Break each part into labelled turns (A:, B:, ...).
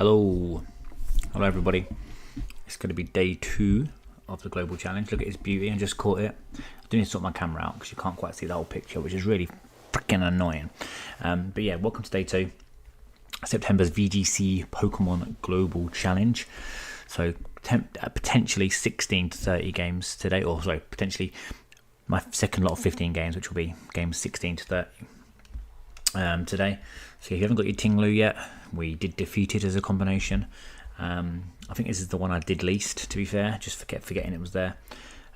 A: Hello everybody. It's going to be day 2 of the global challenge. Look at his beauty, I just caught it. I do need to sort my camera out because you can't quite see the whole picture, which is really freaking annoying. But yeah, welcome to day 2, September's VGC Pokemon Global Challenge. So potentially 16 to 30 games today, or sorry, potentially my second lot of 15 games, which will be games 16 to 30 today. So if you haven't got your Tinglu yet, we did defeat it as a combination. I think this is the one I did least, to be fair, just forgetting it was there.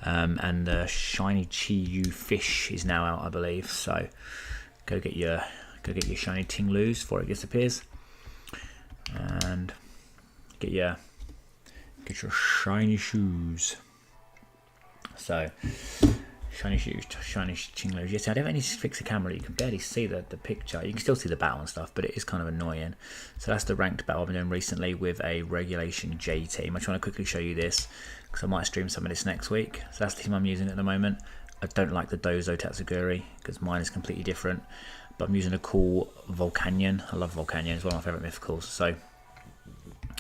A: And the shiny Chi-Yu fish is now out, I believe. So go get your shiny Tinglus before it disappears, and get your shiny shoes. So shiny shoes, shiny Tinglus. Yes, I don't need to fix the camera. You can barely see the picture. You can still see the battle and stuff, but it is kind of annoying. So that's the ranked battle I've been doing recently with a regulation J team. I just want to quickly show you this because I might stream some of this next week. So that's the team I'm using at the moment. I don't like the Dozo Tatsuguri because mine is completely different, but I'm using a cool Volcanion. I love Volcanion. It's one of my favourite mythicals. So,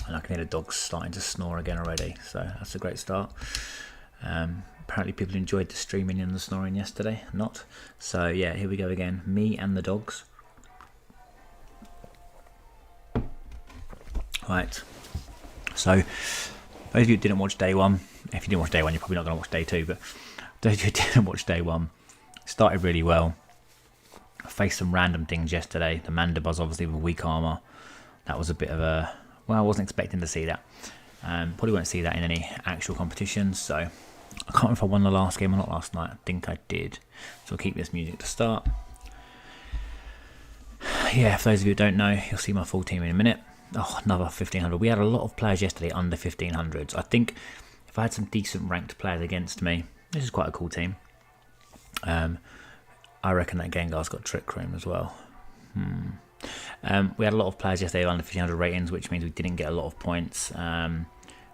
A: and I can hear the dogs starting to snore again already. So that's a great start. Apparently people enjoyed the streaming and the snoring yesterday. Not. So yeah, here we go again. Me and the dogs. Right. So those of you who didn't watch day 1, if you didn't watch day 1, you're probably not going to watch day 2, but those of you who didn't watch day 1, started really well. I faced some random things yesterday. The Mandibuzz obviously with weak armor. That was a bit of a, well, I wasn't expecting to see that. Probably won't see that in any actual competitions. So I can't remember if I won the last game or not last night. I think I did. So I'll keep this music to start. Yeah, for those of you who don't know, you'll see my full team in a minute. Oh, another 1500. We had a lot of players yesterday under 1500s. I think if I had some decent ranked players against me, this is quite a cool team. I reckon that Gengar's got Trick Room as well. We had a lot of players yesterday under 1500 ratings, which means we didn't get a lot of points,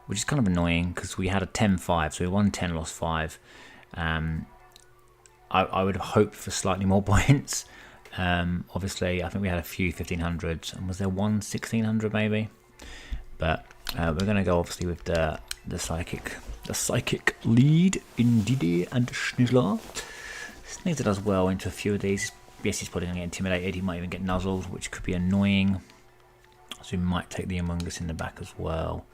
A: which is kind of annoying because we had a 10-5, so we won 10, lost 5. I would have hoped for slightly more points. Obviously, I think we had a few 1500s, and was there one 1600 maybe? But we're going to go obviously with the psychic lead in Didi and Schnizzler. Sneasler does well into a few of these. Yes, he's probably going to get intimidated. He might even get nuzzled, which could be annoying. So we might take the Among Us in the back as well.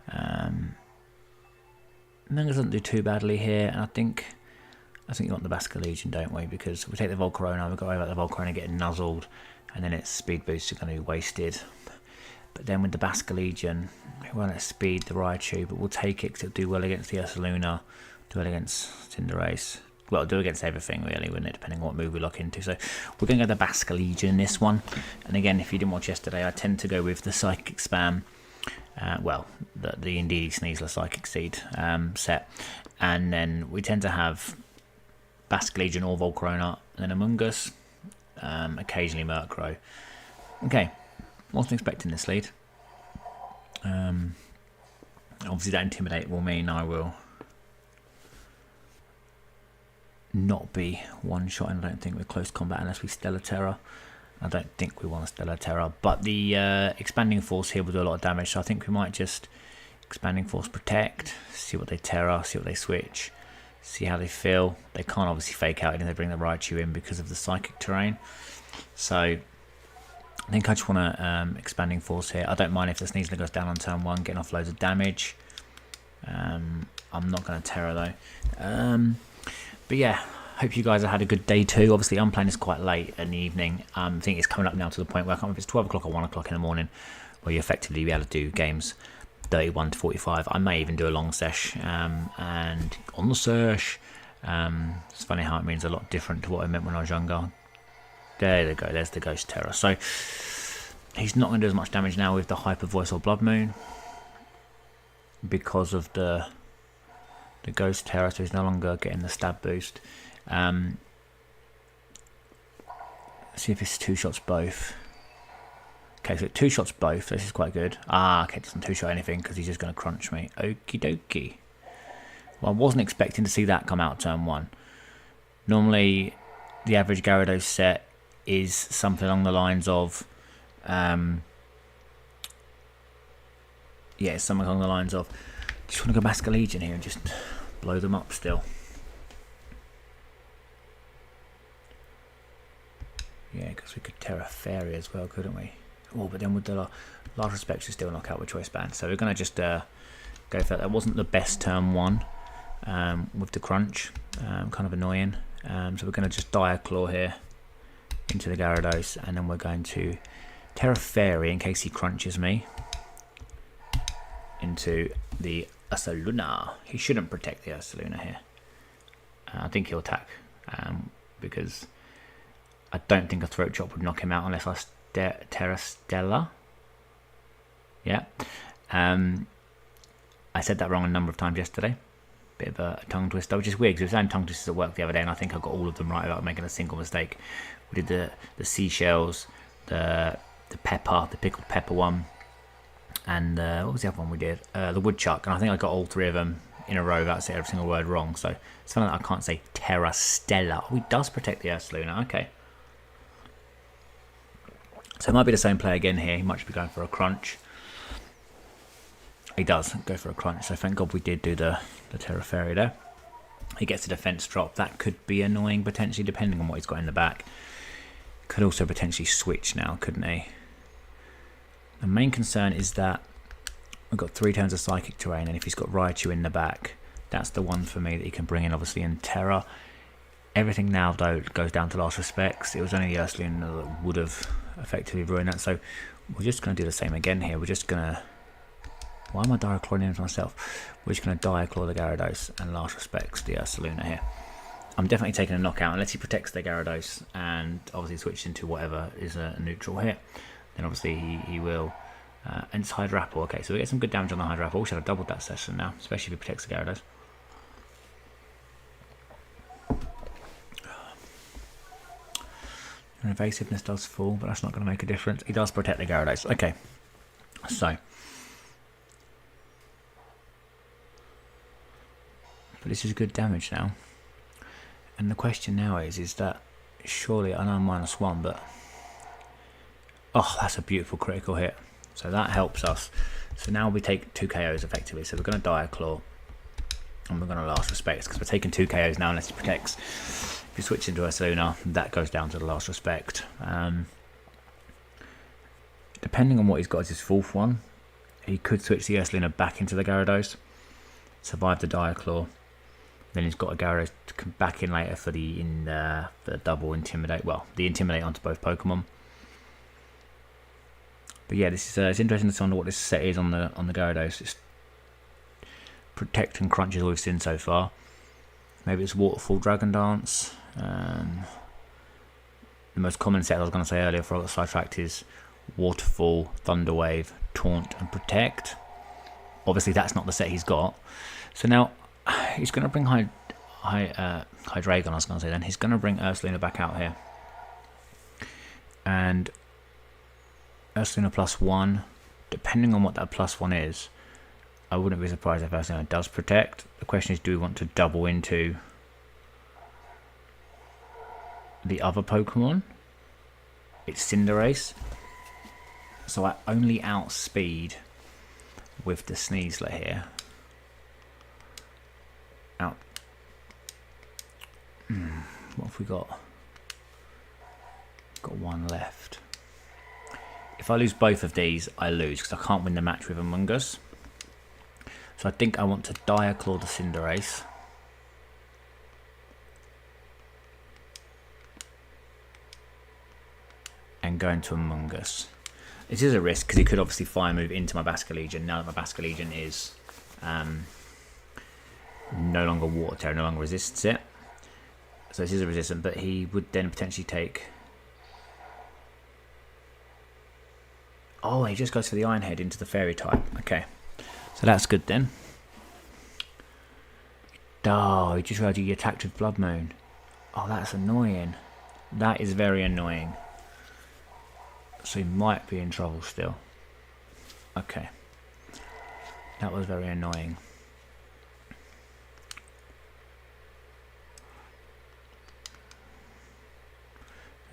A: Among Us doesn't do too badly here, and I think you want the Basca Legion, don't we? Because if we take the Volcarona, we've got to worry about the Volcarona getting nuzzled, and then its speed boost is going to be wasted. But then with the Basca Legion, we won't let speed the Raichu, but we'll take it because it'll do well against the Ursaluna, do well against Cinderace. Well, it'll do against everything really, wouldn't it, depending on what move we lock into. So we're going to go the Basca Legion in this one. And again, if you didn't watch yesterday, I tend to go with the Psychic Spam. Well, the Indeedee Sneasler Psychic Seed set. And then we tend to have Basca Legion or Volcarona, and then Among Us, occasionally Murkrow. Okay, wasn't expecting this lead. Obviously that Intimidate will mean I will not be one-shotting, I don't think, with close combat unless we Stellar Terror. I don't think we want a Stellar Terror, but the Expanding Force here will do a lot of damage, so I think we might just Expanding Force Protect, see what they Terror, see what they switch, see how they feel. They can't obviously fake out and they bring the Raichu in because of the Psychic terrain. So I think I just want to Expanding Force here. I don't mind if the Sneasler goes down on turn 1, getting off loads of damage. I'm not going to Terror though. But yeah, hope you guys have had a good day 2. Obviously, I'm playing this quite late in the evening. I think it's coming up now to the point where I can't remember if it's 12 o'clock or 1 o'clock in the morning, where you effectively be able to do games 31 to 45. I may even do a long sesh. And on the sesh, it's funny how it means a lot different to what I meant when I was younger. There they go, there's the Ghost Terror. So he's not going to do as much damage now with the Hyper Voice or Blood Moon because of the Ghost Terror, so he's no longer getting the stab boost. See if it's 2 shots both. Okay, so 2 shots both. This is quite good. Okay, doesn't 2-shot anything because he's just going to crunch me. Okie dokie. Well, I wasn't expecting to see that come out turn 1. Normally, the average Gyarados set is something along the lines of Yeah, something along the lines of, just want to go Basque Legion here and just blow them up still. Yeah, because we could Terra Fairy as well, couldn't we? Oh, but then with the large respects, we still knock out with choice band. So we're going to just go for that. That wasn't the best turn one with the crunch. Kind of annoying. So we're going to just Diaclaw here into the Gyarados, and then we're going to Terra Fairy in case he crunches me into the Ursaluna. He shouldn't protect the Ursaluna here. I think he'll attack because I don't think a Throat Chop would knock him out unless I Terra Stella. Yeah. I said that wrong a number of times yesterday. Bit of a tongue twister, which is weird because we were saying tongue twisters at work the other day, and I think I got all of them right without making a single mistake. We did the seashells, the pepper, the pickled pepper one, and what was the other one we did? The woodchuck, and I think I got all three of them in a row without saying every single word wrong. So it's funny that I can't say Terra Stella. Oh, he does protect the Ursaluna. Okay. So it might be the same play again here. He might be going for a crunch. He does go for a crunch, so thank God we did do the Terra Fairy there. He gets a defense drop. That could be annoying potentially, depending on what he's got in the back. Could also potentially switch now, couldn't he? The main concern is that we've got 3 turns of Psychic Terrain, and if he's got Raichu in the back, that's the one for me that he can bring in, obviously, in Terra. Everything now, though, goes down to last respects. It was only the Ursaluna that would have effectively ruined that, so we're just going to do the same again here. We're just going to... Why am I Diaclawing into myself? We're just going to Diaclaw the Gyarados and last respects the Ursaluna here. I'm definitely taking a knockout unless he protects the Gyarados and obviously switches into whatever is a neutral hit. Then obviously he will. And it's Hydrapple. Okay, so we get some good damage on the Hydrapple. We should have doubled that session now, especially if he protects the Gyarados. And evasiveness does fall, but that's not going to make a difference. He does protect the Gyarados. Okay, so... But this is good damage now. And the question now is that surely, I know I'm -1, but... Oh, that's a beautiful critical hit. So that helps us. So now we take 2 KOs effectively. So we're going to Diaclaw. And we're going to last respects, because we're taking 2 KOs now unless he protects. If you switch into Ursaluna, that goes down to the last respect. Depending on what he's got as his 4th one, he could switch the Ursaluna back into the Gyarados. Survive the Diaclaw. Then he's got a Gyarados to come back in later for the double Intimidate. Well, the Intimidate onto both Pokemon. But yeah, this is it's interesting to see what this set is on the Gyarados. It's Protect and Crunch is all we've seen so far. Maybe it's Waterfall, Dragon Dance. The most common set I was going to say earlier before I got sidetracked is Waterfall, Thunder Wave, Taunt, and Protect. Obviously, that's not the set he's got. So now he's going to bring Hydreigon, I was going to say then. He's going to bring Ursaluna back out here. And Ursaluna +1, depending on what that +1 is, I wouldn't be surprised if Ursaluna does protect. The question is, do we want to double into the other Pokemon? It's Cinderace. So I only outspeed with the Sneasler here. Out. What have we got? Got 1 left. If I lose both of these, I lose because I can't win the match with Among Us. So I think I want to Diaclaw the Cinderace. And go into Among Us. It is a risk because he could obviously Fire Move into my Basque Legion now that my Basque Legion is no longer Water Terror, no longer resists it. So this is a resistant, but he would then potentially take... Oh, he just goes for the Iron Head into the Fairy type. Okay, so that's good then. Oh, he just realised you attacked with Blood Moon. Oh, that's annoying. That is very annoying. So he might be in trouble still. Okay. That was very annoying.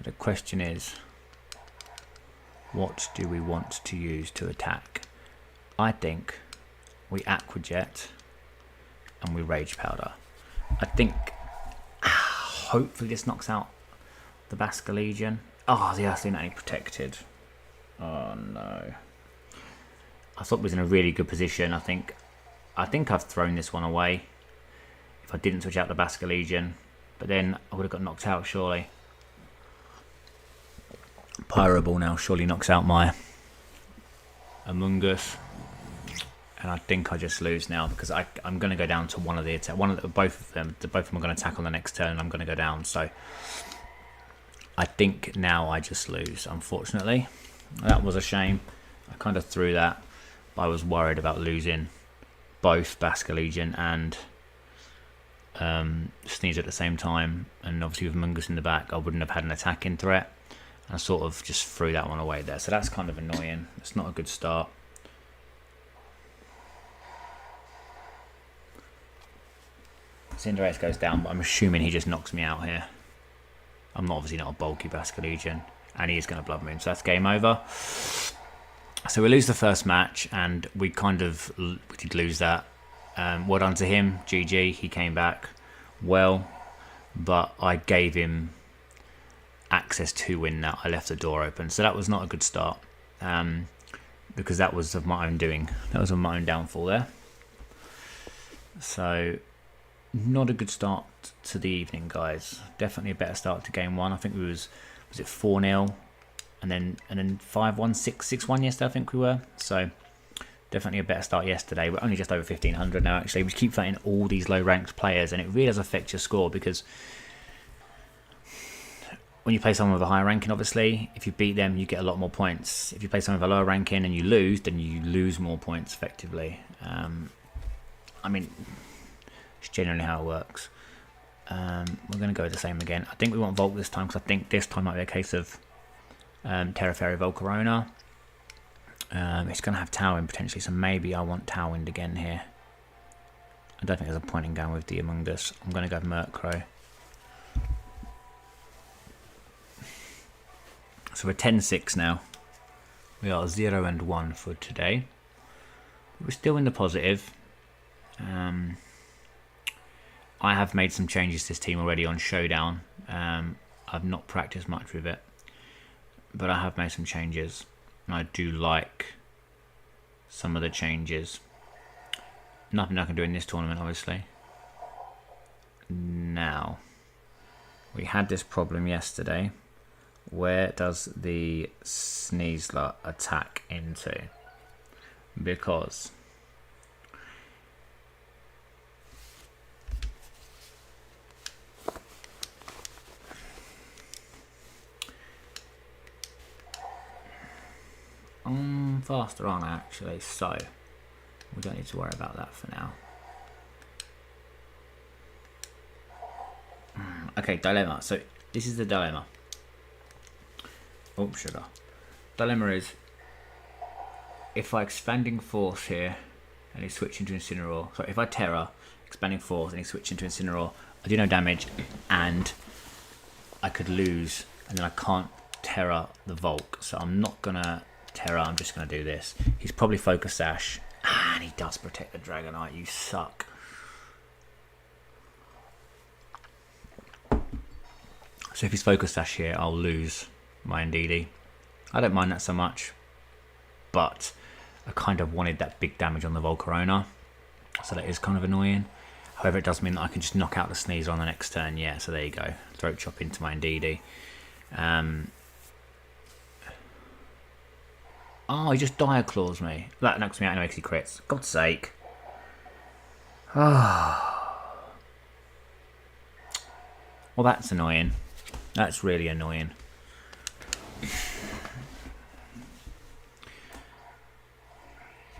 A: The question is, what do we want to use to attack? I think we Aquajet and we Rage Powder. I think hopefully this knocks out the Basque Legion. Oh, the Earthling only protected. Oh no. I thought we was in a really good position. I think I've thrown this one away if I didn't switch out the Basque Legion. But then I would have got knocked out surely. Pyro Ball now surely knocks out my Among Us. And I think I just lose now because I'm going to go down to one of the attack. Both of them are going to attack on the next turn. I'm going to go down. So I think now I just lose, unfortunately. That was a shame. I kind of threw that, but I was worried about losing both Basque Legion and Sneeze at the same time. And obviously with Mungus in the back, I wouldn't have had an attacking threat. And I sort of just threw that one away there. So that's kind of annoying. It's not a good start. Cinderace goes down, but I'm assuming he just knocks me out here. I'm obviously not a bulky Basque Legion, and he is going to Blood Moon, so that's game over. So we lose the first match, and we did lose that. Well done to him, GG. He came back well, but I gave him access to win that. I left the door open, so that was not a good start, because that was of my own doing. That was of my own downfall there. So not a good start to the evening, guys. Definitely a better start to game one. I think was it 4-0 and then 5-1, 6-1 yesterday, I think we were. So definitely a better start yesterday. We're only just over 1500 now, actually. We keep fighting all these low ranked players, and it really does affect your score, because when you play someone with a higher ranking, obviously, if you beat them, you get a lot more points. If you play someone with a lower ranking and you lose, then you lose more points effectively. I mean, it's generally how it works. We're going to go the same again. I think we want Volk this time, because I think this time might be a case of Terra Fairy Volcarona. It's going to have Tailwind potentially, so maybe I want Tailwind again here. I don't think there's a point in going with the Among Us. I'm going to go Murkrow. So we're 10-6 now. We are 0-1 for today. We're still in the positive. I have made some changes to this team already on Showdown. I've not practiced much with it, but I have made some changes, and I do like some of the changes. Nothing I can do in this tournament, obviously. Now, we had this problem yesterday. Where does the Sneasler attack into? Because I'm faster on actually, so we don't need to worry about that for now. Okay, dilemma. So this is the dilemma. Oh, sugar. Dilemma is, if I Expanding Force here and he switch into Incineroar, so if I Terra, Expanding Force and he switch into Incineroar, I do no damage and I could lose, and then I can't Terra the Volk, so I'm not gonna Terra, I'm just gonna do this. He's probably Focus Sash, and he does protect the Dragonite. You suck. So if he's Focus Sash here, I'll lose my Indeedee. I don't mind that so much, but I kind of wanted that big damage on the Volcarona, so that is kind of annoying. However, it does mean that I can just knock out the Sneasel on the next turn. Yeah, so there you go. Throat Chop into my Indeedee. Oh, he just Dire Claws me. That knocks me out anyway because he crits. God's sake. Oh. Well, that's annoying. That's really annoying.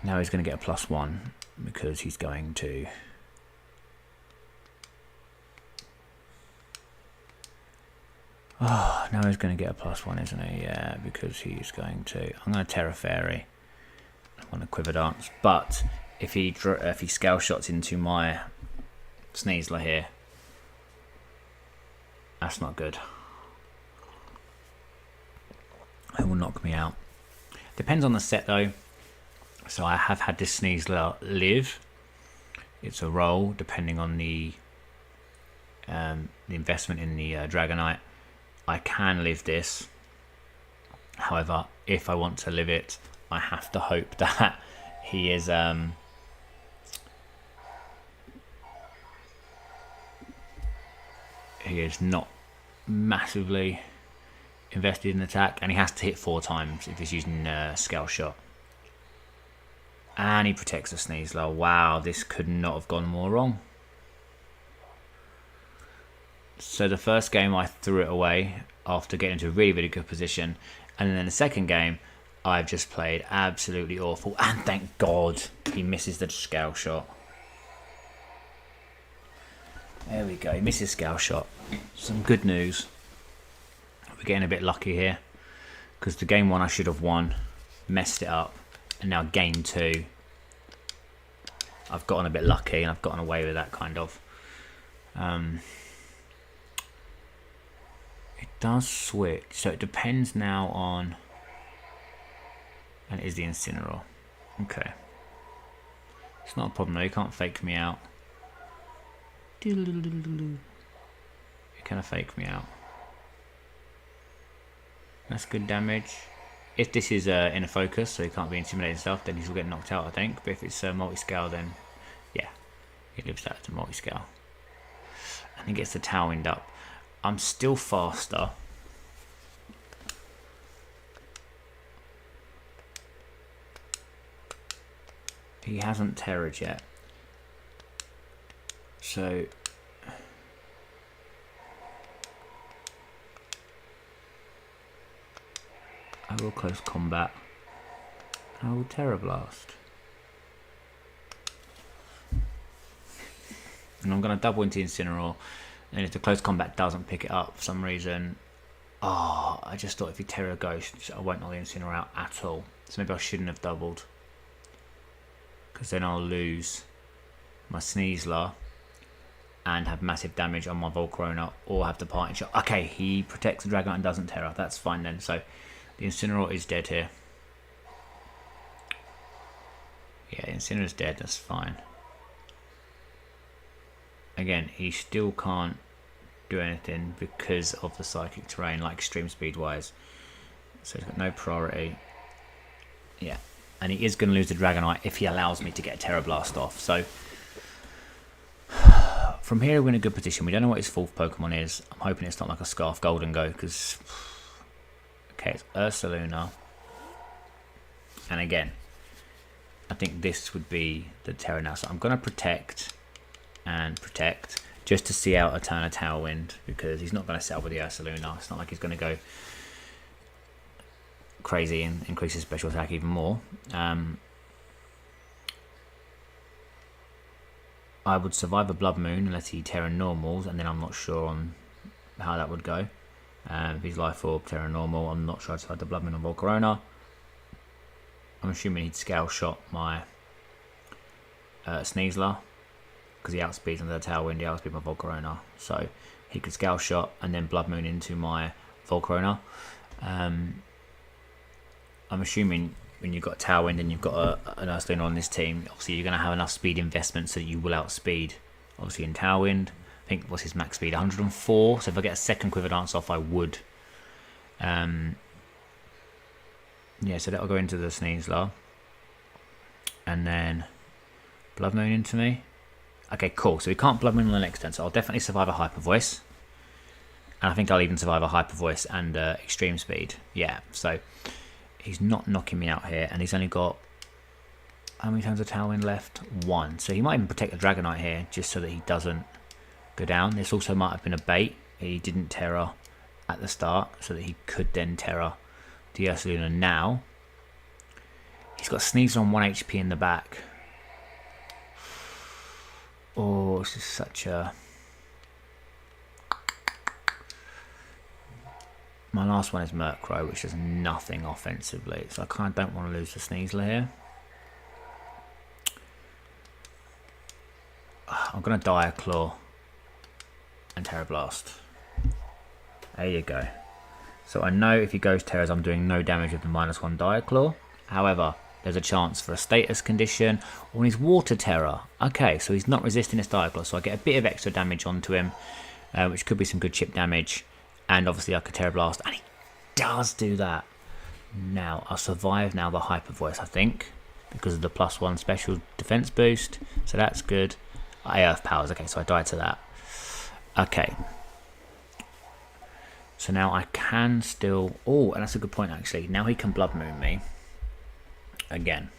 A: Now he's going to get a +1 because he's going to... Oh, now he's going to get a +1, isn't he? Yeah, because he's going to... I'm going to Terra Fairy. I want to Quiver Dance. But if he Scale Shots into my Sneasler here, that's not good. It will knock me out. Depends on the set though. So I have had this Sneasler live. It's a roll, depending on the investment in the Dragonite. I can live this. However, if I want to live it, I have to hope that he is not massively invested in attack, and he has to hit 4 times if he's using Scale Shot. And he protects the Sneasler. Wow, this could not have gone more wrong. So the first game I threw it away after getting into a really, really good position. And then in the second game, I've just played absolutely awful. And thank God he misses the Scale Shot. There we go, he misses Scale Shot. Some good news. We're getting a bit lucky here. Because the game 1 I should have won. Messed it up. And now game 2, I've gotten a bit lucky and I've gotten away with that kind of. It does switch, so it depends now on, and it is the Incineroar. Okay. It's not a problem though, you can't fake me out. You kind of fake me out. That's good damage. If this is in a focus, so he can't be intimidating stuff, then he'll get knocked out, I think. But if it's multi-scale, then yeah, he lives that to multi-scale. And he gets the Tailwind up. I'm still faster. He hasn't terrored yet. So I will close combat. I will Terror Blast. And I'm going to double into Incineroar. And if the close combat doesn't pick it up for some reason, I just thought if he Terror Ghost, I won't knock the Incineroar out at all. So maybe I shouldn't have doubled. Because then I'll lose my Sneasler and have massive damage on my Volcarona, or have the Parting Shot. Okay, he protects the Dragonite and doesn't Terror. That's fine then. So the Incineroar is dead here. Yeah, Incineroar's dead, that's fine. Again, he still can't do anything because of the psychic terrain, like extreme speed wise. So he's got no priority. Yeah, and he is going to lose the Dragonite if he allows me to get a Terror Blast off. So from here we're in a good position. We don't know what his 4th Pokemon is. I'm hoping it's not like a Scarf Golden Go, because okay, it's Ursaluna. And again, I think this would be the Terror now. So I'm going to protect and protect just to see out a turn of Tailwind, because he's not going to settle with the Ursaluna. It's not like he's going to go crazy and increase his special attack even more. I would survive a Blood Moon unless he Terra Normals, and then I'm not sure on how that would go. If he's Life Orb, Terra Normal, I'm not sure I'd survive the Blood Moon on Volcarona. I'm assuming he'd Scale Shot my Sneasler, because he outspeeds under the Tailwind, he outspeeds my Volcarona. So he could Scale Shot and then Blood Moon into my Volcarona. I'm assuming when you've got Tailwind and you've got an Ursaluna on this team, obviously you're going to have enough speed investment so that you will outspeed. Obviously in Tailwind, I think, what's his max speed? 104. So if I get a second Quiver Dance off, I would. Yeah, so that'll go into the Sneasler. And then Blood Moon into me. Okay, cool. So we can't Blood Moon on the next turn, so I'll definitely survive a Hyper Voice. And I think I'll even survive a Hyper Voice and Extreme Speed. Yeah, so he's not knocking me out here, and he's only got, how many times of Tailwind left? 1. So he might even protect the Dragonite here, just so that he doesn't go down. This also might have been a bait. He didn't Terror at the start, so that he could then Terror the Ursaluna now. He's got Sneasler on 1 HP in the back. Oh, this is such a... My last one is Murkrow, which does nothing offensively, so I kind of don't want to lose the Sneasler here. I'm going to Dire Claw and Terror Blast. There you go. So I know if he goes Terrors, I'm doing no damage with the -1 Dire Claw. However, there's a chance for a status condition. Or he's Water Terror. Okay, so he's not resisting his Diagloss, so I get a bit of extra damage onto him, which could be some good chip damage. And obviously I could Terror Blast, and he does do that. Now, I'll survive now the Hyper Voice, I think, because of the +1 special defense boost. So that's good. Earth Powers. Okay, so I died to that. Okay. So now I can still... Oh, and that's a good point, actually. Now he can Blood Moon me. Again.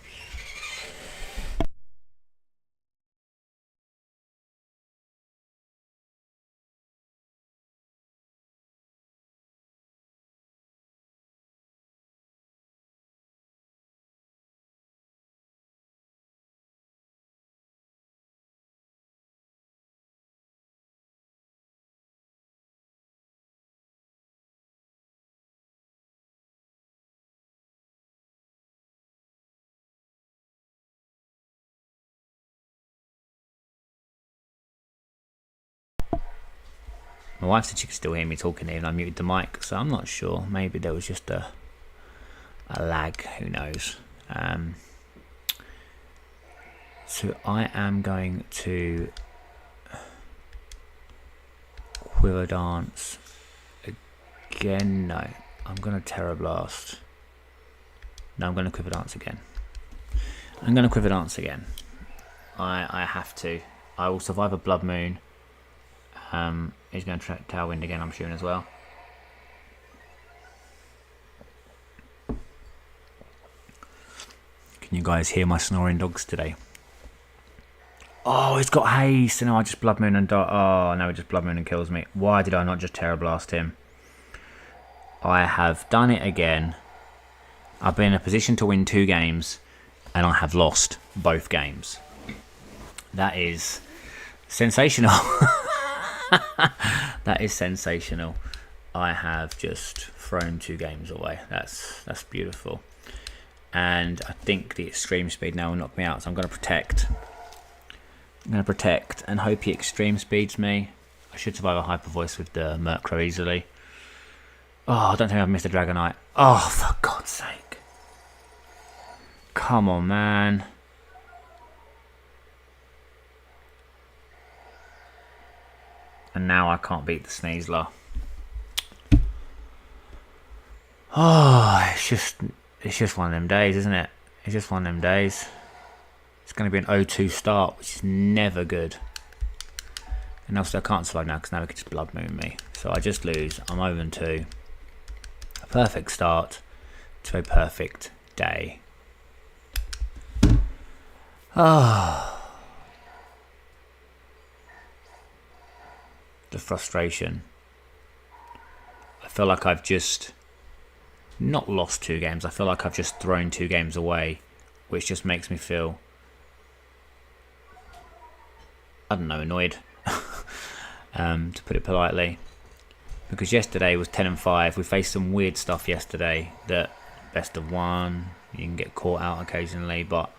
A: My wife said she could still hear me talking here and I muted the mic, so I'm not sure. Maybe there was just a lag, who knows. So I am going to Quiver Dance again. No, I'm going to Terror Blast. No, I'm going to Quiver Dance again. I'm going to Quiver Dance again. I have to. I will survive a Blood Moon. He's going to Tailwind again, I'm assuming, as well. Can you guys hear my snoring dogs today? Oh, he's got haste, and now I just Blood Moon and die. Oh, now he just Blood Moon and kills me. Why did I not just Terror Blast him? I have done it again. I've been in a position to win 2 games, and I have lost both games. That is sensational. That is sensational. I have just thrown 2 games away. That's beautiful. And I think the extreme speed now will knock me out, so I'm going to protect. I'm going to protect and hope he extreme speeds me. I should survive a Hyper Voice with the Murkrow easily. Oh, I don't think I've missed a Dragonite. Oh, for God's sake. Come on, man. And now I can't beat the Sneasler. Oh, it's just one of them days, isn't it? It's just one of them days. It's going to be an 0-2 start, which is never good. And also I can't survive now because now he can just Blood Moon me. So I just lose. I'm 0-2. A perfect start to a perfect day. Ah. The frustration. I feel like I've just not lost 2 games. I feel like I've just thrown 2 games away, which just makes me feel, I don't know, annoyed, to put it politely. Because yesterday was 10-5. We faced some weird stuff yesterday. That best of 1, you can get caught out occasionally, but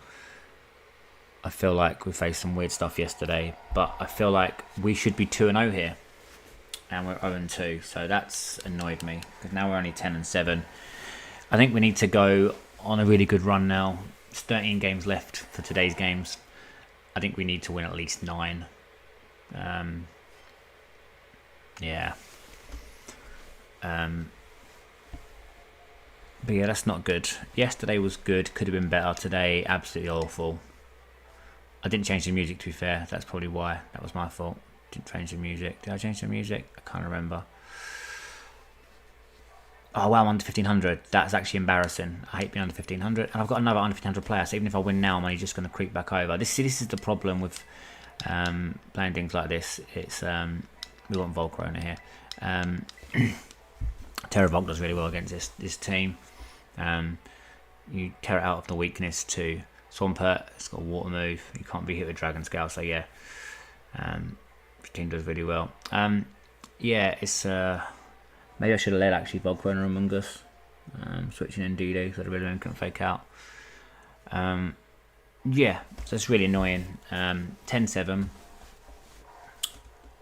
A: I feel like we faced some weird stuff yesterday. But I feel like we should be 2-0 here. And we're 0-2, so that's annoyed me because now we're only 10-7. I think we need to go on a really good run now. There's 13 games left for today's games. I think we need to win at least 9. Yeah. But yeah, that's not good. Yesterday was good, could have been better. Today, absolutely awful. I didn't change the music, to be fair. That's probably why. That was my fault. Didn't change the music. Did I change the music? I can't remember. Oh wow, I'm under 1500. That's actually embarrassing. I hate being under 1500, and I've got another under 1500 player. So even if I win now, I'm only just going to creep back over. This is the problem with playing things like this. It's we want Volcarona here. Terravolt does really well against this team. You tear it out of the weakness to Swampert. It's got a water move. You can't be hit with Dragon Scale. So yeah. Team does really well. Yeah, it's maybe I should have led actually Volcarona Among Us. Switching in Dudu so the Rillaboom couldn't fake out. Yeah, so it's really annoying. 10-7.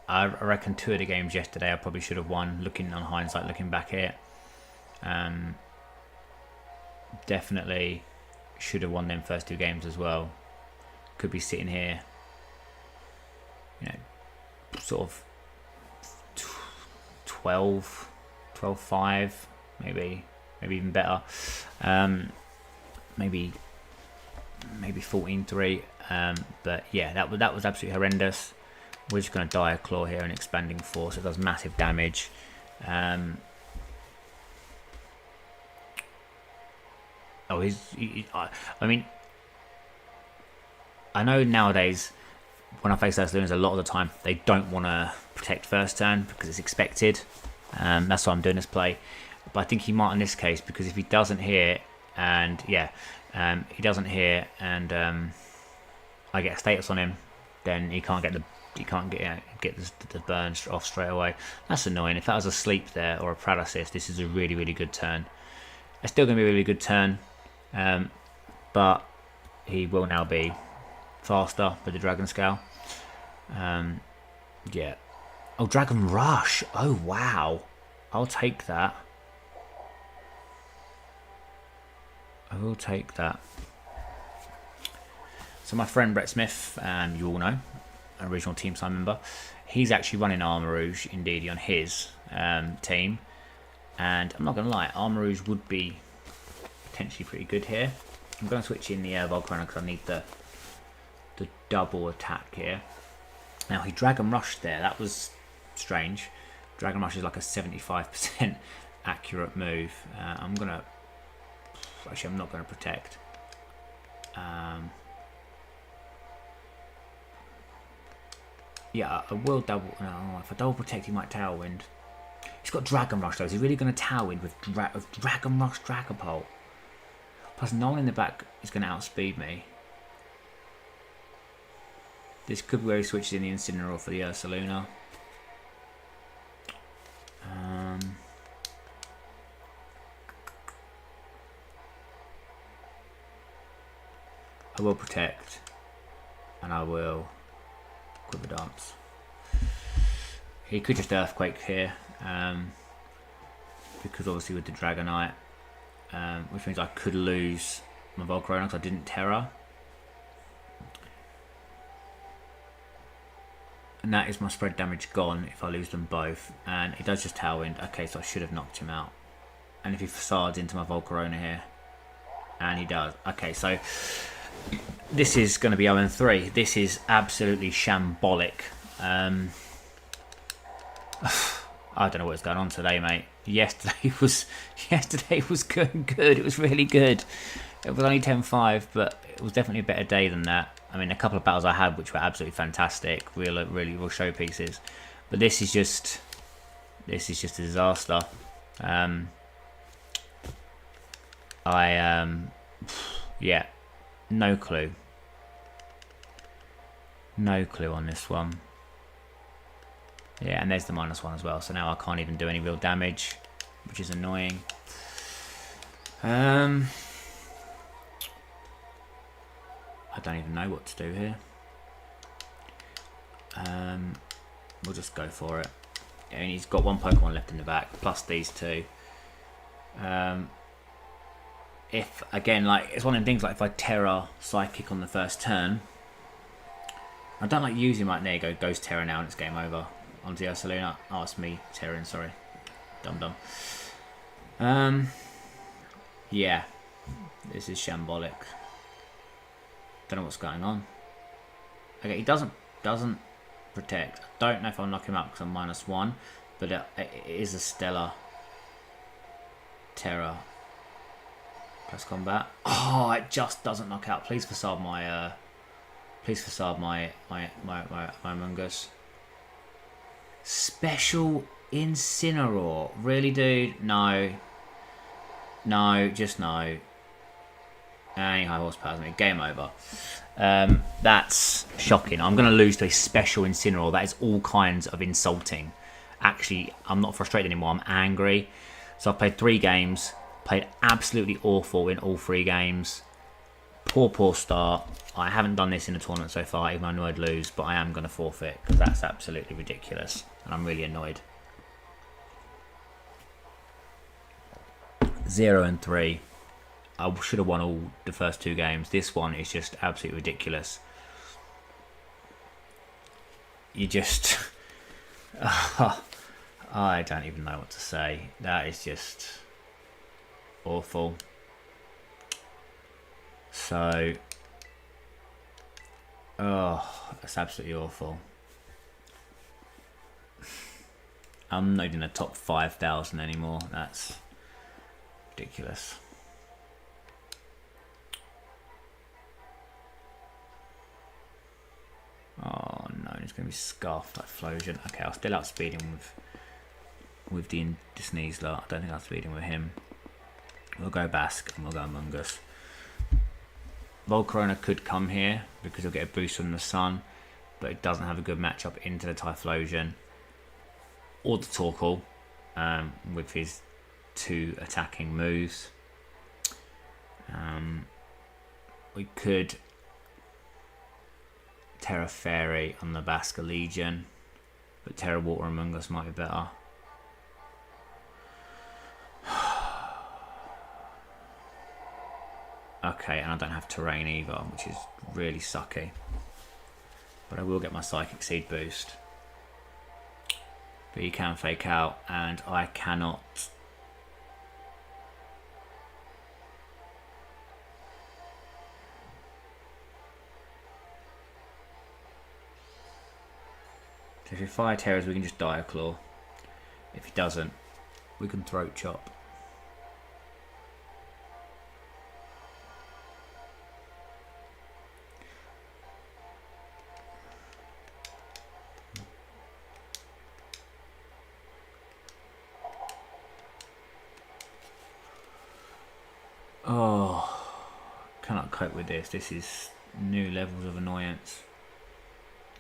A: I reckon 2 of the games yesterday I probably should have won. Looking on hindsight, looking back at it, definitely should have won them first 2 games as well. Could be sitting here, you know, sort of 12-5, maybe even better. Maybe 14-3. But yeah, that was absolutely horrendous. We're just going to die a claw here, an expanding force. It does massive damage. I mean, I know nowadays when I face Ursalunas, a lot of the time they don't want to protect first turn because it's expected. That's why I'm doing this play. But I think he might in this case, because if he doesn't here, and he doesn't here, and I get a status on him, then he can't get the burn off straight away. That's annoying. If that was a sleep there or a paralysis, this is a really, really good turn. It's still going to be a really good turn, but he will now be faster with the Dragon Scale. Yeah. Oh, Dragon Rush. Oh, wow. I'll take that. I will take that. So my friend Brett Smith, you all know, original Team Sigh member, he's actually running Armour Rouge indeed on his team. And I'm not going to lie, Armour Rouge would be potentially pretty good here. I'm going to switch in the Volcarona because I need the double attack here. Now he Dragon Rushed there. That was strange. Dragon Rush is like a 75% accurate move. I'm going to... Actually, I'm not going to protect. Yeah, I will double... No, if I double protect, he might Tailwind. He's got Dragon Rush though. Is he really going to Tailwind with Dragon Rush Dragapult? Plus, no one in the back is going to outspeed me. This could be where he switches in the Incineroar for the Ursaluna. I will protect, and I will Quiver Dance. He could just Earthquake here, because obviously with the Dragonite, which means I could lose my Volcarona because I didn't Terra. And that is my spread damage gone if I lose them both. And he does just Tailwind. Okay, so I should have knocked him out. And if he facades into my Volcarona here, and he does. Okay, so this is going to be 0-3. This is absolutely shambolic. I don't know what's going on today, mate. Yesterday was going good. It was really good. It was only 10-5, but it was definitely a better day than that. I mean, a couple of battles I had which were absolutely fantastic, really real showpieces. But this is just a disaster. Yeah, no clue. No clue on this one. Yeah, and there's the -1 as well. So now I can't even do any real damage, which is annoying. I don't even know what to do here. We'll just go for it. And he's got one Pokemon left in the back, plus these two. If, again, like, it's one of the things, like, if I Terra Psychic on the first turn, I don't like using, right, there you go, goes Terra now and it's game over. Onto the Ursaluna. Oh, it's me Terran, sorry. Dum. Yeah. This is shambolic. Don't know what's going on. Okay, he doesn't protect. I don't know if I'll knock him out because I'm -1, but it is a stellar Terra. Press combat. Oh, it just doesn't knock out. Please facade my Mungus. Special Incineroar. Really, dude? No. No, just no. Any high horsepower, mate. Game over. That's shocking. I'm going to lose to a special Incineroar. That is all kinds of insulting. Actually, I'm not frustrated anymore. I'm angry. So I've played 3 games. Played absolutely awful in all 3 games. Poor start. I haven't done this in a tournament so far, even though I know I'd lose, but I am going to forfeit because that's absolutely ridiculous. And I'm really annoyed. 0-3. I should have won all the first 2 games. This one is just absolutely ridiculous. You just... I don't even know what to say. That is just awful. So... Oh, that's absolutely awful. I'm not even in the top 5,000 anymore. That's ridiculous. Oh no, he's going to be scarfed like Flosion. Okay, I'll still outspeed him with the sneeze lot. I don't think I'll outspeed him with him. We'll go Basque and we'll go Among Us. Volcarona could come here because he'll get a boost from the sun, but it doesn't have a good matchup into the Typhlosion or the Torkoal with his 2 attacking moves. We could Terra Fairy on the Basque Legion, but Terra Water Among Us might be better. Okay, and I don't have terrain either, which is really sucky. But I will get my Psychic Seed boost. But you can fake out, and I cannot. So if he fire Terrors, we can just Dire Claw. If he doesn't, we can Throat Chop. Oh, cannot cope with this. This is new levels of annoyance.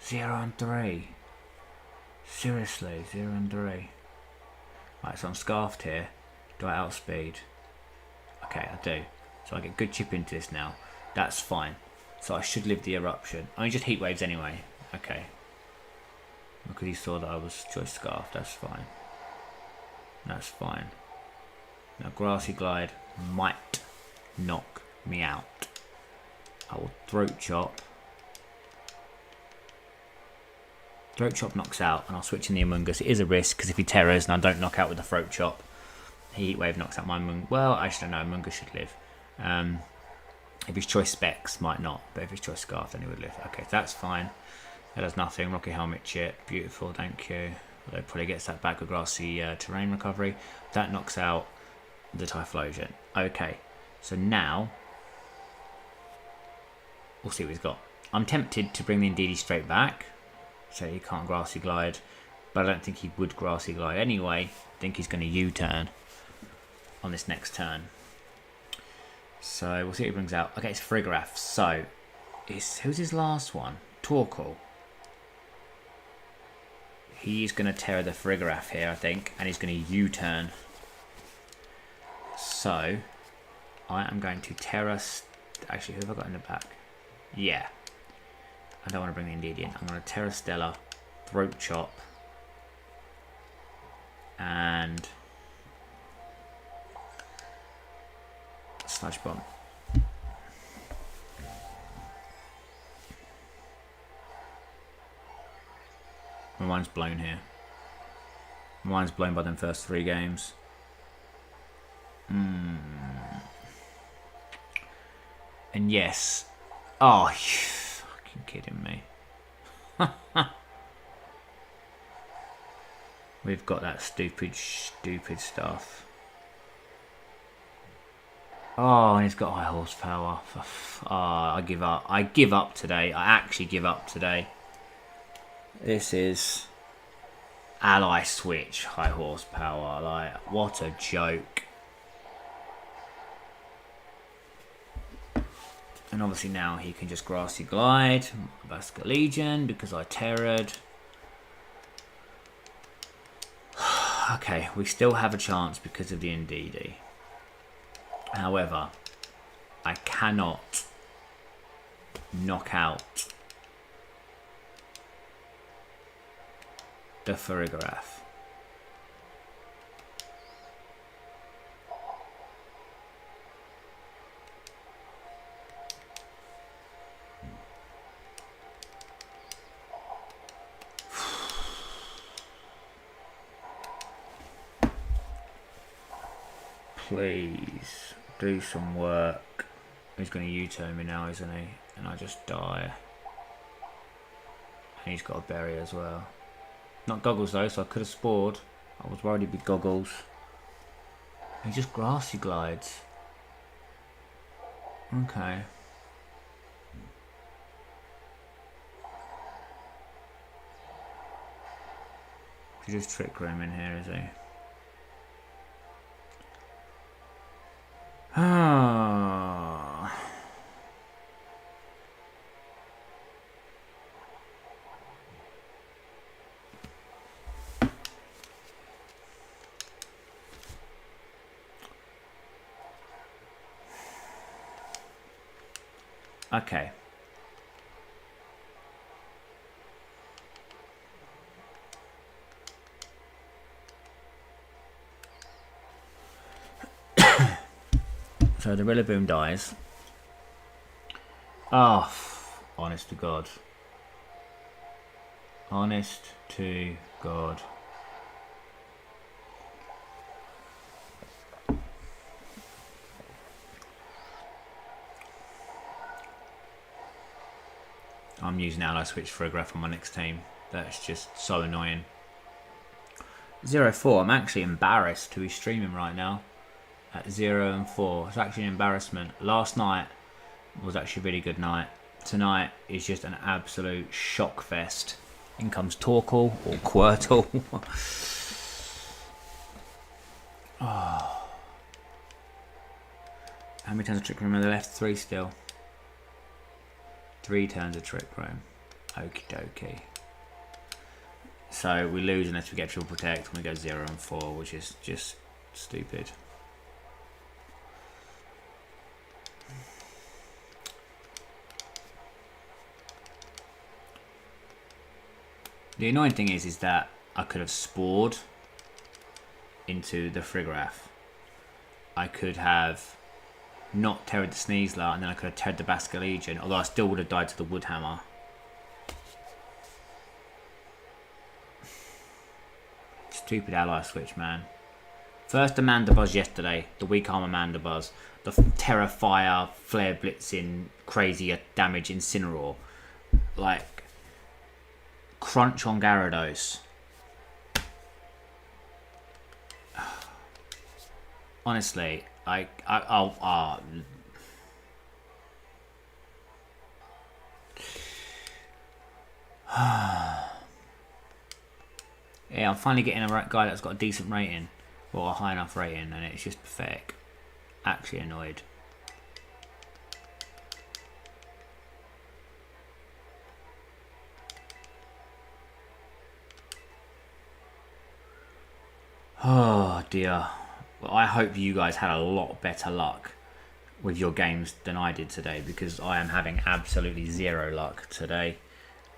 A: 0 and 3. Seriously, 0 and 3. Right, so I'm scarfed here. Do I outspeed? Okay, I do. So I get good chip into this now. That's fine. So I should live the eruption. I just heat waves anyway. Okay. Because he saw that I was choice scarfed. That's fine. That's fine. Now Grassy Glide might knock me out. I will Throat Chop. Throat Chop knocks out, and I'll switch in the Among Us. It is a risk because if he terrors and I don't knock out with the Throat Chop, Heat Wave knocks out my Among. Well, actually no, Among Us should live. If his choice Specs, might not, but if his choice Scarf, then he would live. Okay, so that's fine. That does nothing. Rocky Helmet chip, beautiful, thank you. Although probably gets that back with Grassy Terrain Recovery. That knocks out the Typhlosion. Okay, so now we'll see what he's got. I'm tempted to bring the Indeedee straight back, so he can't Grassy Glide, but I don't think he would Grassy Glide anyway. I think he's going to U-turn on this next turn. So we'll see what he brings out. Okay, it's Frigoraph. So who's his last one? Torkoal. He's going to Terra the Frigoraph here, I think, and he's going to U-turn. So I am going to Terra. Actually, who have I got in the back? Yeah. I don't want to bring the Indeedee in. I'm going to Terra Stella, Throat Chop, and Sludge Bomb. My mind's blown here. My mind's blown by them first 3 games. And yes. Oh, you fucking kidding me. We've got that stupid stuff. Oh, and he's got high horsepower. Oh, I give up. I give up today. I actually give up today. This is Ally Switch high horsepower. Like, what a joke. And obviously now he can just Grassy Glide, Basque Legion, because I terrored. Okay, we still have a chance because of the Indeedee. However, I cannot knock out the Frigoraph. Please do some work. He's going to U-turn me now, isn't he? And I just die. And he's got a berry as well. Not goggles though, so I could have spored. I was worried he'd be goggles. He just grassy glides. Okay. He's just trick room in here, is he? Ah. Okay. So the Rillaboom dies. Oh, honest to God. Honest to God. I'm using Ally Switch for a graph on my next team. That's just so annoying. 0-4. I'm actually embarrassed to be streaming right now at 0-4. It's actually an embarrassment. Last night was actually a really good night. Tonight is just an absolute shock fest. In comes Torkoal or Quirtle. Oh. How many turns of Trick Room are there left? 3 still. 3 turns of Trick Room. Okie dokie. So we lose unless we get Triple Protect and we go 0-4, which is just stupid. The annoying thing is that I could have spored into the Frigoraph. I could have not terrored the Sneasler, and then I could have terrored the Basculegion, although I still would have died to the Woodhammer. Stupid ally switch, man. First Amanda Buzz yesterday, the weak arm Amanda Buzz, the Terrafire, Flare Blitzing, crazy damage Incineroar. Like, crunch on Gyarados. Honestly, I'll yeah, I'm finally getting a guy that's got a decent rating, or a high enough rating, and it's just pathetic. Actually annoyed. Oh dear. Well, I hope you guys had a lot better luck with your games than I did today, because I am having absolutely zero luck today.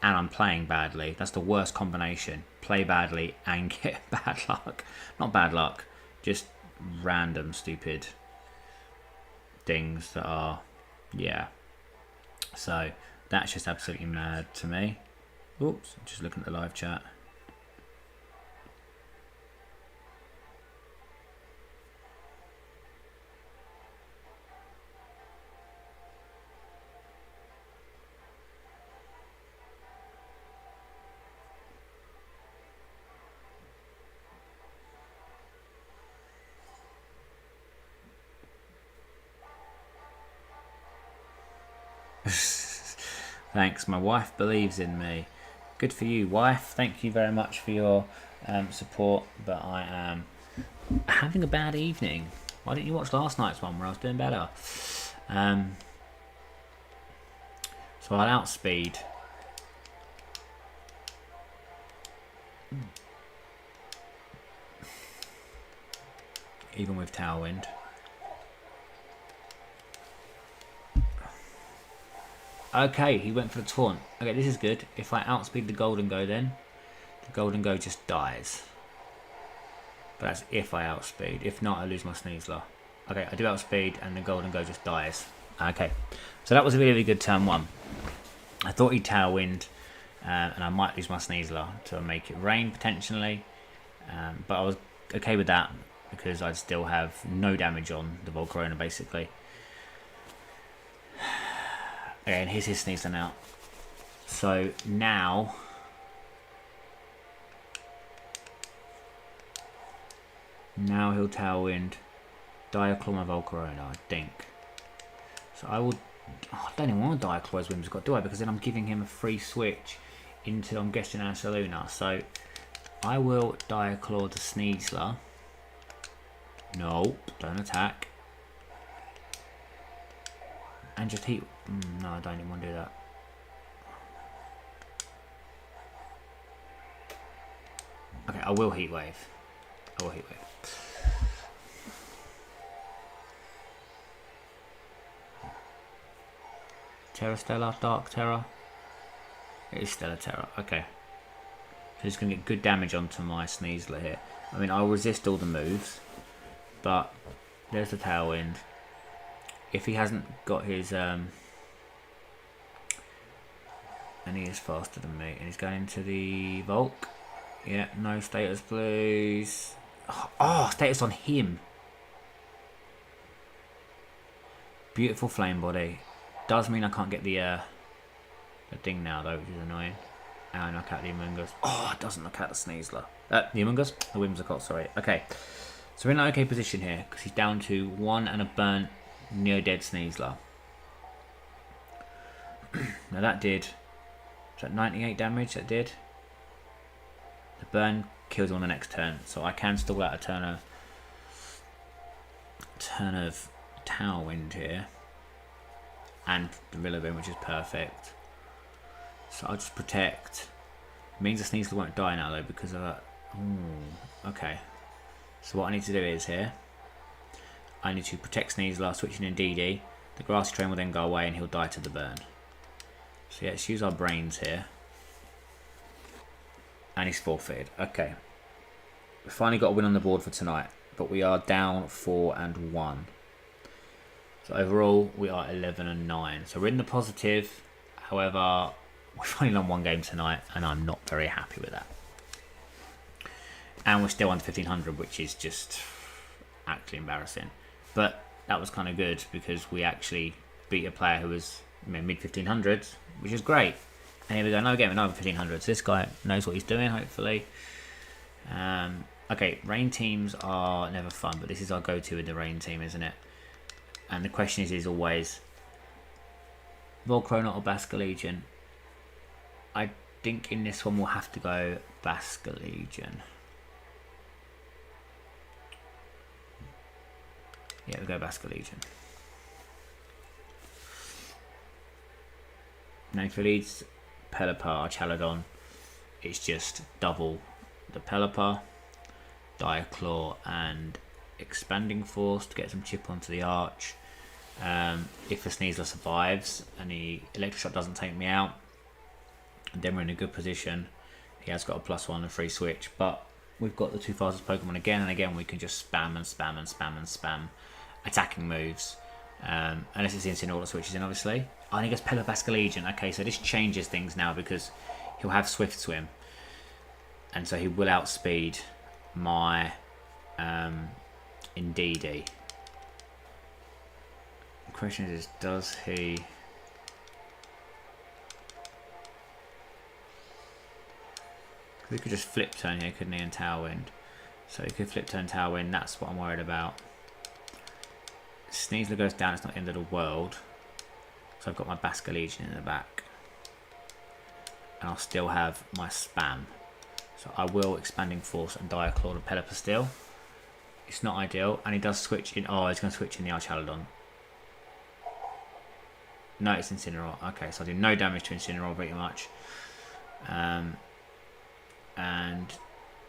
A: And I'm playing badly. That's the worst combination. Play badly and get bad luck. Not bad luck, just random stupid things that are, yeah. So that's just absolutely mad to me. Oops, just looking at the live chat. Thanks, my wife believes in me. Good for you, wife. Thank you very much for your support, but I am having a bad evening. Why didn't you watch last night's one where I was doing better? So I'll outspeed. Even with Tailwind. Okay, he went for the taunt. Okay, this is good. If I outspeed the Golden Go, then the Golden Go just dies. But that's if I outspeed. If not, I lose my Sneasler. Okay, I do outspeed and the Golden Go just dies. Okay, so that was a really, really good turn 1. I thought he'd Tailwind, and I might lose my Sneasler to make it rain potentially. But I was okay with that. because I'd still have no damage on the Volcarona basically. Okay, and here's his Sneasler now. So now he'll Tailwind, Diaclaw my Volcarona, I think. So I will. Oh, I don't even want to Diaclaw his Whimsicott, do I? Because then I'm giving him a free switch into, I'm guessing, Ursaluna. So I will Diaclaw the Sneasler. No, don't attack. And just heat. No, I don't even want to do that. Okay, I will Heat Wave. Terra Stellar, Dark Terror. It is Stellar Terror. Okay. So it's going to get good damage onto my Sneasler here. I mean, I'll resist all the moves, but there's the Tailwind. If he hasn't got his and he is faster than me, and he's going into the Volk. Yeah, no status, please. Oh, status on him. Beautiful Flame Body. Does mean I can't get the thing now though, which is annoying. And I knock out the Amoonguss. Oh, it doesn't knock out the Sneasler. The Amoonguss? The Whimsicott, sorry. Okay. So we're in an okay position here, because he's down to 1 and a burnt Neo-Dead Sneasler. Now that did... Was that 98 damage? That did. The burn kills on the next turn, so I can stall out a turn of Tailwind here. And the Rillaboom, which is perfect. So I'll just protect. It means the Sneasler won't die now though because of that. Ooh, okay. So what I need to do is here, I need to protect Sneasler, switching in DD. The Grassy Train will then go away and he'll die to the burn. So yeah, let's use our brains here. And he's forfeited. Okay. We finally got a win on the board for tonight, but we are down 4 and 1. So overall, we are 11 and 9. So we're in the positive. However, we've only won 1 game tonight, and I'm not very happy with that. And we're still under 1500, which is just actually embarrassing. But that was kind of good because we actually beat a player who was mid 1500s, which is great. And here we go, another game, another 1500s. So this guy knows what he's doing, hopefully. Okay, rain teams are never fun, but this is our go-to in the rain team, isn't it? And the question is always Volcarona or Basculegion. I think in this one we'll have to go Basculegion. Yeah, we'll go Basculegion. Now if it leads Pelipper or Chaladon, it's just double the Pelipper, Diaclaw and Expanding Force to get some chip onto the arch. If the Sneasler survives and the Electric Shock doesn't take me out, then we're in a good position. He has got a +1 and free switch, but we've got the 2 fastest Pokemon again and again. We can just spam and spam and spam and spam attacking moves, unless it's the Incineroar switches in, obviously. I think it's Pelipper Basculegion. Okay, so this changes things now because he'll have Swift Swim, and so he will outspeed my Indeedee. The question is, does he... We could just flip turn here, couldn't he, and Tailwind. So he could flip turn Tailwind, that's what I'm worried about. Sneasler goes down, it's not the end of the world. So I've got my Basculegion in the back. And I'll still have my spam. So I will Expanding Force and Diaclaw the Pelipper still. It's not ideal, and he does switch in. Oh, he's going to switch in the Archaladon. No, it's Incineroar. Okay, so I do no damage to Incineroar pretty much. And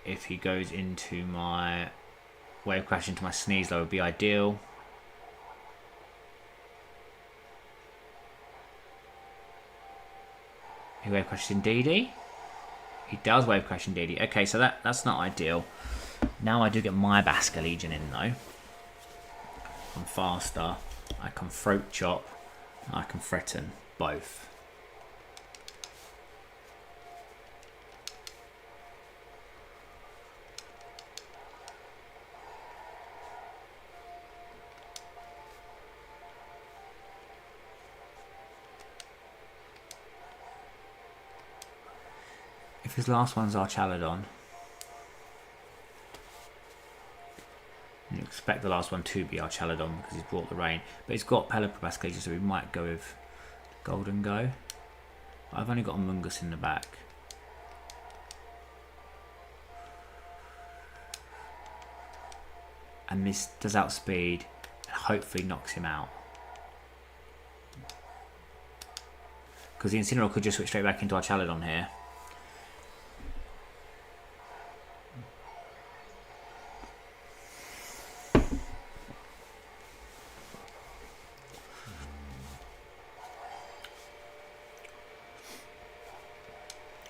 A: if he goes into my Wave Crash into my Sneasler would be ideal. He Wave Crashes in DD. He does Wave Crash in DD. Okay, so that's not ideal. Now I do get my Basculegion in though. I'm faster. I can Throat Chop. I can Threaten both. If his last one's Archaladon, you expect the last one to be Archaladon because he's brought the rain. But he's got Pelipper, so we might go with Golden Go. I've only got a Mungus in the back. And this does outspeed and hopefully knocks him out. Because the Incineroar could just switch straight back into Archaladon here.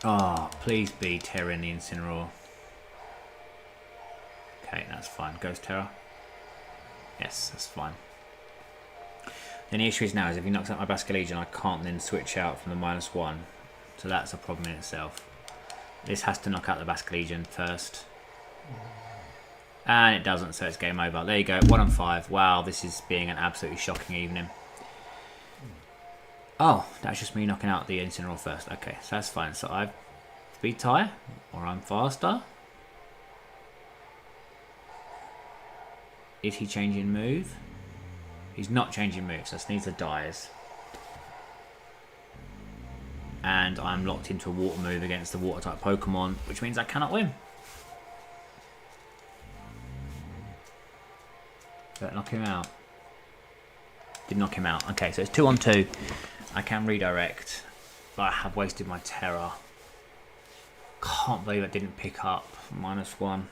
A: Oh, please be Terra in the Incineroar. Okay, that's fine. Ghost Terra. Yes, that's fine. Then the issue is now is if he knocks out my Basculegion, I can't then switch out from the -1. So that's a problem in itself. This has to knock out the Basculegion first. And it doesn't, so it's game over. There you go, 1 and 5. Wow, this is being an absolutely shocking evening. Oh, that's just me knocking out the Incineroar first. Okay, so that's fine. So I've speed tie, or I'm faster. Is he changing move? He's not changing moves, so Sneasler dies. And I'm locked into a water move against the water type Pokemon, which means I cannot win. Better knock him out. Did knock him out. Okay, so it's 2 on 2. I can redirect, but I have wasted my Terra. Can't believe I didn't pick up -1.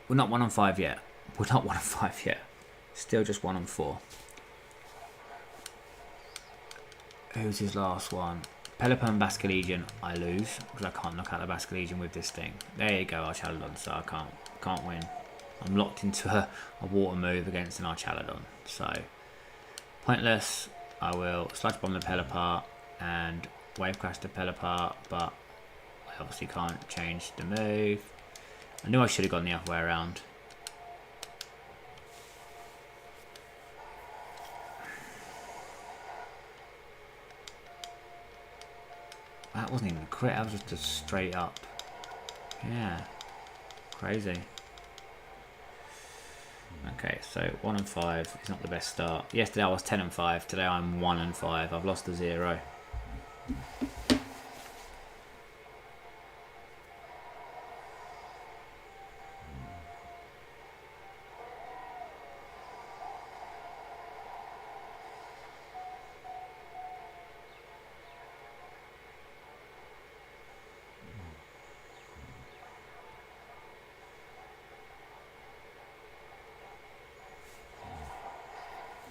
A: We're not 1 on 5 yet. We're not 1 on 5 yet. Still just 1 on 4. Who's his last one? Pelipper and Basculegion, I lose because I can't knock out the Basculegion with this thing. There you go, Archaladon, so I can't win. I'm locked into a water move against an Archaladon, so pointless. I will Sludge Bomb the Pelipper and Wave Crash the Pelipper, but I obviously can't change the move. I knew I should have gone the other way around. That wasn't even a crit, that was just a straight up. Yeah, crazy. Okay, so 1 and 5 is not the best start. Yesterday I was 10 and 5, today I'm 1 and 5. I've lost a 0.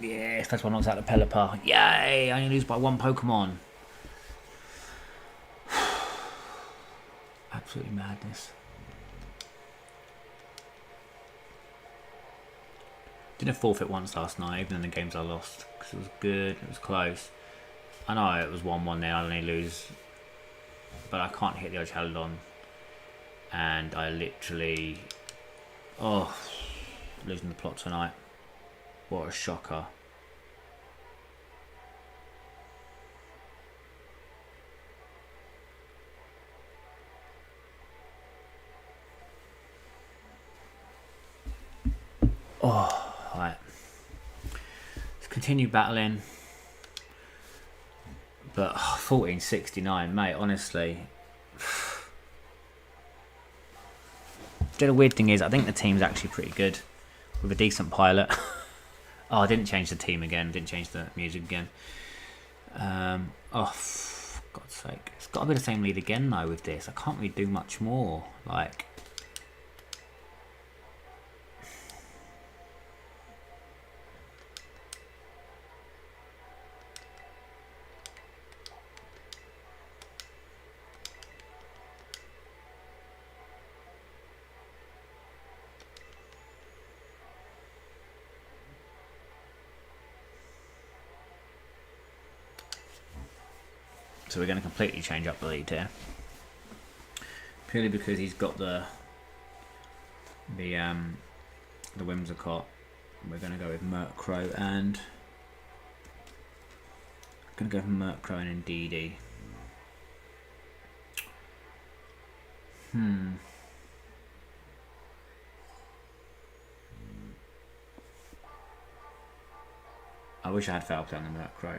A: Yeah, first one knocks out the Pelipper. Yay! I only lose by 1 Pokemon. Absolutely madness. Didn't forfeit once last night, even in the games I lost, because it was good, it was close. I know it was 1-1 then, I only lose, but I can't hit the Archaladon. And I literally... Oh, losing the plot tonight. What a shocker. Oh, right. Let's continue battling. But 1469, mate, honestly. The weird thing is, I think the team's actually pretty good. With a decent pilot. Oh, I didn't change the team again. Didn't change the music again. Oh, for God's sake. It's got to be the same lead again, though, with this. I can't really do much more. Like... So we're going to completely change up the lead here, purely because he's got the Whimsicott. We're going to go with Murkrow and Indeedee. I wish I had foul play on the Murkrow.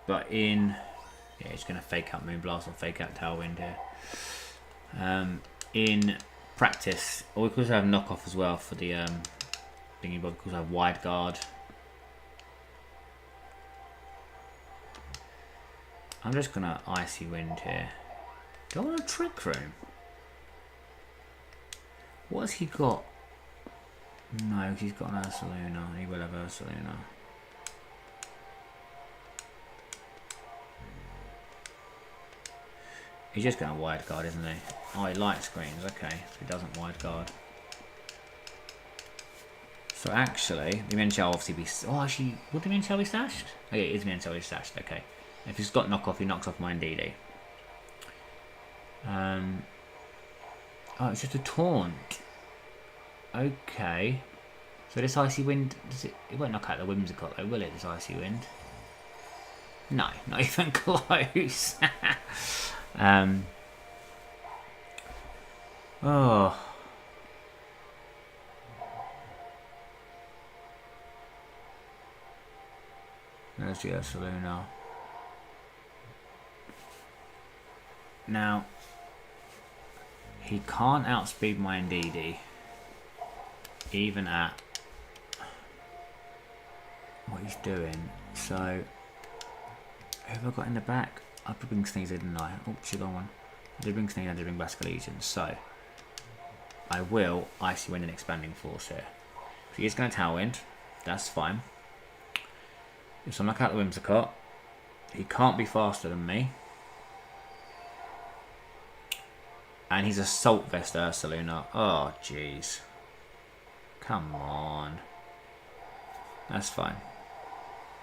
A: But in... Yeah, it's going to fake out Moonblast or fake out Tailwind here. In practice, or we could also have knockoff as well for the thingy, but we could also have wide guard. I'm just going to Icy Wind here. Do I want a Trick Room? What has he got? No, he's got an Ursaluna. He will have Ursaluna. He's just going to wide guard, isn't he? Oh, he likes greens. Okay, so he doesn't wide guard. So actually, the Mienshao obviously be... Oh, actually, would the Mienshao be stashed? Oh, yeah, it is Mienshao be stashed. Okay. If he's got knockoff, he knocks off my Indeedee. Oh, it's just a taunt. Okay. So this Icy Wind... It won't knock out the Whimsicott though, will it, this Icy Wind? No, not even close. Oh. There's the Ursaluna. Now, he can't outspeed my Indeedee, even at what he's doing. So, who have I got in the back? I could bring Sneasel, didn't I? Oh, she got one. I did bring Sneasel, I did bring Basculegion. So, I will Icy Wind an Expanding Force here. If he is going to Tailwind, that's fine. If I knock out the Whimsicott, he can't be faster than me. And he's Assault Vest Ursaluna. Oh, jeez. Come on. That's fine.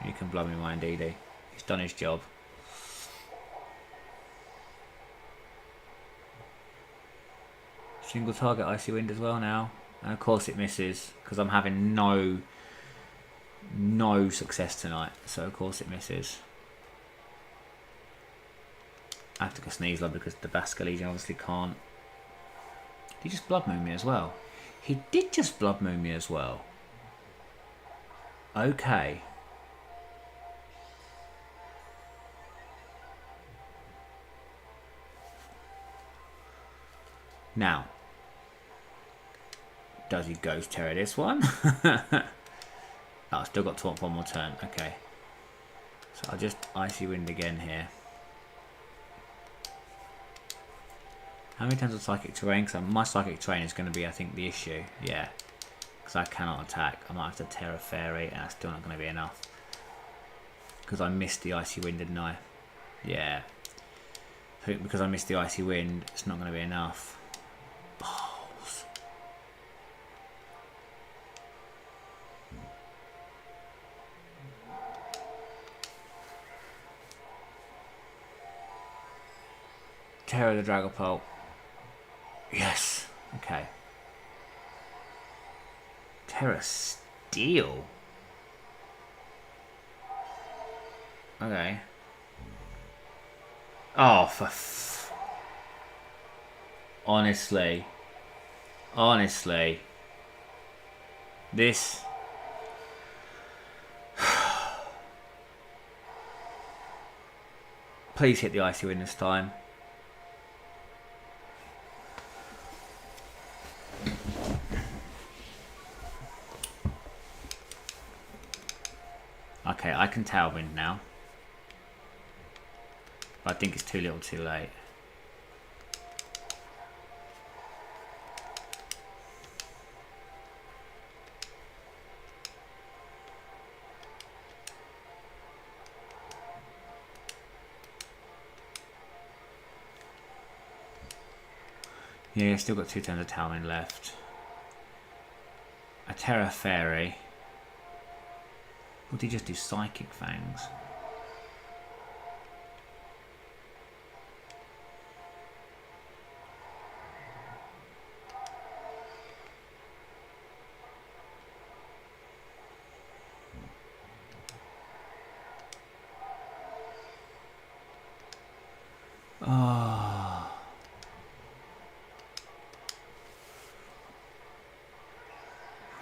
A: You can blow me my Indeedee. He's done his job. Single target Icy Wind as well now. And of course it misses. Because I'm having no success tonight. So of course it misses. I have to go Sneasler because the Basculegion obviously can't. Did he just Blood Moon me as well? He did just Blood Moon me as well. Okay. Now, does he Ghost Terror this one? Oh, I've still got taunt for one more turn. Okay. So I'll just Icy Wind again here. How many times of Psychic Terrain? Because my Psychic Terrain is going to be, I think, the issue. Yeah. Because I cannot attack. I might have to Terra Fairy, and that's still not going to be enough. Because I missed the Icy Wind, didn't I? Yeah. I think because I missed the Icy Wind, it's not going to be enough. Balls. Terror the Dragapult. Yes. Okay. Terra Steel. Okay. Oh, honestly. This. Please hit the Icy Wind this time. Okay, I can Tailwind now. But I think it's too little too late. Yeah, still got 2 turns of Tailwind left. A Terra Fairy. Would he just do Psychic Fangs? Oh.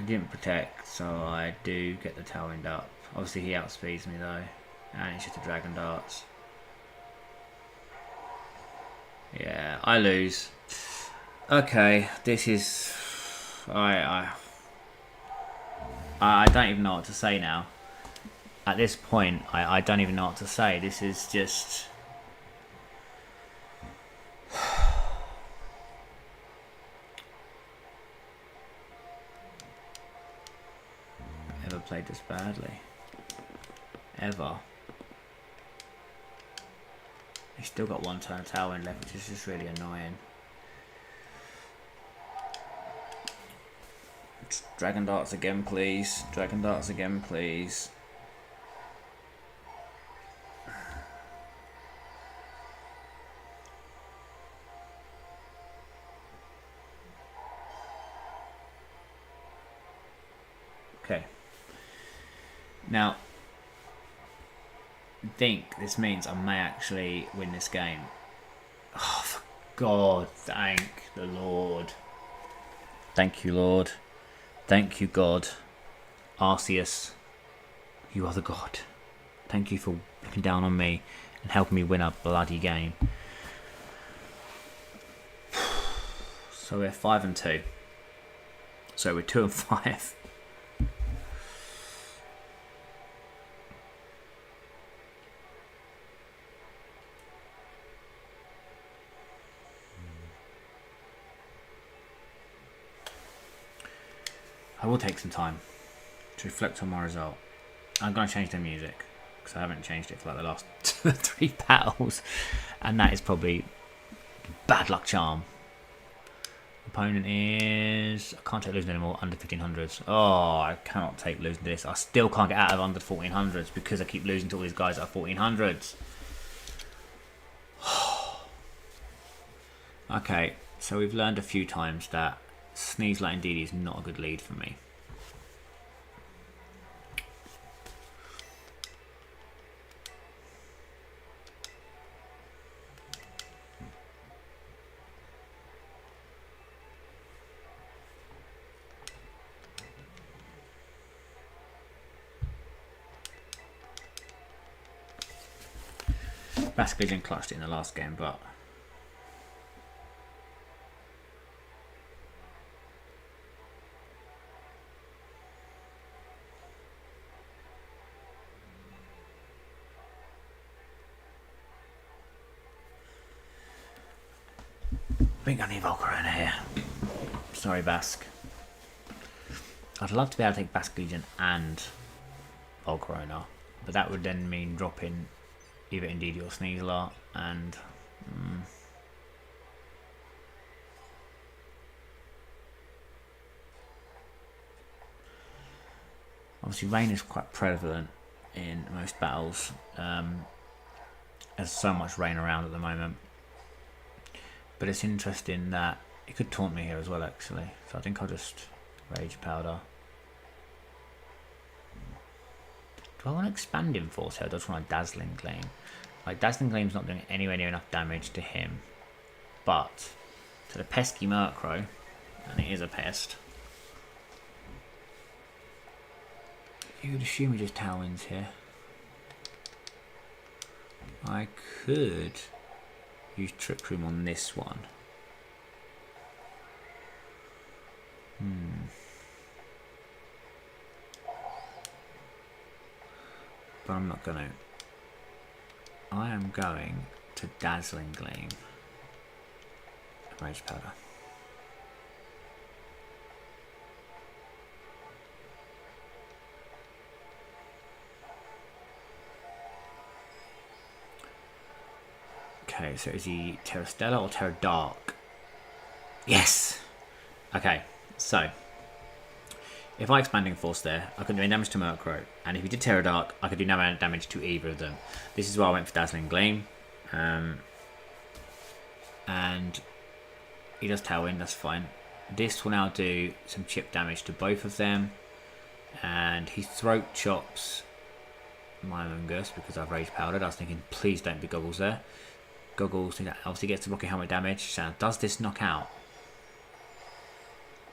A: He didn't protect, so I do get the tailwind up. Obviously he outspeeds me though. And it's just a Dragon Darts. Yeah, I lose. Okay, this is... I don't even know what to say now. At this point, I don't even know what to say. This is just... Ever played this badly? Ever. He's still got one turn of tailwind left, which is just really annoying. Dragon Darts again, please. Dragon Darts again, please. Okay. Now, I think this means I may actually win this game. Oh, for God, thank the Lord. Thank you, Lord. Thank you, God. Arceus, you are the God. Thank you for looking down on me and helping me win a bloody game. So we're 5 and 2. So we're 2 and 5. I will take some time to reflect on my result. I'm going to change the music because I haven't changed it for like the last 2 or 3 battles, and that is probably bad luck charm. Opponent is... I can't take losing anymore under 1500s. Oh, I cannot take losing this. I still can't get out of under 1400s because I keep losing to all these guys at 1400s. Okay, so we've learned a few times that Sneeze Light indeed is not a good lead for me. Basically didn't clutch it in the last game, but I think I need Volcarona here. Sorry, Basque. I'd love to be able to take Basque Legion and Volcarona, but that would then mean dropping either Indeedee or Sneasler, and obviously rain is quite prevalent in most battles. There's so much rain around at the moment. But it's interesting that it could taunt me here as well, actually. So I think I'll just Rage Powder. Do I want to Expanding Force here? I just want a Dazzling Gleam. Like, Dazzling Gleam's not doing anywhere near enough damage to him. But to the pesky Murkrow, and it is a pest. You would assume he just Tailwinds here. I could use Trick Room on this one. But I'm not going to. I am going to Dazzling Gleam. Rage Powder. Okay, so is he Terra Stella or Terra Dark? Yes! Okay, so if I Expanding Force there, I could do damage to Murkrow, and if he did Terra Dark, I could do no damage to either of them. This is why I went for Dazzling Gleam. And he does Tailwind, that's fine. This will now do some chip damage to both of them, and he Throat Chops my Mungus because I've Rage Powdered. I was thinking, please don't be Goggles there. Goggles obviously gets the Rocky Helmet damage. So does this knock out?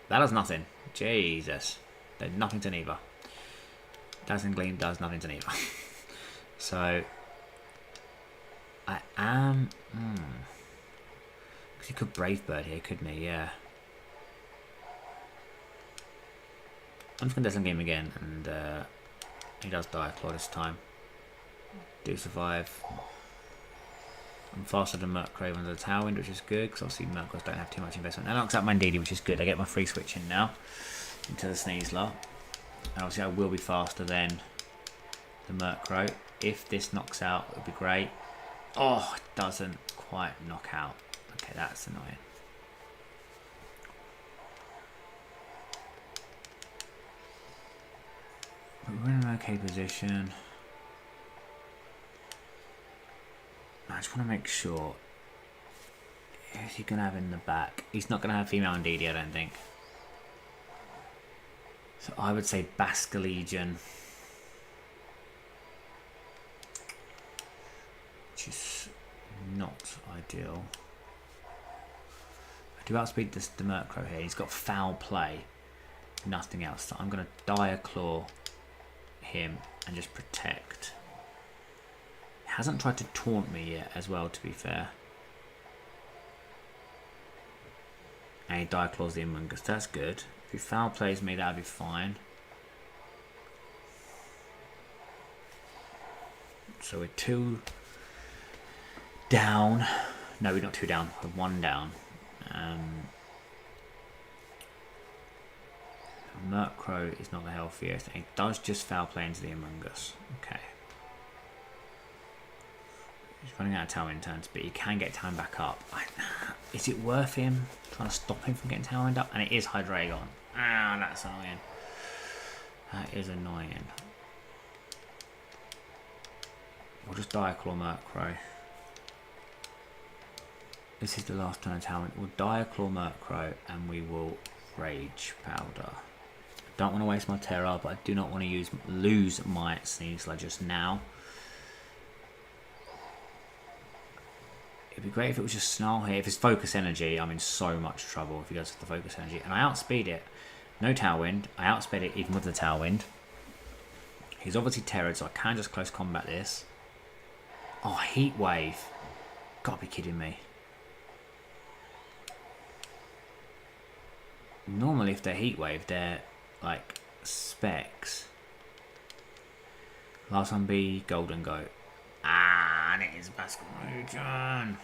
A: That does nothing. Jesus. There's nothing to neither. Dazzling Gleam does nothing to neither. So I am... Because he could Brave Bird here, couldn't he? Yeah. I'm just going to Dazzling Gleam again, and he does die Claw this time. Do survive. I'm faster than Murkrave under the Tailwind, which is good, because obviously Murkrows don't have too much investment. That knocks out Mandidi, which is good. I get my free switch in now into the Sneasler. And obviously I will be faster than the Murkrow. If this knocks out, it would be great. Oh, it doesn't quite knock out. Okay, that's annoying. But we're in an okay position. I just want to make sure. Is he going to have in the back? He's not going to have female Ndidi, I don't think. So I would say Basculegion. Which is not ideal. I do outspeed the Murkrow here. He's got Foul Play. Nothing else. So I'm going to Dire Claw him and just protect. He hasn't tried to taunt me yet as well, to be fair. And he Dire Claws the Amoonguss. That's good. If he Foul Plays me, that'll be fine. So we're 2 down. No, we're not 2 down. We're 1 down. Murkrow is not the healthiest. And he does just Foul Play into the Amoonguss. Okay. He's running out of Tailwind turns, but he can get time back up. Is it worth him trying to stop him from getting Tailwind up? And it is Hydreigon. Ah, that's annoying. That is annoying. We'll just Dire Claw Murkrow. This is the last turn of Tailwind. We'll Dire Claw Murkrow and we will Rage Powder. I don't want to waste my Terra, but I do not want to lose my Sneasler just now. It'd be great if it was just Snarl here. If it's Focus Energy, I'm in so much trouble if he goes with the Focus Energy. And I outspeed it. No Tailwind. I outspeed it even with the Tailwind. He's obviously Terra'd, so I can just close combat this. Oh, Heat Wave. Gotta be kidding me. Normally if they're Heat Wave, they're like Specs. Last one be Golden Goat. Ah, and it is Basculegion.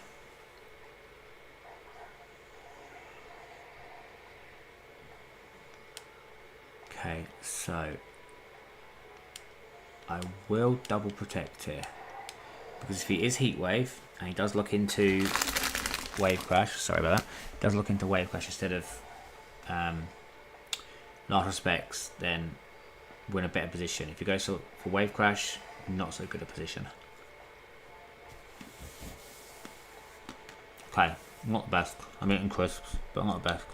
A: Okay, so I will double protect here. Because if he is Heat Wave, and he does look into Wave Crash, sorry about that, does look into Wave Crash instead of Last Respects, then we're in a better position. If he goes for Wave Crash, not so good a position. Okay, not the best. I'm eating crisps, but not the best.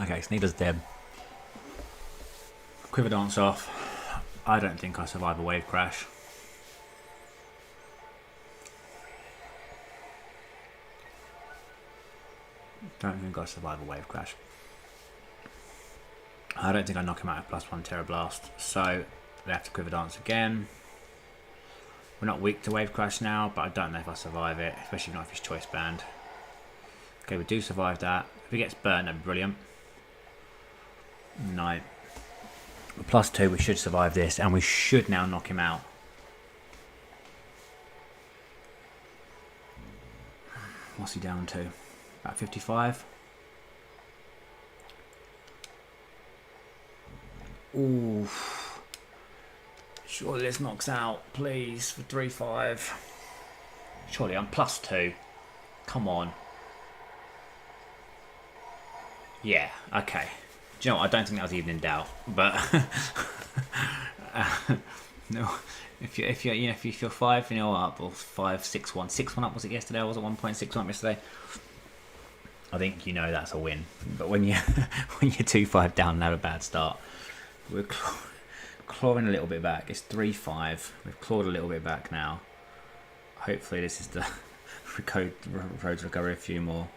A: Okay, Sneaker's dead. Quiver Dance off. I don't think I survive a Wave Crash. Don't think I survive a Wave Crash. I don't think I knock him out of +1 Terra Blast. So they have to Quiver Dance again. We're not weak to Wave Crash now, but I don't know if I survive it, especially not if he's Choice Band. Okay, we do survive that. If he gets burnt, that'd be brilliant. No. +2, we should survive this, and we should now knock him out. What's he down to? About 55. Ooh. Surely this knocks out, please, for 3-5. Surely I'm +2. Come on. Yeah, okay. Do you know what? I don't think that was even in doubt, but no. If you're 5-0 up or 5-6-1, 6-1 up was it yesterday? Or was it 1.6 up yesterday? I think you know that's a win. But when you when you're 2-5 down and have a bad start, we're clawing a little bit back. It's 3-5. We've clawed a little bit back now. Hopefully this is the road to recovery. A few more.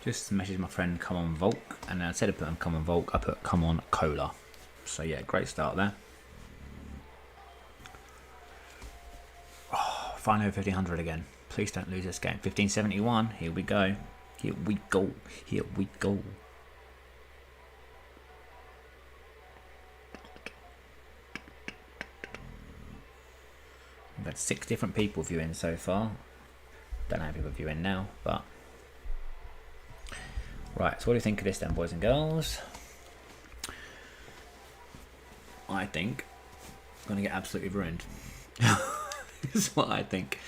A: Just message my friend come on Volk, and then instead of putting come on Volk, I put come on Cola. So yeah, great start there. Oh, finally 1500 again. Please don't lose this game. 1571. Here we go. Here we go. Here we go. We've had 6 different people viewing so far. Don't know how people are viewing now, but right. So what do you think of this then, boys and girls? I think I'm gonna get absolutely ruined. Is what I think.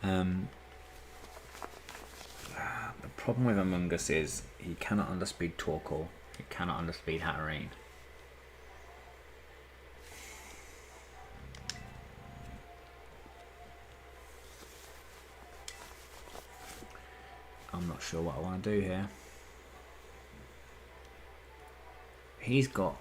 A: The problem with Among Us is he cannot underspeed Torkoal. He cannot underspeed Hatterene. I'm not sure what I want to do here. He's got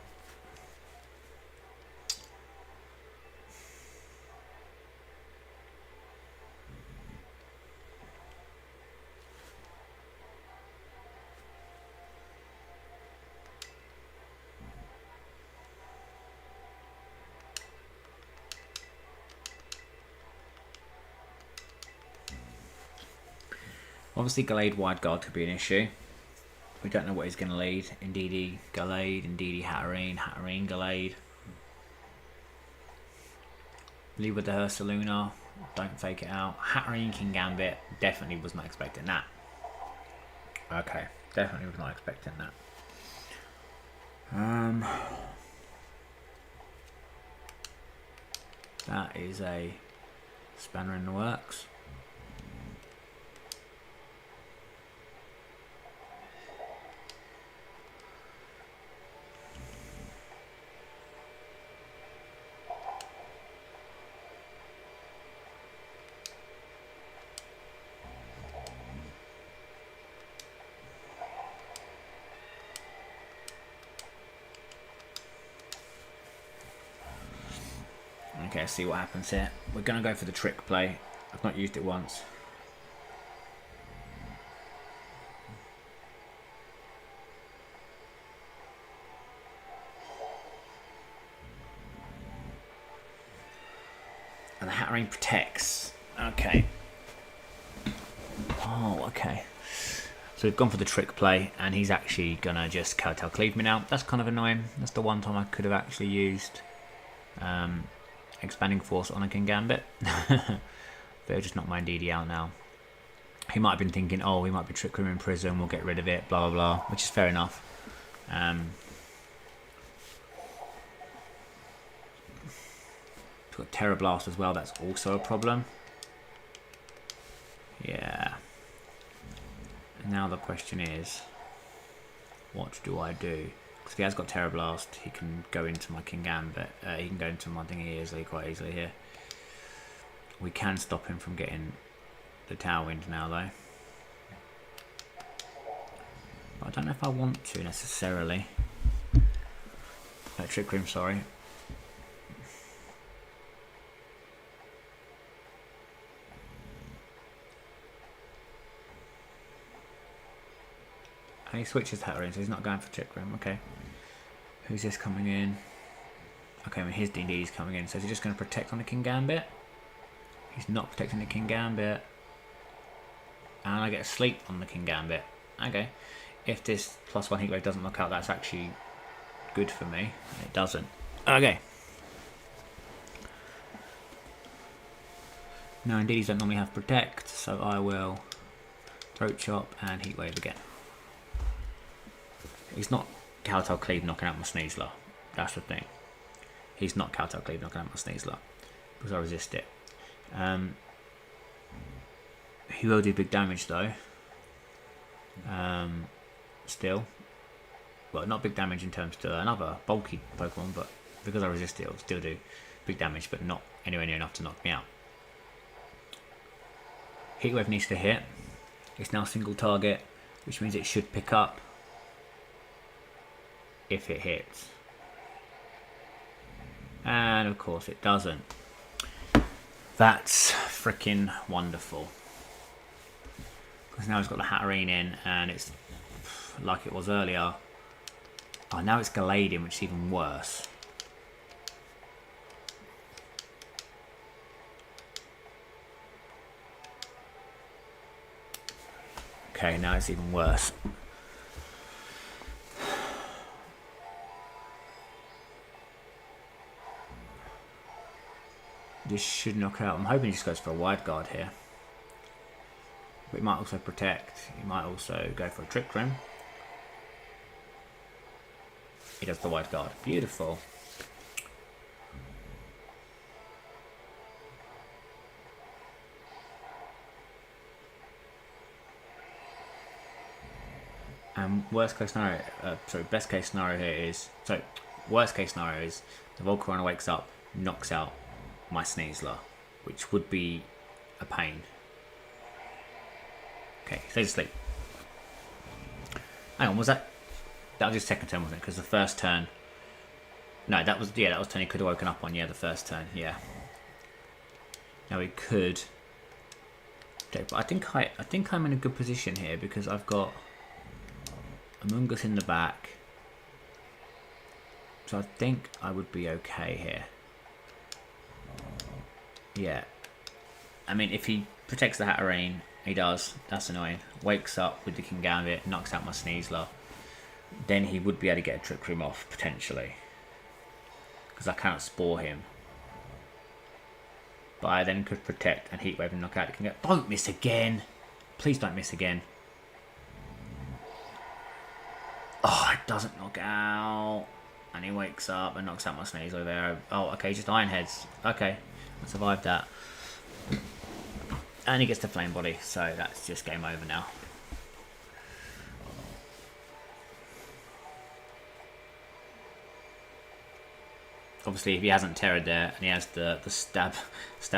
A: obviously Gallade wide guard could be an issue. We don't know what he's going to lead. Indeedy Gallade, Indeedy Hatterene, Hatterene Gallade. Lead with the Ursaluna. Don't fake it out. Hatterene King Gambit. Definitely was not expecting that. Okay, definitely was not expecting that. That is a spanner in the works. Okay, let's see what happens here. We're going to go for the trick play. I've not used it once. And the Hatterene protects. Okay. Oh, okay. So we've gone for the trick play, and he's actually going to just Cowtail Cleave me now. That's kind of annoying. That's the one time I could have actually used Expanding Force on a King Gambit. They'll just knock my DD out now. He might have been thinking, oh, we might be Trick Room in prison, we'll get rid of it, blah, blah, blah, which is fair enough. We've got Terror Blast as well, that's also a problem. Yeah. And now the question is, what do I do? Because if he has got Terror Blast, he can go into my King Gambit. He can go into my thingy easily, quite easily here. We can stop him from getting the Tailwind now, though. But I don't know if I want to necessarily. Trick Room, sorry. And he switches Hatterene, so he's not going for Trick Room. Okay. Who's this coming in? Okay, I mean, his D&D is coming in. So is he just going to protect on the King Gambit? He's not protecting the King Gambit. And I get a sleep on the King Gambit. Okay. If this +1 heat wave doesn't knock out, that's actually good for me. It doesn't. Okay. Now, indeed, these don't normally have protect, so I will throat chop and heat wave again. He's not Kowtow Cleave knocking out my Sneasler. That's the thing. He's not Kowtow Cleave knocking out my Sneasler because I resist it. He will do big damage though. Still. Well, not big damage in terms to another bulky Pokemon, but because I resist it, it'll still do big damage, but not anywhere near enough to knock me out. Heatwave needs to hit. It's now single target, which means it should pick up if it hits. And of course it doesn't. That's freaking wonderful. Because now it's got the Hatterene in and it's like it was earlier. Oh, now it's Galladian, which is even worse. Okay, now it's even worse. This should knock out. I'm hoping he just goes for a wide guard here. But he might also protect. He might also go for a Trick Room. He does the wide guard. Beautiful. And worst case scenario, best case scenario here is, worst case scenario is the Volcarona wakes up, knocks out my Sneasler, which would be a pain. Okay, stays asleep. Hang on, was that was his second turn, wasn't it? Because the first turn, no, that was turn he could have woken up on. Yeah, the first turn, yeah. Now he could. But I think I'm in a good position here because I've got Amoonguss in the back, so I think I would be okay here. Yeah, I mean, if he protects the Hatterene, he does. That's annoying. Wakes up with the King Gambit, knocks out my Sneasler. Then he would be able to get a Trick Room off potentially, because I cannot Spore him. But I then could protect and Heat Wave and knock out the King Gambit. Don't miss again. Please don't miss again. Oh, it doesn't knock out. And he wakes up and knocks out my Sneasler there. Oh, okay, just Iron Heads. Okay, I survived that. And he gets the Flame Body, so that's just game over now. Obviously, if he hasn't Terrored there and he has the stab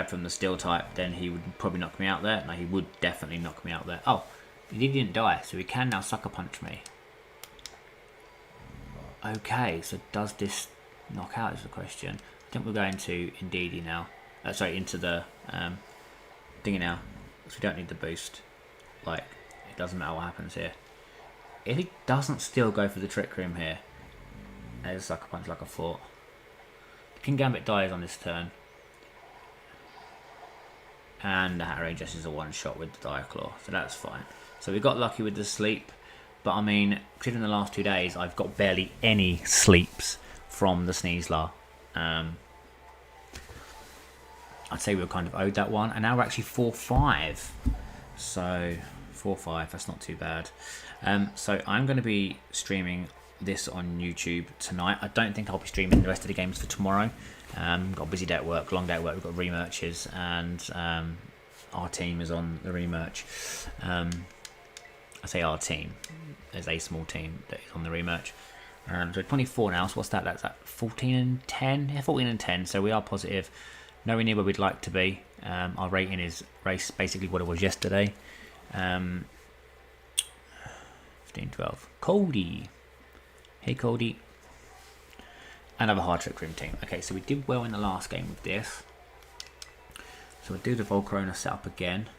A: from the Steel type, then he would probably knock me out there. No, he would definitely knock me out there. Oh, he didn't die, so he can now Sucker Punch me. Okay, so does this knock out is the question. I think we're going to Indeedee now. Into the thingy now. Because we don't need the boost. Like, it doesn't matter what happens here. If he doesn't still go for the Trick Room here, there's a Sucker Punch like I thought. King Gambit dies on this turn. And the Hatterene just is a one-shot with the Diaclaw, so that's fine. So we got lucky with the sleep. But I mean, considering the last 2 days, I've got barely any sleeps from the Sneasler. I'd say we were kind of owed that one. And now we're actually 4-5. So, 4-5, that's not too bad. So I'm going to be streaming this on YouTube tonight. I don't think I'll be streaming the rest of the games for tomorrow. Got a busy day at work, long day at work. We've got remerches and our team is on the remerch. I say our team. There's a small team that is on the remerch. So 24 now, so what's that? That's at 14 and 10? Yeah, 14 and 10, so we are positive. Nowhere near where we'd like to be. Our rating is basically what it was yesterday. 15, 12. Cody. Hey, Cody. Another hard Trick Room team. Okay, so we did well in the last game with this. So we'll do the Volcarona setup again.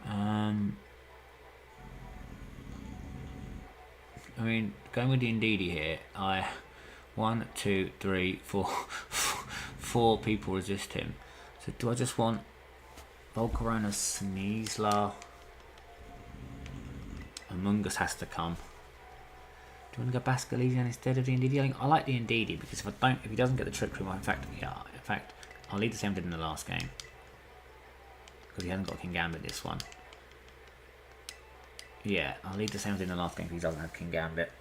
A: I mean, going with the Indeedee here, 1, 2, 3, 4, 4 people resist him. So do I just want Volcarona Sneasler?
B: Mungus has to come. Do you want to go Bascalesian instead of the Ndidi? I like the Ndidi because if he doesn't get the Trick Room, in fact, I'll leave the same did in the last game because he hasn't got King Gambit this one. Yeah, I'll leave the same as in the last game if he doesn't have King Gambit.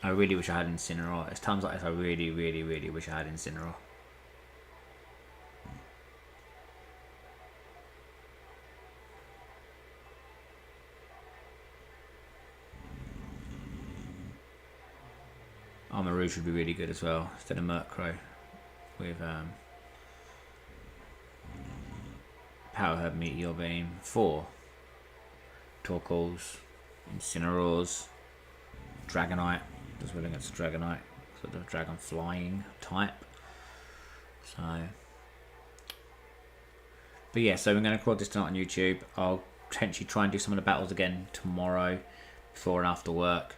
B: I really wish I had Incineroar. It's times like this I really, really, really wish I had Incineroar. Armarouge would be really good as well, instead of Murkrow with Power Herb, Meteor Beam, 4 Torkoals, Incineroars, Dragonite, does well against Dragonite, sort of Dragon Flying type. So, but yeah, so we're going to record this tonight on YouTube. I'll potentially try and do some of the battles again tomorrow, before and after work.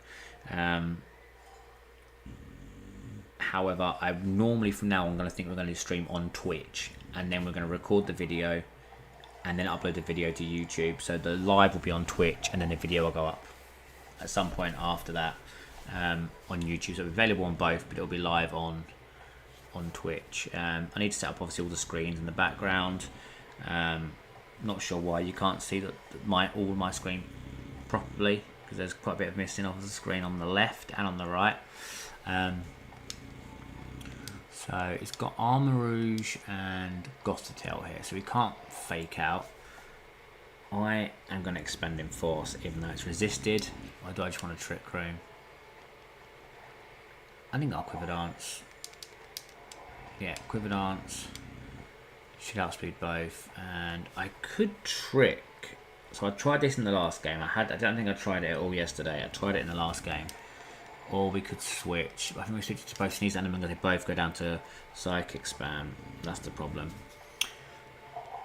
B: However, I normally from now on going to think we're going to stream on Twitch, and then we're going to record the video and then upload the video to YouTube. So the live will be on Twitch and then the video will go up at some point after that on YouTube. So it'll be available on both, but it'll be live on Twitch. I need to set up obviously all the screens in the background. Not sure why you can't see all my screen properly, because there's quite a bit of missing off the screen on the left and on the right. So it's got Armarouge and Gothitelle here, so we can't fake out. I am going to expend in Force, even though it's resisted. Or do I just want to Trick Room? I think I'll Quiver Dance. Yeah, Quiver Dance should outspeed both, and I could Trick. So I tried this in the last game. I don't think I tried it all yesterday. I tried it in the last game. Or we could switch. I think we switch to both Sneeze and Mungus. They both go down to Psychic Spam. That's the problem.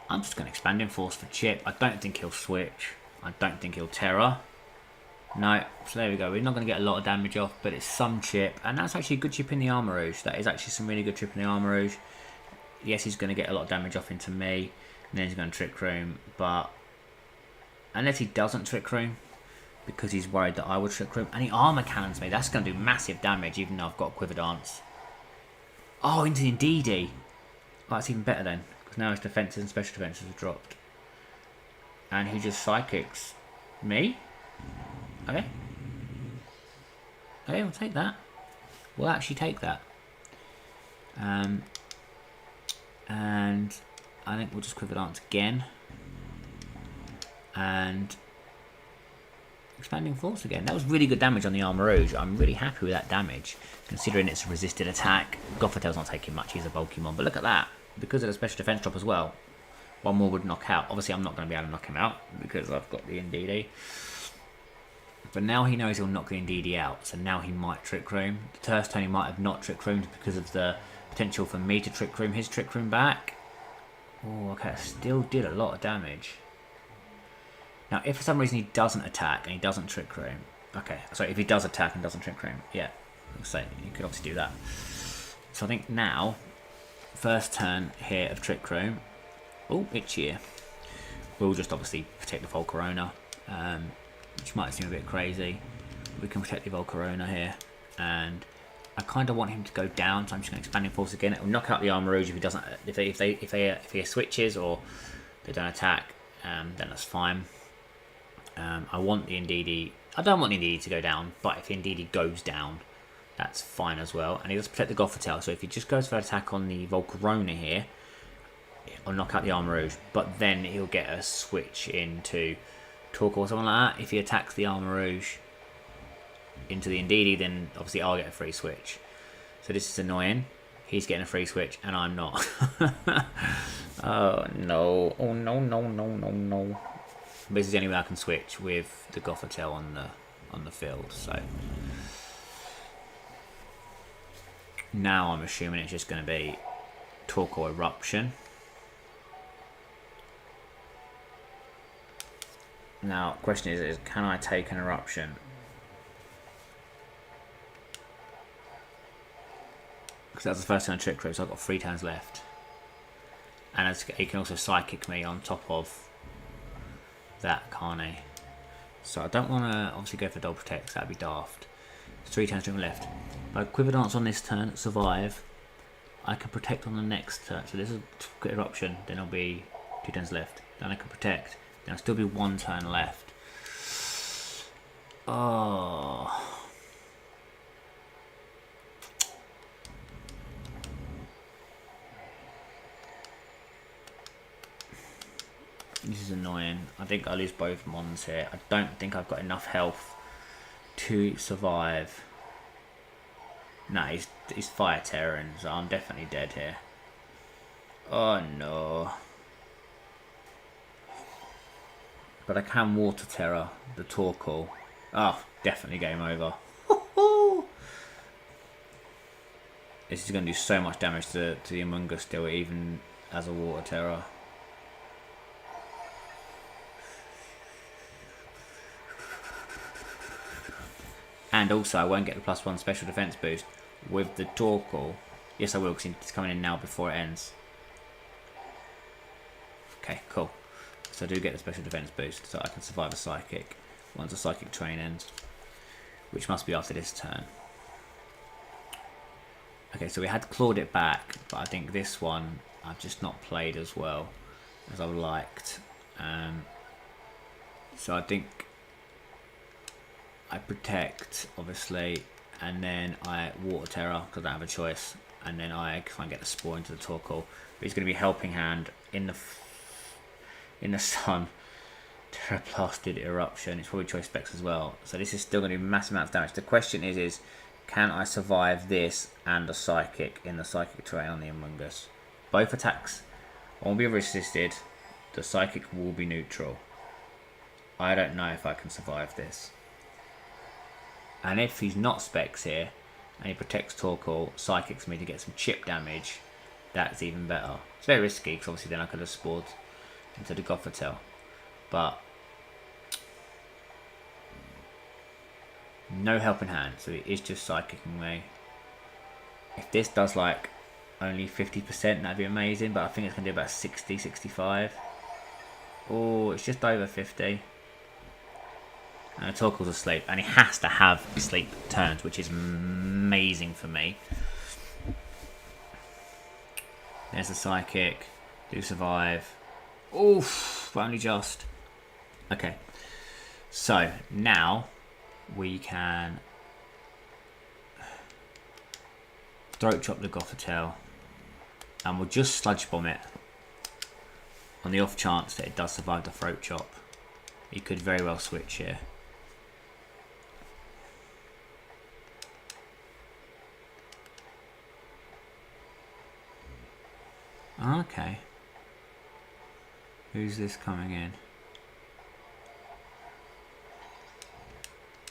B: I'm just going to expand in Force for Chip. I don't think he'll switch. I don't think he'll Terror. No. So there we go. We're not going to get a lot of damage off, but it's some Chip. And that's actually a good chip in the Armarouge. That is actually some really good chip in the Armarouge. Yes, he's going to get a lot of damage off into me. And then he's going to Trick Room. But unless he doesn't Trick Room, because he's worried that I would Trick Room, and he Armor Cannons me. That's going to do massive damage, even though I've got Quiver Dance. Oh, into the Ndidi. Oh, that's even better then, because now his defences and special defences have dropped. And he just Psychics me. Okay. Okay, we'll take that. We'll actually take that. And I think we'll just Quiver Dance again. And Expanding Force again. That was really good damage on the Armarouge. I'm really happy with that damage, considering it's a resisted attack. Gothitelle's not taking much, he's a bulky mon, but look at that. Because of the special defense drop as well, one more would knock out. Obviously, I'm not going to be able to knock him out because I've got the Ndidi. But now he knows he'll knock the Ndidi out, so now he might Trick Room. The Turf Tony might have not Trick Roomed because of the potential for me to Trick Room his Trick Room back. Oh, okay, still did a lot of damage. Now, if for some reason he doesn't attack and he doesn't Trick Room, okay, sorry, if he does attack and doesn't Trick Room, yeah, so you could obviously do that. So I think now, first turn here of Trick Room, oh, Itchier, we'll just obviously protect the Volcarona, which might seem a bit crazy. We can protect the Volcarona here, and I kind of want him to go down, so I'm just going to Expanding Force again. It will knock out the Armarouge if he doesn't, if he switches or they don't attack, then that's fine. I want the Ndidi. I don't want the Ndidi to go down, but if the Ndidi goes down, that's fine as well. And he does protect the Gothitelle, so if he just goes for an attack on the Volcarona here, it'll knock out the Armarouge, but then he'll get a switch into Torkoal or something like that. If he attacks the Armarouge into the Ndidi, then obviously I'll get a free switch. So this is annoying. He's getting a free switch, and I'm not. Oh no! Oh no! No! No! No! No! But this is the only way I can switch with the Gothitelle on the field. So now I'm assuming it's just going to be Torkoal Eruption. Now, question is can I take an Eruption? Because that's the first turn Trick Room, so I've got 3 turns left. And he can also psychic me on top of that, can't he? So I don't want to obviously go for double protect, that'd be daft. 3 turns to left. If I quiver dance on this turn, survive, I can protect on the next turn. So this is quick eruption, then it'll be 2 turns left. Then I can protect, then I'll still be 1 turn left. Oh. This is annoying. I think I lose both mons here. I don't think I've got enough health to survive. Nah, he's fire terran, so I'm definitely dead here. Oh no. But I can water terror the Torkoal. Oh, definitely game over. This is going to do so much damage to the Among Us still, even as a water terror. And also, I won't get the +1 special defense boost with the Torkoal. Yes, I will, because it's coming in now before it ends. Okay, cool. So I do get the special defense boost, so I can survive a psychic once the psychic train ends, which must be after this turn. Okay, so we had clawed it back, but I think this one I've just not played as well as I would liked. So I think I protect, obviously, and then I water terror because I don't have a choice, and then I try and get the spore into the Torkoal. But he's going to be helping hand in the sun. Terror blasted eruption. It's probably choice specs as well. So this is still going to do massive amounts of damage. The question is can I survive this and the psychic in the psychic terrain on the Among Us? Both attacks won't be resisted. The psychic will be neutral. I don't know if I can survive this. And if he's not specs here, and he protects Torkoal, psychics me to get some chip damage, that's even better. It's very risky, because obviously then I could have spored into the Gothitelle. But no help in hand, so it is just psychicking me. If this does like only 50%, that'd be amazing, but I think it's going to do about 60, 65. Oh, it's just over 50. And Torkoal's asleep, and he has to have sleep turns, which is amazing for me. There's the psychic. Do survive. Oof, but only just. Okay. So, now we can throat chop the Gothitelle, and we'll just sludge bomb it on the off chance that it does survive the throat chop. You could very well switch here. Okay. Who's this coming in?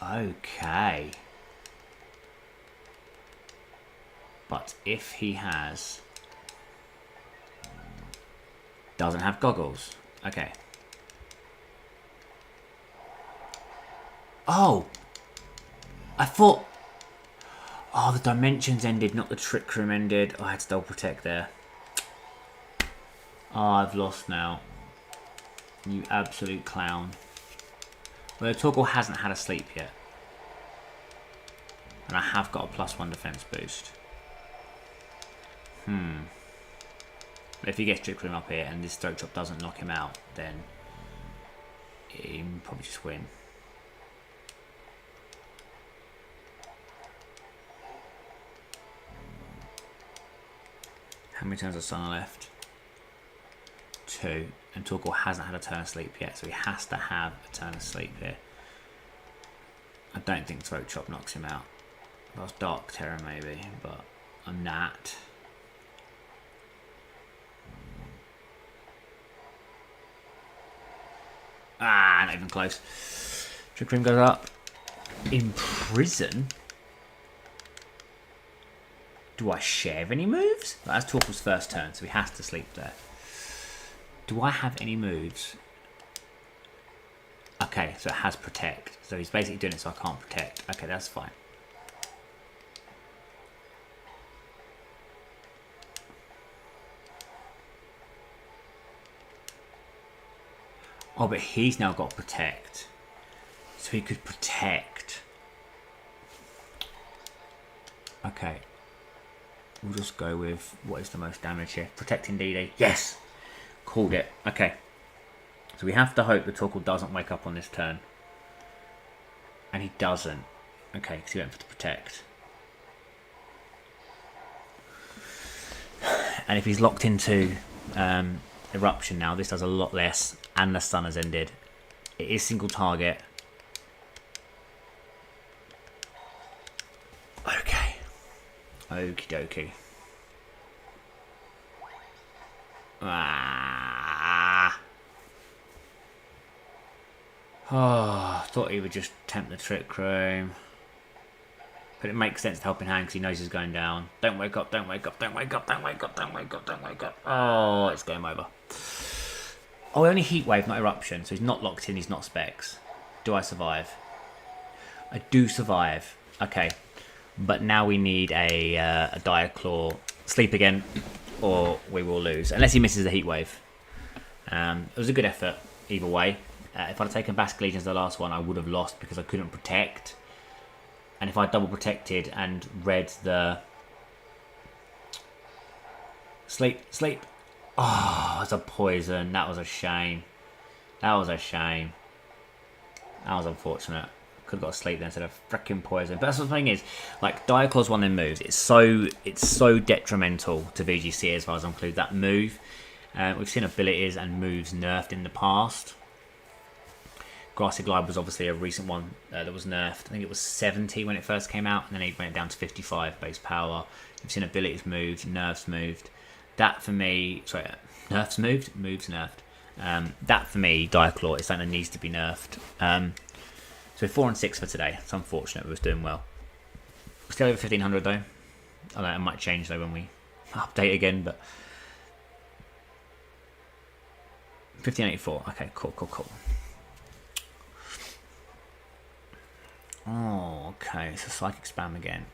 B: Okay. But if he has... doesn't have goggles. Okay. Oh! I thought... oh, the dimensions ended, not the trick room ended. Oh, I had to double protect there. Oh, I've lost now. You absolute clown. Well, Torkoal hasn't had a sleep yet. And I have got a +1 defense boost. But if he gets trick room up here and this throat chop doesn't knock him out, then he can probably just win. How many turns of sun left? 2. And Torkoal hasn't had a turn of sleep yet, so he has to have a turn of sleep here. I don't think throat chop knocks him out. That was dark terror maybe, but I'm not. Ah, not even close. Trick room goes up. Imprison? Do I share any moves? That's Torkoal's first turn, so he has to sleep there. Do I have any moves? Okay, so it has protect. So he's basically doing it so I can't protect. Okay, that's fine. Oh, but he's now got protect. So he could protect. Okay. We'll just go with what is the most damage here. Protecting DD. Yes! Called it. Okay. So we have to hope the Torkoal doesn't wake up on this turn. And he doesn't. Okay, because he went for the protect. And if he's locked into Eruption now, this does a lot less. And the stun has ended. It is single target. Okay. Okie dokie. Oh, thought he would just tempt the Trick Room. But it makes sense to Helping Hand because he knows he's going down. Don't wake up, don't wake up, don't wake up, don't wake up, don't wake up, don't wake up. Oh, it's game over. Oh, only Heat Wave, not Eruption. So he's not locked in, he's not Specs. Do I survive? I do survive. Okay. But now we need a Dire Claw. Sleep again, or we will lose. Unless he misses the Heat Wave. It was a good effort, either way. If I'd have taken Basque Legion as the last one, I would have lost because I couldn't protect. And if I double protected and read the... Sleep. Oh, it's a poison. That was a shame. That was unfortunate. Could have got sleep then instead of freaking poison. But that's what the thing is. Like, Dire Claw's one of them moves. It's so detrimental to VGC as far as I'm concerned. That move. We've seen abilities and moves nerfed in the past. Grassy Glide was obviously a recent one that was nerfed. I think it was 70 when it first came out, and then it went down to 55 base power. You've seen abilities moved, nerfs moved. That for me, sorry, nerfs moved, moves nerfed. That for me, Dire Claw is something that needs to be nerfed. So 4 and 6 for today. It's unfortunate, but it was doing well. We're still over 1500 though. I know it might change though when we update again, but 1584. Okay, cool. Oh, okay. So Psychic Spam again.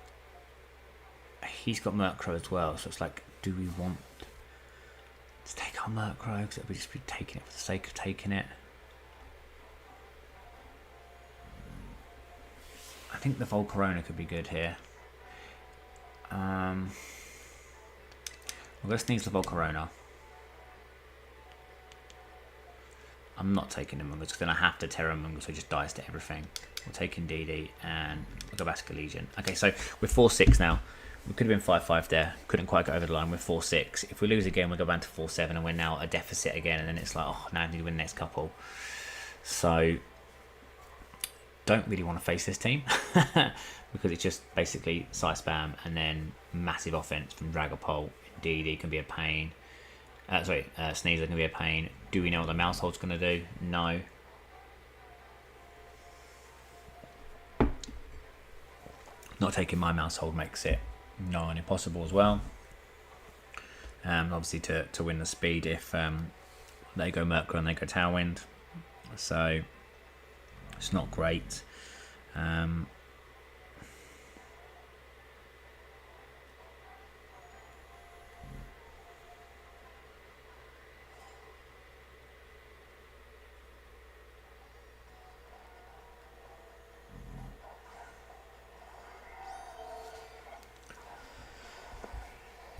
B: He's got Murkrow as well, so it's like, do we want to take our Murkrow? Because it would just be taking it for the sake of taking it. I think the Volcarona could be good here. We'll go Sneasel Volcarona. I'm not taking Amungus because then I have to Terra Amungus, so it just dies to everything. We're taking DD and we'll go Basque Legion. Okay, so we're 4-6 now. We could have been 5-5 there. Couldn't quite get over the line. We're 4-6. If we lose again, we'll go back to 4-7 and we're now a deficit again. And then it's like, oh, now I need to win the next couple. So, don't really want to face this team. Because it's just basically Psy Spam and then massive offense from Dragapult. DD can be a pain. Sneasel can be a pain. Do we know what the Mouse Hold's going to do? No. Not taking my Mouse Hold makes it nigh on impossible as well. Obviously to win the speed if they go Murkrow and they go Tailwind. So it's not great.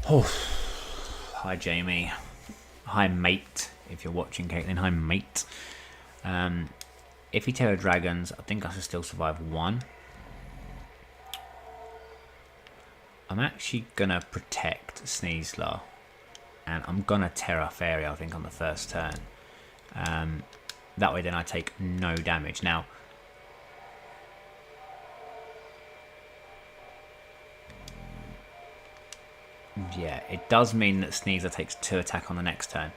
B: Oh, hi Jamie. Hi mate, if you're watching Caitlin. Hi mate. If he Terra Dragons, I think I should still survive one. I'm actually gonna protect Sneasler. And I'm gonna Terra Fairy, I think, on the first turn. That way then I take no damage. Now, yeah, it does mean that Sneasler takes 2 attack on the next turn.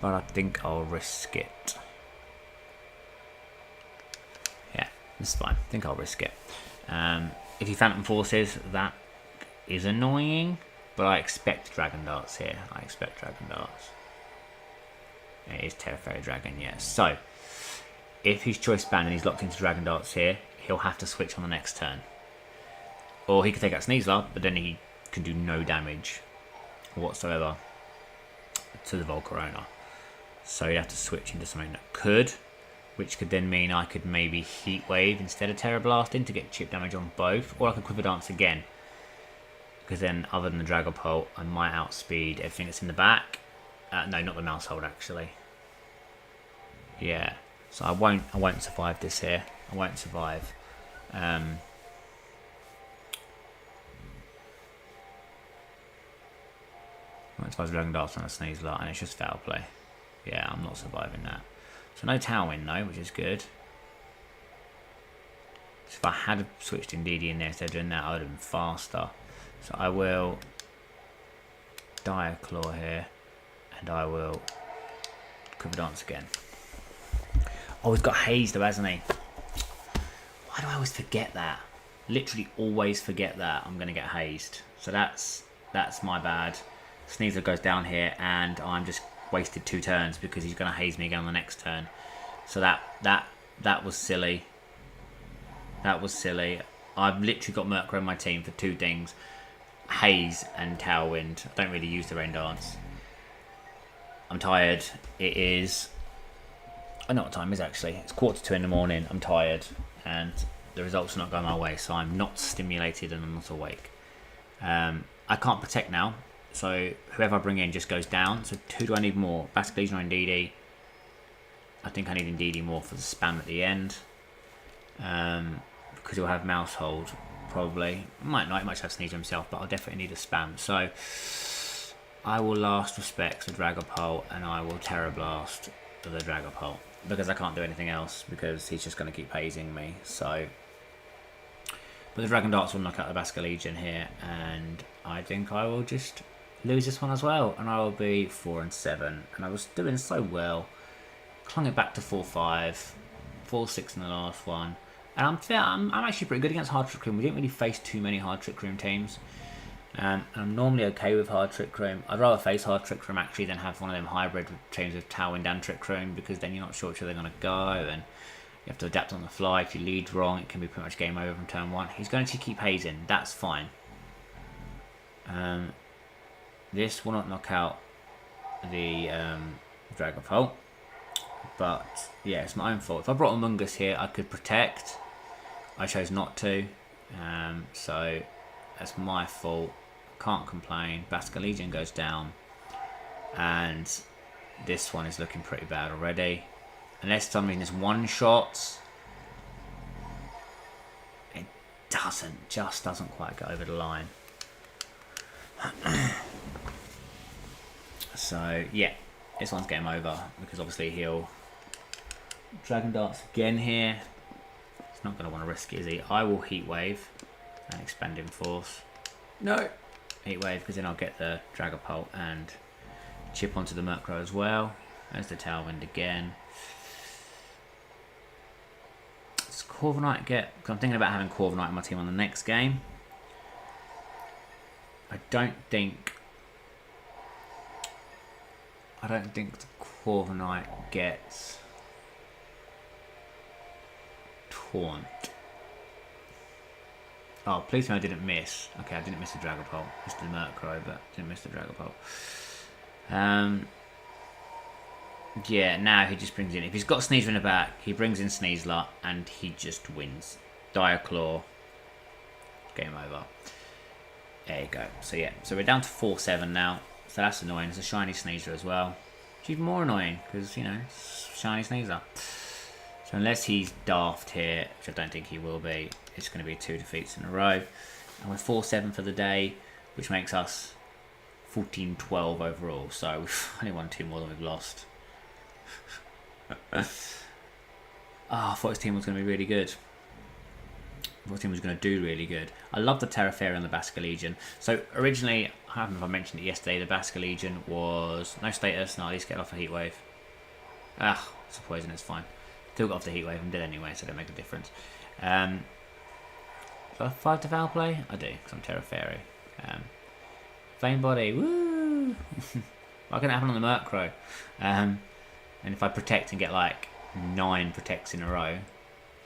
B: But I think I'll risk it. Yeah, this is fine. I think I'll risk it. If he Phantom Forces, that is annoying. But I expect Dragon Darts here. I expect Dragon Darts. It is Terra Fairy Dragon, yes. So, if he's Choice Band and he's locked into Dragon Darts here, he'll have to switch on the next turn. Or he could take out Sneasler, but then he can do no damage whatsoever to the Volcarona. So you'd have to switch into something that could, which could then mean I could maybe Heat Wave instead of Terror Blasting to get chip damage on both, or I could Quiver Dance again. Because then, other than the Dragapult, I might outspeed everything that's in the back. No, not the Mouse Hold actually. Yeah, so I won't survive this here. I won't survive. I won't survive Dragon Dance on a Sneasler, and it's just foul play. Yeah, I'm not surviving that. So no Tailwind though, which is good. So if I had switched Indeedee in there instead of doing that, I would have been faster. So I will Dire Claw here, and I will Quiver Dance again. Oh, he's got Haze though, hasn't he? Why do I always forget that? Literally always forget that I'm going to get hazed. So that's my bad. Sneasler goes down here, and I'm just wasted 2 turns because he's going to haze me again on the next turn. So that was silly. That was silly. I've literally got Murkrow in my team for 2 things. Haze and Tailwind. I don't really use the Rain Dance. I'm tired. It is... I know what time it is actually. It's 1:45 in the morning. I'm tired. And the results are not going my way. So I'm not stimulated and I'm not awake. I can't protect now. So whoever I bring in just goes down. So who do I need more? Basculegion or Indeedee? I think I need Indeedee more for the spam at the end. Because he'll have Mouse Hold, probably. Might not, he might have Sneasler himself, but I'll definitely need a spam. So I will Last Respects the Dragapult, and I will Terror Blast the Dragapult. Because I can't do anything else, because he's just going to keep hazing me. So, but the Dragon Darts will knock out the Basculegion here, and I think I will just lose this one as well, and I will be 4-7. And I was doing so well. Clung it back to 4-5, 4-6 in the last one. And I'm actually pretty good against Hard Trick Room. We didn't really face too many Hard Trick Room teams. And I'm normally okay with Hard Trick Room. I'd rather face Hard Trick Room actually than have one of them hybrid teams with Tailwind and Trick Room, because then you're not sure which way they're going to go, and you have to adapt on the fly. If you lead wrong, it can be pretty much game over from turn 1. He's going to keep hazing. That's fine. This will not knock out the Dragapult. But yeah, it's my own fault. If I brought Among Us here, I could protect. I chose not to. So that's my fault. Can't complain. Basculegion goes down. And this one is looking pretty bad already. Unless something is one-shots. It just doesn't quite get over the line. So yeah, this one's game over. Because obviously he'll Dragon Dance again here. He's not going to want to risk it, is he? I will Heat Wave and Expanding Force. No! Heat Wave, because then I'll get the Dragapult and chip onto the Murkrow as well. There's the Tailwind again. Does Corviknight get... Because I'm thinking about having Corviknight in my team on the next game. I don't think the Corviknight gets Taunt. Oh, please tell me I didn't miss. Okay, I didn't miss the Dragapult. Missed the Murkrow, but didn't miss the Dragapult. Yeah, now he just brings in... If he's got Sneasler in the back, he brings in Sneasler, and he just wins. Dire Claw. Game over. There you go. So yeah, so we're down to 4-7 now. So that's annoying. It's a shiny Sneasler as well. It's even more annoying, because, you know, it's shiny Sneasler. So unless he's daft here, which I don't think he will be, it's going to be 2 defeats in a row. And we're 4-7 for the day, which makes us 14-12 overall. So we've only won 2 more than we've lost. I thought his team was going to be really good. I thought his team was going to do really good. I love the Terra Fairy and the Basculegion. So originally, I don't know if I mentioned it yesterday, the Basculegion was no status. No, at least get off a Heat Wave. It's a poison, it's fine. Still got off the Heat Wave and did anyway, so it don't make a difference. Do I have 5 to foul play? I do, because I'm Terra Fairy. Flame Body, woo! What can happen on the Murkrow? And if I protect and get like 9 protects in a row,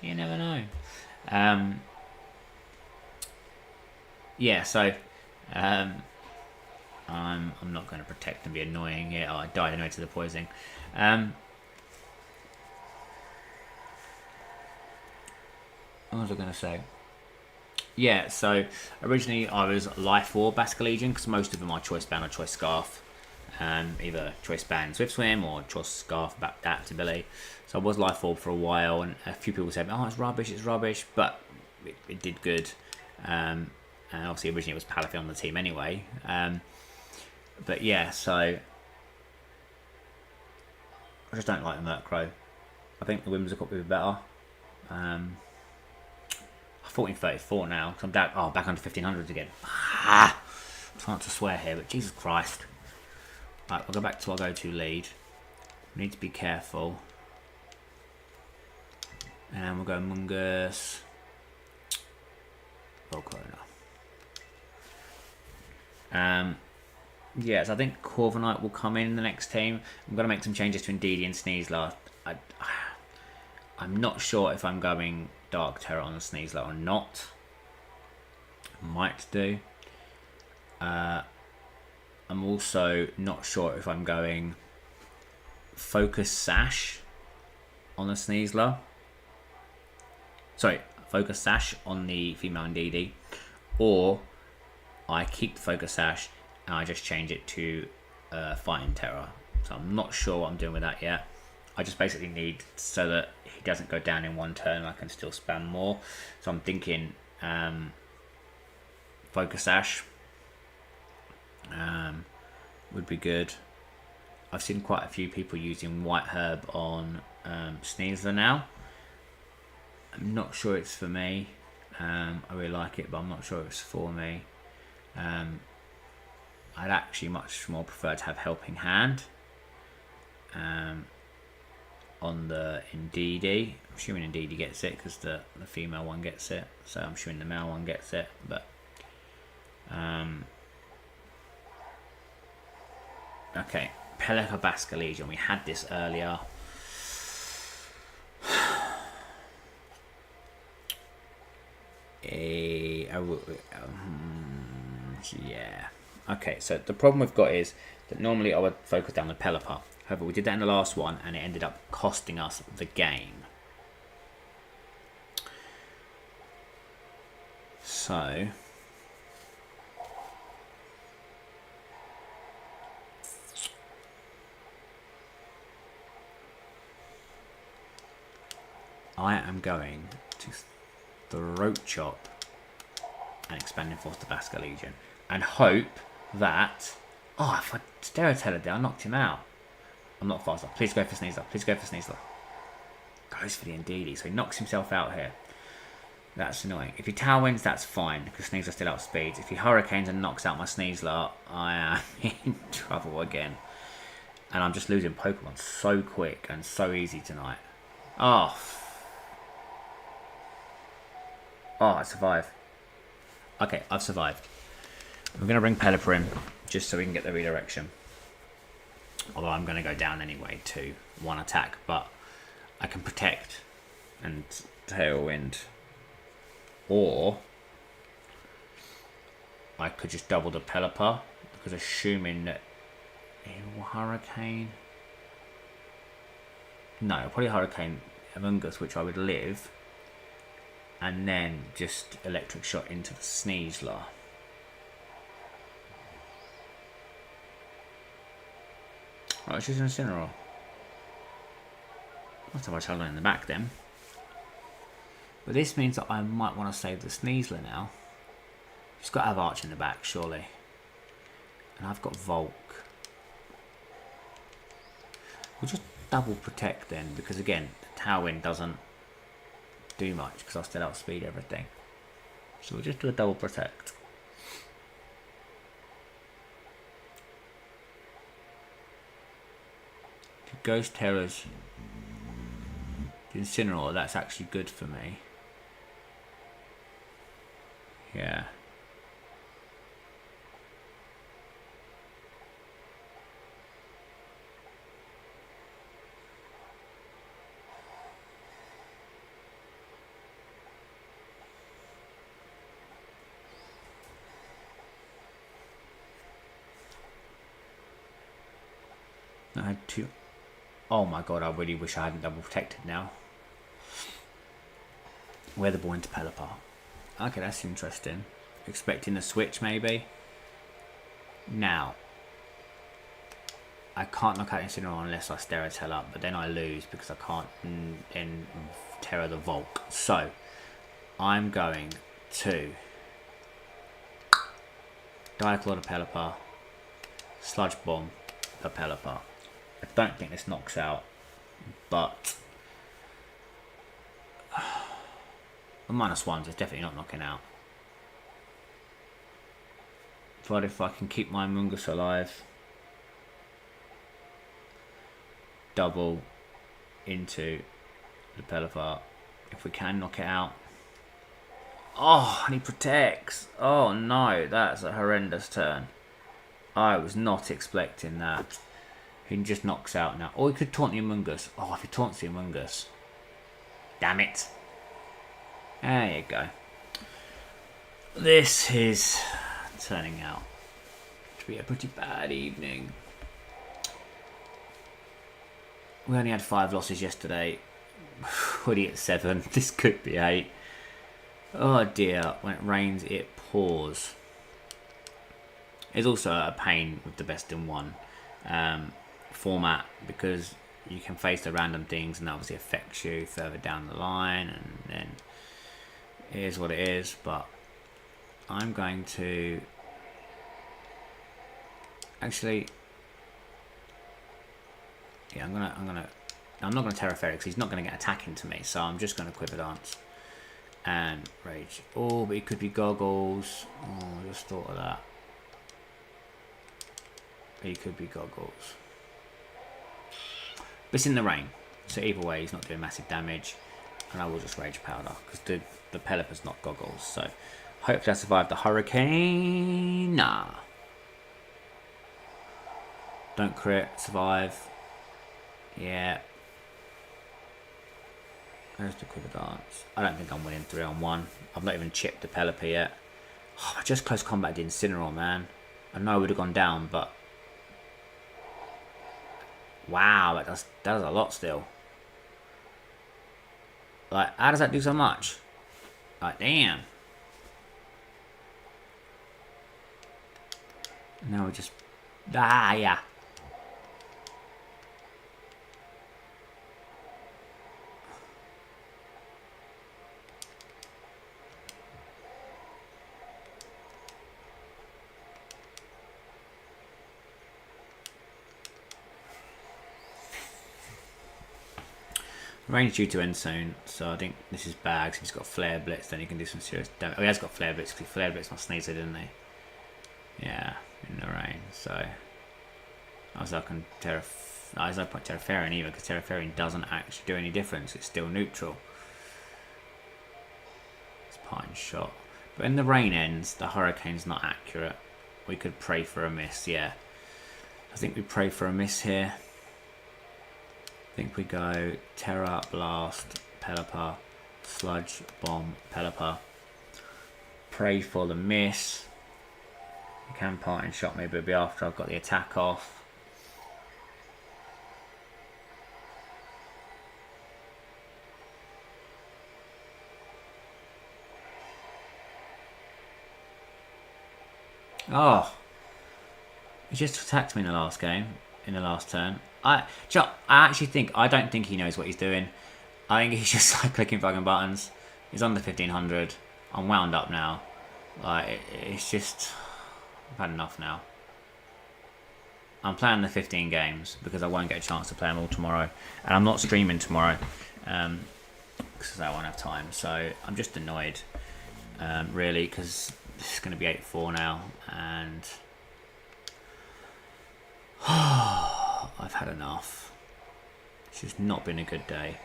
B: you never know. Yeah, so I I'm not going to protect and be annoying here. Oh, I died anyway to the poisoning. What was I going to say? Yeah, so originally I was Life Orb Basque Legion because most of them are Choice Band or Choice Scarf. Either Choice Band Swift Swim or Choice Scarf Adaptability. So I was Life Orb for a while, and a few people said, oh, it's rubbish, but it did good. And obviously originally it was Palafin on the team anyway. But yeah, so I just don't like the Murkrow. I think the Whimsicott would be better. 1434 now, because I'm down, back under 1500s again. I'm trying not to swear here, but Jesus Christ. Right, we'll go back to our go-to lead. We need to be careful. And we'll go Mungus. Volcarona. Yeah, so I think Corviknight will come in the next team. I'm going to make some changes to Indeedee and Sneasler. I'm not sure if I'm going Dark Terror on the Sneasler or not. Might do. I'm also not sure if I'm going Focus Sash on the Sneasler. Sorry, Focus Sash on the female Indeedee. Or I keep the Focus Sash and I just change it to Fighting Terror. So I'm not sure what I'm doing with that yet. I just basically need so that he doesn't go down in one turn and I can still spam more. So I'm thinking Focus Sash would be good. I've seen quite a few people using White Herb on Sneasler now. I'm not sure it's for me. I really like it, but I'm not sure it's for me. I'd actually much more prefer to have Helping Hand on the Indeedee. I'm assuming Indeedee gets it because the female one gets it, so I'm assuming the male one gets it, but okay, Pelipper Basque Legion. We had this earlier. Yeah. Okay, so the problem we've got is that normally I would focus down the Pelipper. However, we did that in the last one and it ended up costing us the game. So I am going to Throat Chop and Expanding Force to Basque Legion and hope that... Oh, if I Stereoteller did, I knocked him out. I'm not faster. Please go for Sneasler. Please go for Sneasler. Goes for the Indeedee, so he knocks himself out here. That's annoying. If he Tailwinds, that's fine, because Sneasler still outspeeds. If he Hurricanes and knocks out my Sneasler, I am in trouble again. And I'm just losing Pokemon so quick and so easy tonight. Oh, I survived. Okay, I've survived. I'm going to bring Pelipper in, just so we can get the redirection. Although I'm going to go down anyway to one attack, but I can protect and Tailwind. Or I could just double the Pelipper, because assuming that he will Hurricane. No, probably Hurricane Amoonguss, which I would live. And then just Electric Shot into the Sneasler. Oh, it's just an Incineroar. Not so much hold on in the back then. But this means that I might want to save the Sneasler now. It's got to have Arch in the back, surely. And I've got Volk. We'll just double protect then, because again, the Tailwind doesn't do much because I still outspeed everything. So we'll just do a double protect. Ghost Terrors, the Incineroar, that's actually good for me. Yeah. I had 2. Oh my god, I really wish I hadn't double protected now. Wear the ball into Pelipper. Okay, that's interesting. Expecting a switch, maybe. Now, I can't knock out Incineroar unless I stare a tail up, but then I lose because I can't then Terra the Volk. So, I'm going to Diaclaw to Pelipper, Sludge Bomb for Pelipper. I don't think this knocks out, but the -1s is definitely not knocking out. But if I can keep my Mungus alive, double into the Pelipper. If we can knock it out. Oh, and he protects. Oh no, that's a horrendous turn. I was not expecting that. He just knocks out now. Or he could taunt the Amoonguss. Oh, if he taunts the Amoonguss. Damn it. There you go. This is turning out to be a pretty bad evening. We only had 5 losses yesterday. Already at 7. This could be 8. Oh dear. When it rains, it pours. It's also a pain with the best in one format because you can face the random things and that obviously affects you further down the line, and then it is what it is. But I'm going to actually, yeah, I'm not gonna Terra Fairy because he's not gonna get attack into me, so I'm just gonna Quiver Dance and Rage. Oh, but it could be Goggles. Oh, I just thought of that. He could be Goggles. But it's in the rain, so either way he's not doing massive damage, and I will just Rage Powder because the Pelipper's not Goggles. So hopefully I survive the Hurricane. Nah. Don't crit, survive. Yeah. There's the Quiver Dance. I don't think I'm winning 3-on-1. I've not even chipped the Pelipper yet. Oh, I just close combat the Incineroar, man. I know I would have gone down, but wow, that does a lot still. Like, how does that do so much? Like, damn. Now we just yeah. Range due to end soon, so I think this is bad. He's got Flare Blitz, then he can do some serious damage. Oh, he has got Flare Blitz because he Flare Blitz my Sneasel, didn't he? Yeah, in the rain. So I was like, Terra Fairy either because Terra Fairy doesn't actually do any difference. It's still neutral. It's Pine Shot, but when the rain ends, the Hurricane's not accurate. We could pray for a miss. Yeah, I think we pray for a miss here. I think we go Terra, Blast, Pelipper, Sludge, Bomb, Pelipper. Pray for the miss. You can Parting Shot me, but it'll be after I've got the attack off. Oh, he just attacked me in the last game, in the last turn. I don't think he knows what he's doing. I think he's just like clicking fucking buttons. He's under 1500. I'm wound up now. Like, it's just, I've had enough now. I'm playing the 15 games because I won't get a chance to play them all tomorrow, and I'm not streaming tomorrow because I won't have time. So I'm just annoyed, really, because this is going to be 8-4 now, and I've had enough. It's just not been a good day.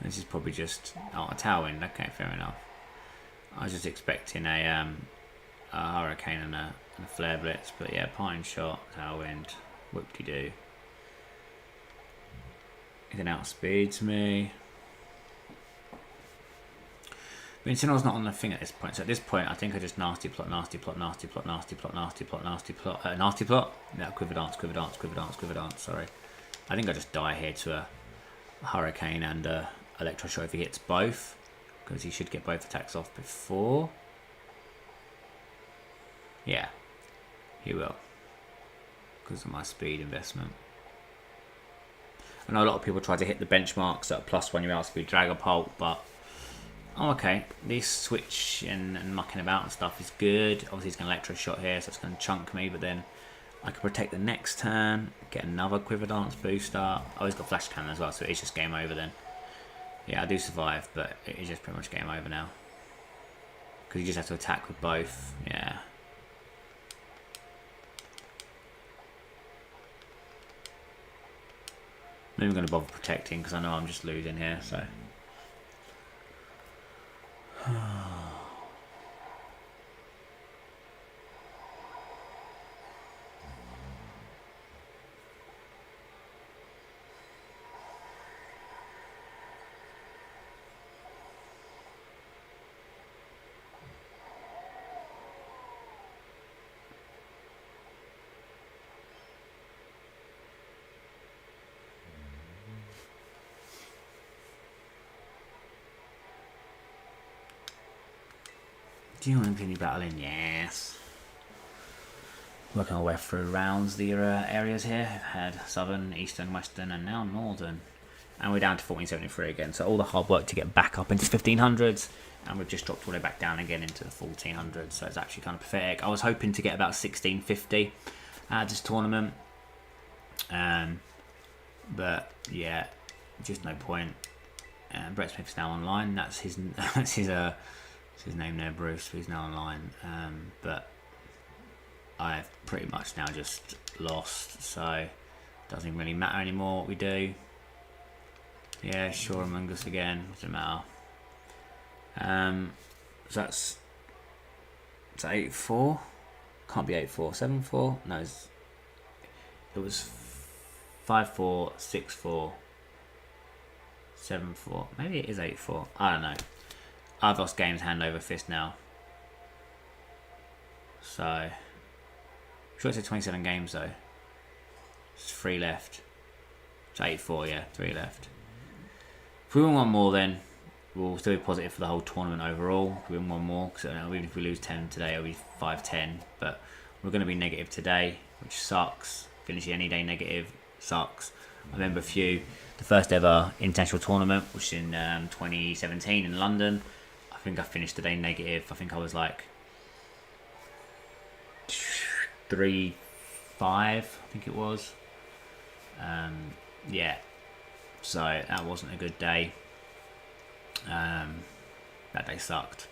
B: This is probably just a Tailwind. Okay, fair enough. I was just expecting a Hurricane and a Flare Blitz, but yeah, Pine Shot, Tailwind, whoop-de-doo. It then outspeeds me. But Incineroar's not on the thing at this point, so at this point I think I just nasty plot, nasty plot, nasty plot, nasty plot, nasty plot, nasty plot, nasty plot. No, quiver dance, quiver dance, quiver dance, quiver dance. Sorry, I think I just die here to a hurricane and electroshock if he hits both, because he should get both attacks off before. Yeah, he will, because of my speed investment. I know a lot of people try to hit the benchmarks at +1 your outspeed Dragapult, but oh, okay. This switch and mucking about and stuff is good. Obviously, he's going to electroshock here, so it's going to chunk me, but then I can protect the next turn, get another Quiver Dance booster. Oh, he's got Flash Cannon as well, so it's just game over then. Yeah, I do survive, but it is just pretty much game over now. Because you just have to attack with both. Yeah. I'm not even going to bother protecting because I know I'm just losing here, so. Do you want to continue battling? Yes. Working our way through rounds, the areas here. We've had southern, eastern, western, and now northern. And we're down to 1473 again. So all the hard work to get back up into 1500s, and we've just dropped all the way back down again into the 1400s. So it's actually kind of pathetic. I was hoping to get about 1650 out of this tournament. But yeah, just no point. Brett Smith's now online. That's his name there, Bruce. He's now online. But I've pretty much now just lost, so it doesn't really matter anymore what we do. Yeah, sure, Among Us again. Doesn't matter. So that's 8-4. Can't be 8-4. 7-4. No, it was 5-4, 6-4, 7-4. Maybe it is 8-4. I don't know. I've lost games hand over fist now. So, I'm sure it's 27 games though. It's 3 left. It's 8-4, yeah, 3 left. If we win one more, then we'll still be positive for the whole tournament overall. If we win one more, because even if we lose 10 today, it'll be 5-10. But we're going to be negative today, which sucks. Finishing any day negative sucks. I remember the first ever international tournament, which was in 2017 in London. I think I finished the day negative. I think I was like 3-5, I think it was. Yeah, so that wasn't a good day. That day sucked.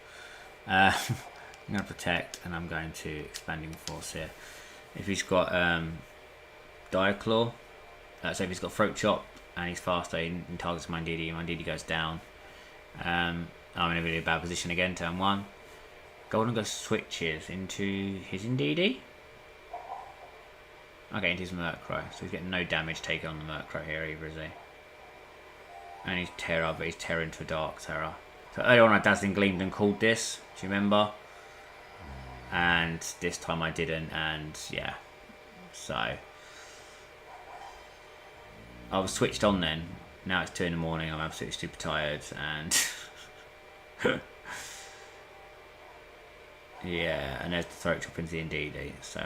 B: I'm going to protect, and I'm going to expanding force here. If he's got Diaclaw, so if he's got Throat Chop and he's faster and targets my Ndidi goes down. I'm in a really bad position again, turn 1. Golden Ghost switches into his Ndidi. Okay, into his Murkrow. So he's getting no damage taken on the Murkrow here either, is he? And he's Terra, but he's Terra into a Dark Terra. So earlier on I Dazzling Gleamed and called this, do you remember? And this time I didn't, and yeah. So I was switched on then. Now it's 2 in the morning, I'm absolutely super tired, and yeah, and there's the Throat Chop into the Ndidi. So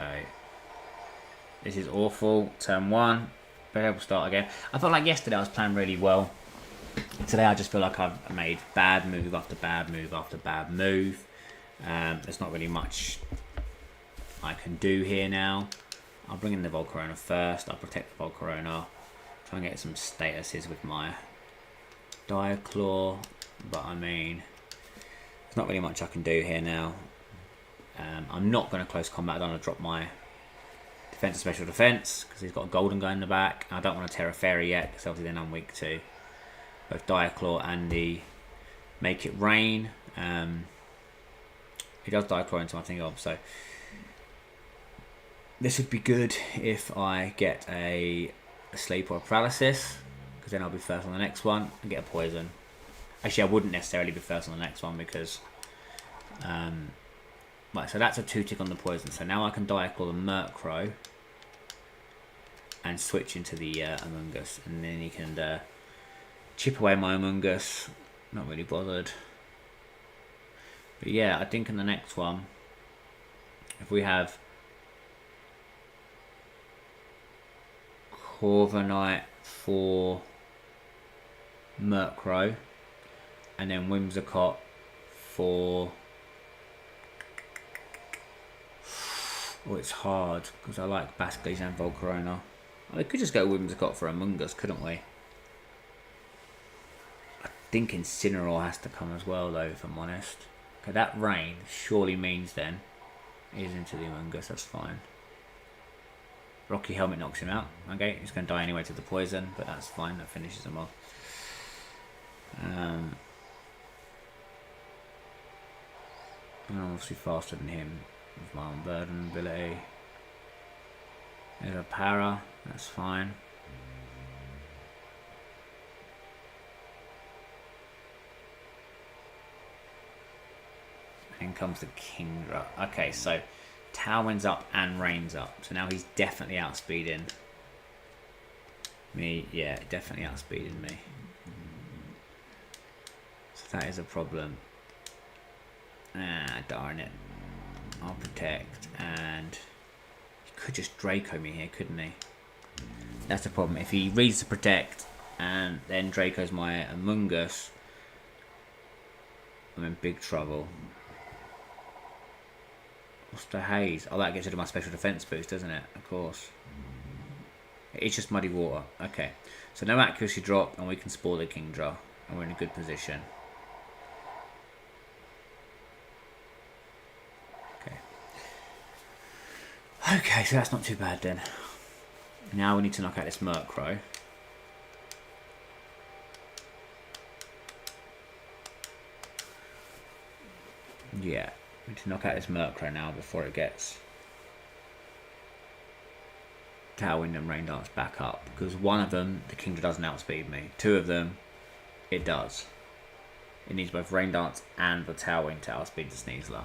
B: this is awful. Turn 1. Better able to start again. I felt like yesterday I was playing really well. Today I just feel like I've made bad move after bad move after bad move. There's not really much I can do here now. I'll bring in the Volcarona first. I'll protect the Volcarona. Try and get some statuses with my Diaclaw. But I mean, there's not really much I can do here now. I'm not going to close combat. I don't want to drop my defense and special defense because he's got a Golden Guy in the back. I don't want to Terra Fairy yet because obviously then I'm weak to both Diaclaw and the Make It Rain. He does Diaclaw into my thing off, so this would be good if I get a sleep or a paralysis, because then I'll be first on the next one and get a poison. Actually, I wouldn't necessarily be first on the next one because... right, so that's a 2-tick on the poison. So now I can Diaclaw the Murkrow and switch into the Amoonguss. And then he can chip away my Amoonguss. Not really bothered. But yeah, I think in the next one, if we have Corviknight for Murkrow, and then Whimsicott for... Oh, it's hard, because I like Basculese and Volcarona. Oh, we could just go Whimsicott for Amoonguss, couldn't we? I think Incineroar has to come as well, though, if I'm honest. Okay, that rain surely means then he's into the Amoonguss, that's fine. Rocky Helmet knocks him out. Okay, he's going to die anyway to the poison, but that's fine, that finishes him off. I'm obviously faster than him with my Unburden ability. There's a para, that's fine. In comes the Kingdra. Okay, so Tailwind's up and Rain's up. So now he's definitely outspeeding me. Yeah, definitely outspeeding me. So that is a problem. Ah, darn it. I'll protect, and he could just Draco me here, couldn't he? That's the problem. If he reads to protect and then Draco's my Amoonguss, I'm in big trouble. What's the haze? Oh, that gets rid of my special defense boost, doesn't it? Of course. It's just muddy water. Okay. So no accuracy drop, and we can spore the Kingdra, and we're in a good position. Okay. Okay, so that's not too bad then. Now we need to knock out this Murkrow. Yeah. We need to knock out this Murkrow now before it gets Tailwind and Rain Dance back up. Because one of them, the Kingdra doesn't outspeed me. Two of them, it does. It needs both Rain Dance and the Tailwind to outspeed the Sneasler.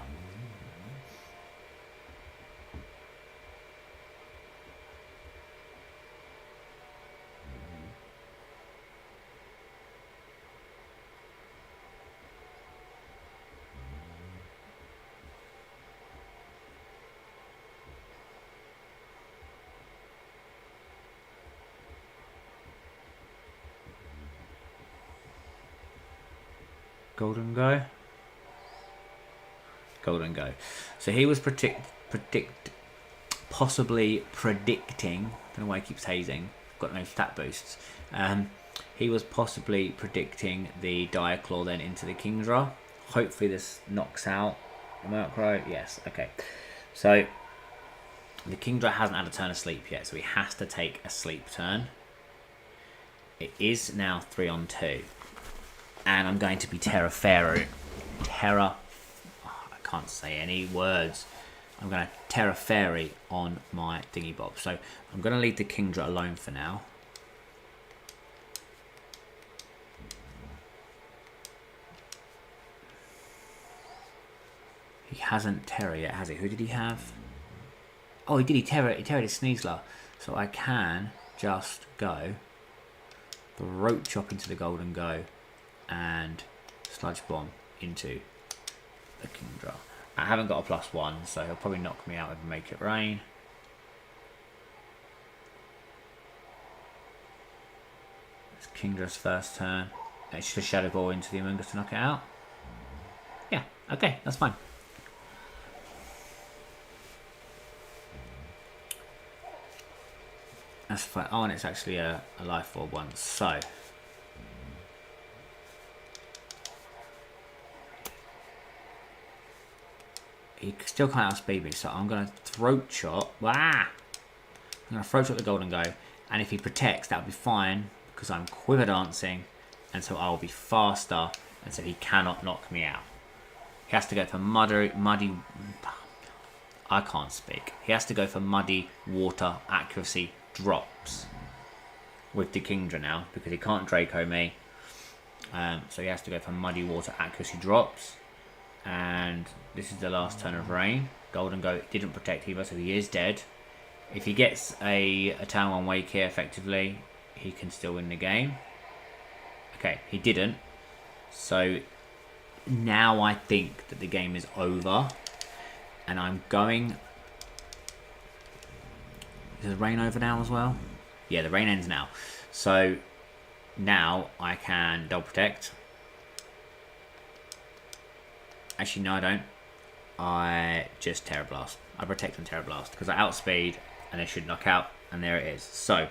B: Golden Go. Golden Go. So he was possibly predicting. I don't know why he keeps hazing. Got no stat boosts. He was possibly predicting the Diaclaw then into the Kingdra. Hopefully this knocks out the Murkrow. Yes. Okay. So the Kingdra hasn't had a turn of sleep yet, so he has to take a sleep turn. It is now 3-on-2. And I'm going to be I can't say any words. I'm going to Terra Fairy on my Dingy Bob. So I'm going to leave the Kingdra alone for now. He hasn't Terra yet, has he? Who did he have? Oh, he did. He Terra his Sneasler. So I can just go Throat Chop into the Golden Go and Sludge Bomb into the Kingdra. I haven't got a +1, so he'll probably knock me out and Make It Rain. It's Kingdra's first turn. It's just a Shadow Ball into the Amoonguss to knock it out. Yeah, okay, that's fine. That's fine. Oh, and it's actually a Life Orb one, so... He still can't outspeed me, so I'm going to Throat Chop. I'm going to Throat Chop the Golden Go, and if he protects, that'll be fine, because I'm Quiver Dancing, and so I'll be faster, and so he cannot knock me out. He has to go for muddy... I can't speak. He has to go for Muddy Water Accuracy Drops with the Kingdra now, because he can't Draco me, So he has to go for Muddy Water accuracy drops. And this is the last turn of Rain. Golden Goat didn't protect either, so he is dead. If he gets a Town 1 Wake here effectively, he can still win the game. Okay, he didn't. So now I think that the game is over. And I'm going... Is the rain over now as well? Yeah, the rain ends now. So now I can double protect. Actually, no, I don't. I just Terror Blast. I protect and Terror Blast because I outspeed and they should knock out. And there it is. So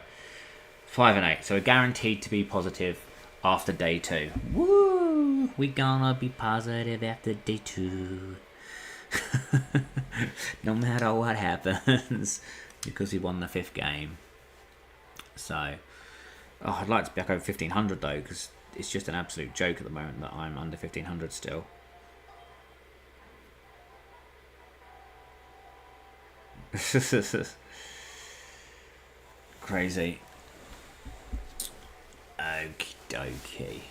B: 5 and 8. So we're guaranteed to be positive after day 2. Woo! We gonna be positive after day 2. No matter what happens. Because we won the 5th game. So, I'd like to be back over 1500 though, because it's just an absolute joke at the moment that I'm under 1500 still. Crazy. Okie dokie.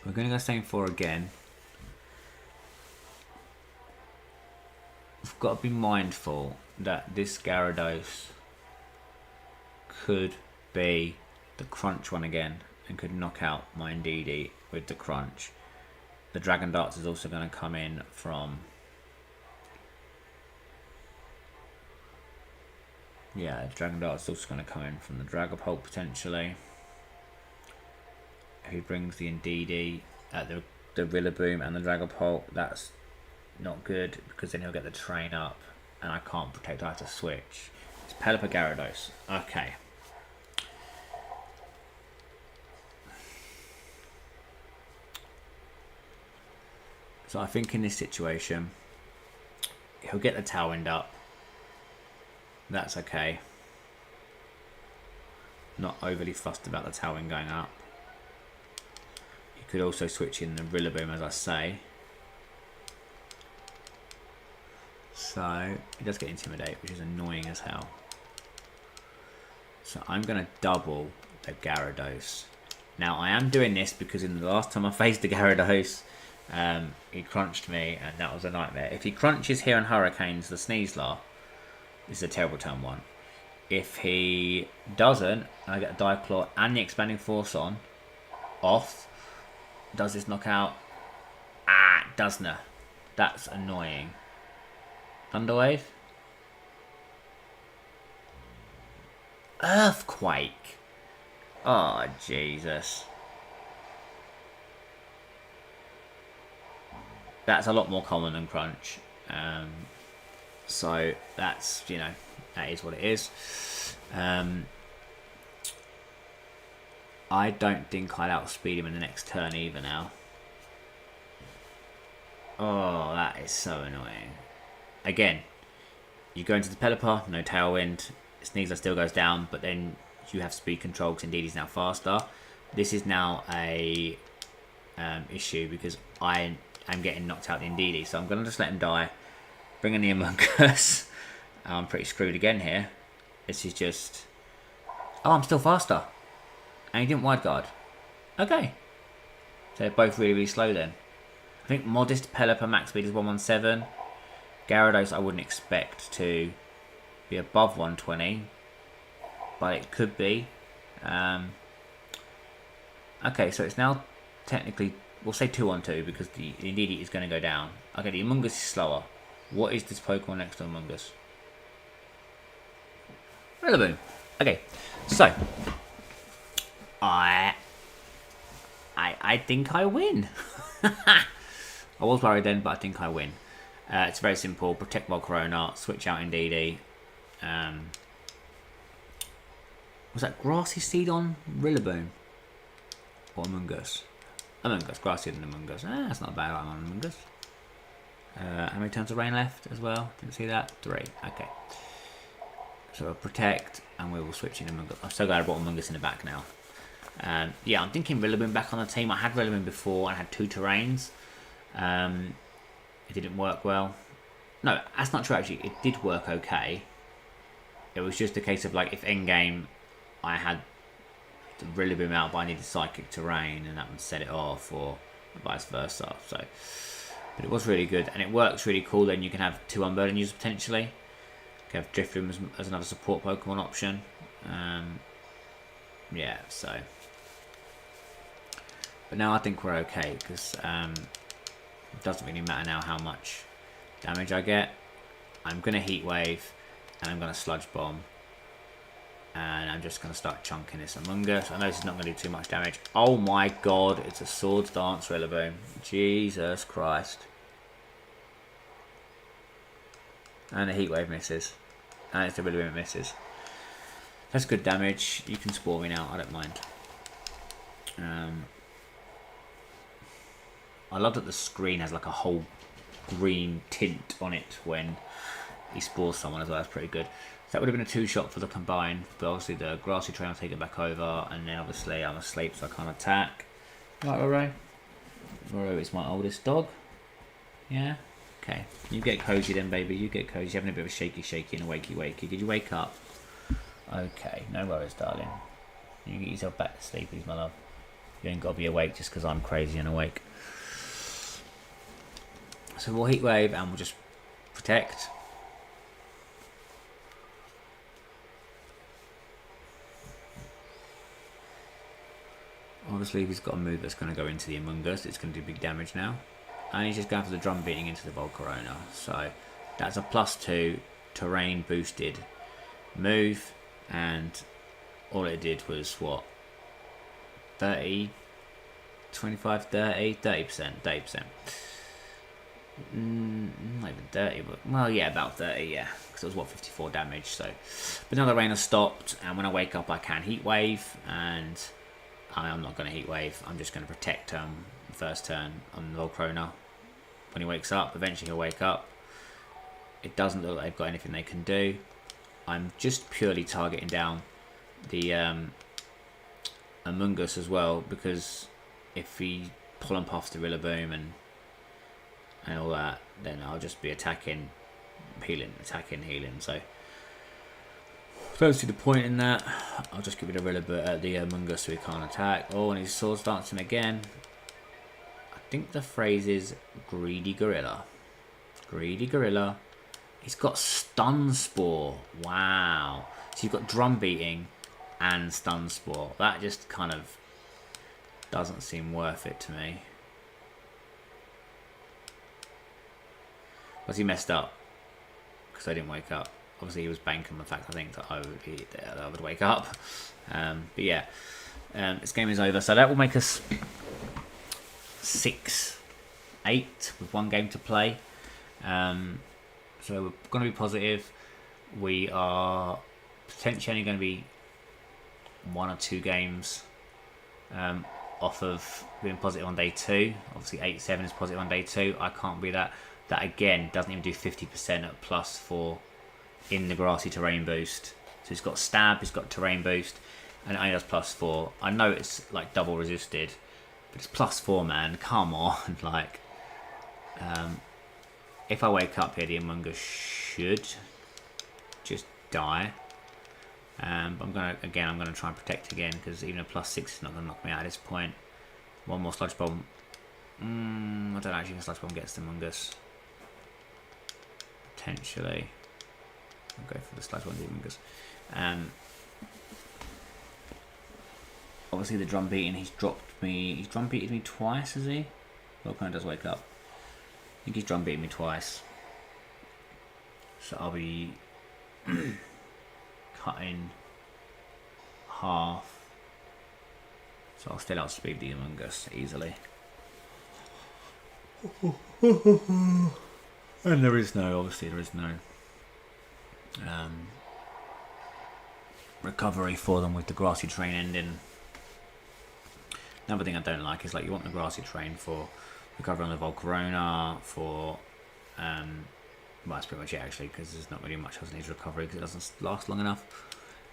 B: We're going to go same 4 again. We've got to be mindful that this Gyarados could be the crunch one again and could knock out my Indeedee with the crunch. The Dragon Darts is also going to come in from... Yeah, the Dragon Darts is also going to come in from the Dragapult potentially. If he brings the Indeedee, the Rillaboom and the Dragapult, that's not good because then he'll get the train up and I can't protect. I have to switch. It's Pelipper Gyarados. Okay. So I think in this situation he'll get the Tailwind up. That's okay. Not overly fussed about the Tailwind going up. You could also switch in the Rillaboom as I say. So, it does get Intimidate, which is annoying as hell. So, I'm going to double the Gyarados. Now, I am doing this because in the last time I faced the Gyarados, he crunched me, and that was a nightmare. If he crunches here and Hurricanes the Sneasler, this is a terrible turn 1. If he doesn't, and I get a Dive Claw and the Expanding Force on, off, does this knock out? Ah, it doesn't. That's annoying. Thunderwave. Earthquake. Oh, Jesus. That's a lot more common than Crunch. So that's, you know, that is what it is. I don't think I'd outspeed him in the next turn either now. Oh, that is so annoying. Again, you go into the Pelipper, no Tailwind. Sneasler still goes down, but then you have speed control because indeed he's now faster. This is now a issue because I am getting knocked out in Indeedee, so I'm going to just let him die. Bring in the Among Us. I'm pretty screwed again here. This is just... Oh, I'm still faster. And he didn't wide guard. Okay. So they're both really, really slow then. I think Modest Pelipper max speed is 117. Gyarados I wouldn't expect to be above 120. But it could be. Okay, so it's now technically... We'll say 2-on-2 because the Indeedee is going to go down. Okay, the Among Us is slower. What is this Pokemon next to Among Us? Rillaboom. Okay, so I think I win. I was worried then, but I think I win. It's very simple. Protect Volcarona, switch out Indeedee. Was that Grassy Seed on Rillaboom? Or Among Us? Among Us, Grassy Seed and Among Us. That's not a bad one on Among Us. How many turns of rain left as well? Didn't see that. 3. Okay. So I'll protect, and we will switch in Among Us. I'm so glad I brought Among Us in the back now. Yeah, I'm thinking Rillaboom back on the team. I had Rillaboom before and I had 2 terrains. It didn't work well. No, that's not true actually. It did work okay. It was just a case of like if endgame I had the Rillaboom out, but I needed Psychic Terrain, and that would set it off, or vice versa. So, but it was really good, and it works really cool. Then you can have 2 Unburden users potentially. You can have Drifloon as another support Pokemon option. Yeah, so. But now I think we're okay, because it doesn't really matter now how much damage I get. I'm going to Heat Wave, and I'm going to Sludge Bomb. And I'm just going to start chunking this Among Us. I know this is not going to do too much damage. Oh my god, it's a Swords Dance Rillaboom. Jesus Christ. And the Heat Wave misses. And it's the Rillaboom that misses. That's good damage. You can Spore me now, I don't mind. I love that the screen has like a whole green tint on it when he spores someone as well. That's pretty good. So that would have been a 2-shot for the combine, but obviously the Grassy Train will take it back over, and then obviously I'm asleep so I can't attack. Right, Roro? Roro is my oldest dog. Yeah? Okay. You get cozy then, baby. You get cozy. You're having a bit of a shaky and a wakey. Did you wake up? Okay. No worries, darling. You can get yourself back to sleep, please, my love. You ain't got to be awake just because I'm crazy and awake. So we'll Heat Wave and we'll just protect. Obviously, if he's got a move that's going to go into the Among Us, it's going to do big damage now. And he's just going for the Drum Beating into the Volcarona. So that's a +2 terrain boosted move. And all it did was what? 30, 25, 30, 30%, 30%. Not even 30, but well, yeah, about 30, yeah, because it was what, 54 damage. So, but now the rain has stopped, and when I wake up, I can Heat Wave, and I'm not going to Heat Wave. I'm just going to protect first turn on the Volcarona. When he wakes up, eventually he'll wake up. It doesn't look like they've got anything they can do. I'm just purely targeting down the Among Us as well, because if he pull and puffs the Rillaboom and all that, then I'll just be attacking, healing. So don't see the point in that. I'll just give it a Rillaboom at the Among Us so he can't attack. Oh, and his Swords Dancing again. I think the phrase is Greedy Gorilla. Greedy Gorilla. He's got Stun Spore. Wow. So you've got Drum Beating and Stun Spore. That just kind of doesn't seem worth it to me. Was he messed up? Because I didn't wake up. Obviously, he was banking on the fact, I think, that I would wake up. But yeah, this game is over. So that will make us 6-8 with 1 game to play. So we're going to be positive. We are potentially only going to be 1 or 2 games off of being positive on day 2. Obviously, 8-7 is positive on day 2. I can't be that. That again doesn't even do 50% at +4 in the Grassy Terrain boost. So he's got Stab, he's got Terrain boost, and it only does +4. I know it's like double resisted, but it's +4, man. Come on, like, if I wake up here, the Among Us should just die. But I'm gonna try and protect again, because even a +6 is not gonna knock me out at this point. One more Sludge Bomb. I don't actually think Sludge Bomb gets the Among Us. Potentially. I'll go for the Sludge Bomb Among Us. Obviously the Drum Beating, he's Drum Beated me twice, has he? Volcarona does wake up. I think he's Drum Beating me twice. So I'll be cutting half. So I'll still outspeed the Among Us easily. And there is no recovery for them with the Grassy Train ending. Another thing I don't like is, like, you want the Grassy Train for recovery on the Volcarona, for well, that's pretty much it actually, because there's not really much else that needs recovery because it doesn't last long enough.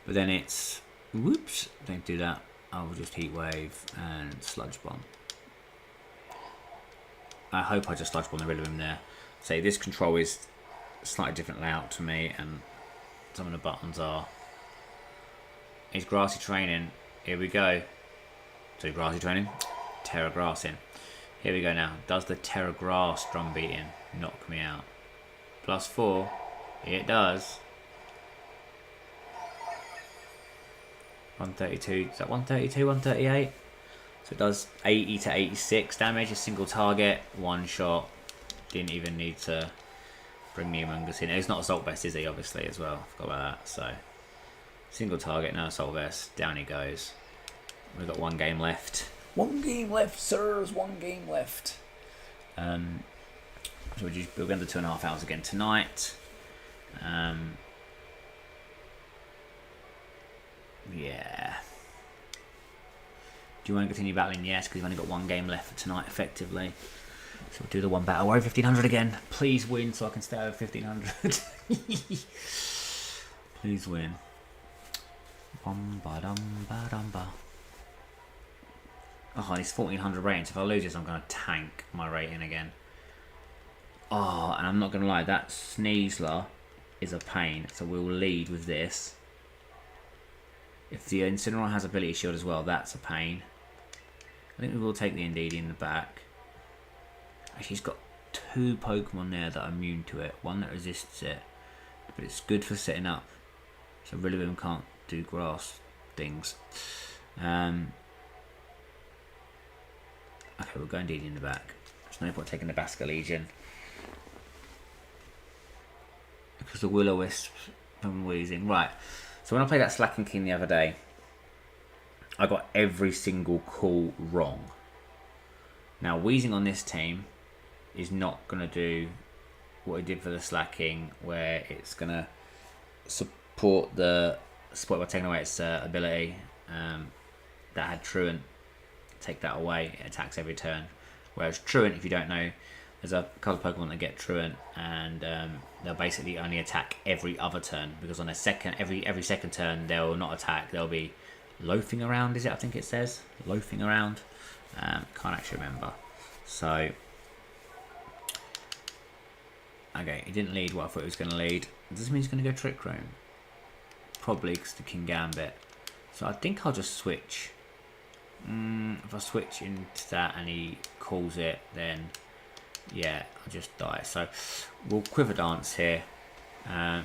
B: But then it's, whoops, don't do that. I will just Heat Wave and Sludge Bomb. I hope I just Sludge Bomb the Rillaboom there. Say this control is a slightly different layout to me, and some of the buttons are. His Grassy Training Here we go. So grassy training. Terra grass in. Here we go now. Does the Terra grass drum beating knock me out? +4. It does. 132. Is that 132? 138? So it does 80 to 86 damage. A single target. One shot. Didn't even need to bring the Humongous in. It's not Assault Vest, is he? Obviously, as well. Forgot about that. So, single target, no Assault Vest. Down he goes. We've got 1 game left. 1 game left, sirs. 1 game left. So we're going to do 2.5 hours again tonight. Yeah. Do you want to continue battling? Yes, because you've only got 1 game left for tonight, effectively. So we'll do the 1 battle. We're over 1500 again. Please win so I can stay over 1500. Please win. Oh, he's 1400 ratings. If I lose this, I'm going to tank my rating again. Oh, and I'm not going to lie, that Sneasler is a pain. So we'll lead with this. If the Incineroar has ability shield as well, that's a pain. I think we will take the Indeedee in the back. Actually, he's got 2 Pokemon there that are immune to it. One that resists it. But it's good for setting up. So Rillaboom can't do grass things. Okay, we'll go Indeedee in the back. There's no point taking the Basculegion. Because the Will-O-Wisp from Weezing. Right. So when I played that Slacking King the other day, I got every single call wrong. Now, Weezing on this team is not going to do what it did for the Slacking, where it's going to support by taking away its ability that had Truant. Take that away, it attacks every turn. Whereas Truant, if you don't know, there's a couple of Pokemon that get Truant, and they'll basically only attack every other turn, because on their every second turn they'll not attack. They'll be loafing around. Is it? I think it says loafing around. Can't actually remember. So okay, he didn't lead what I thought he was going to lead. Does this mean he's going to go Trick Room? Probably because the King Gambit. So I think I'll just switch. If I switch into that and he calls it, then yeah, I'll just die. So we'll Quiver Dance here.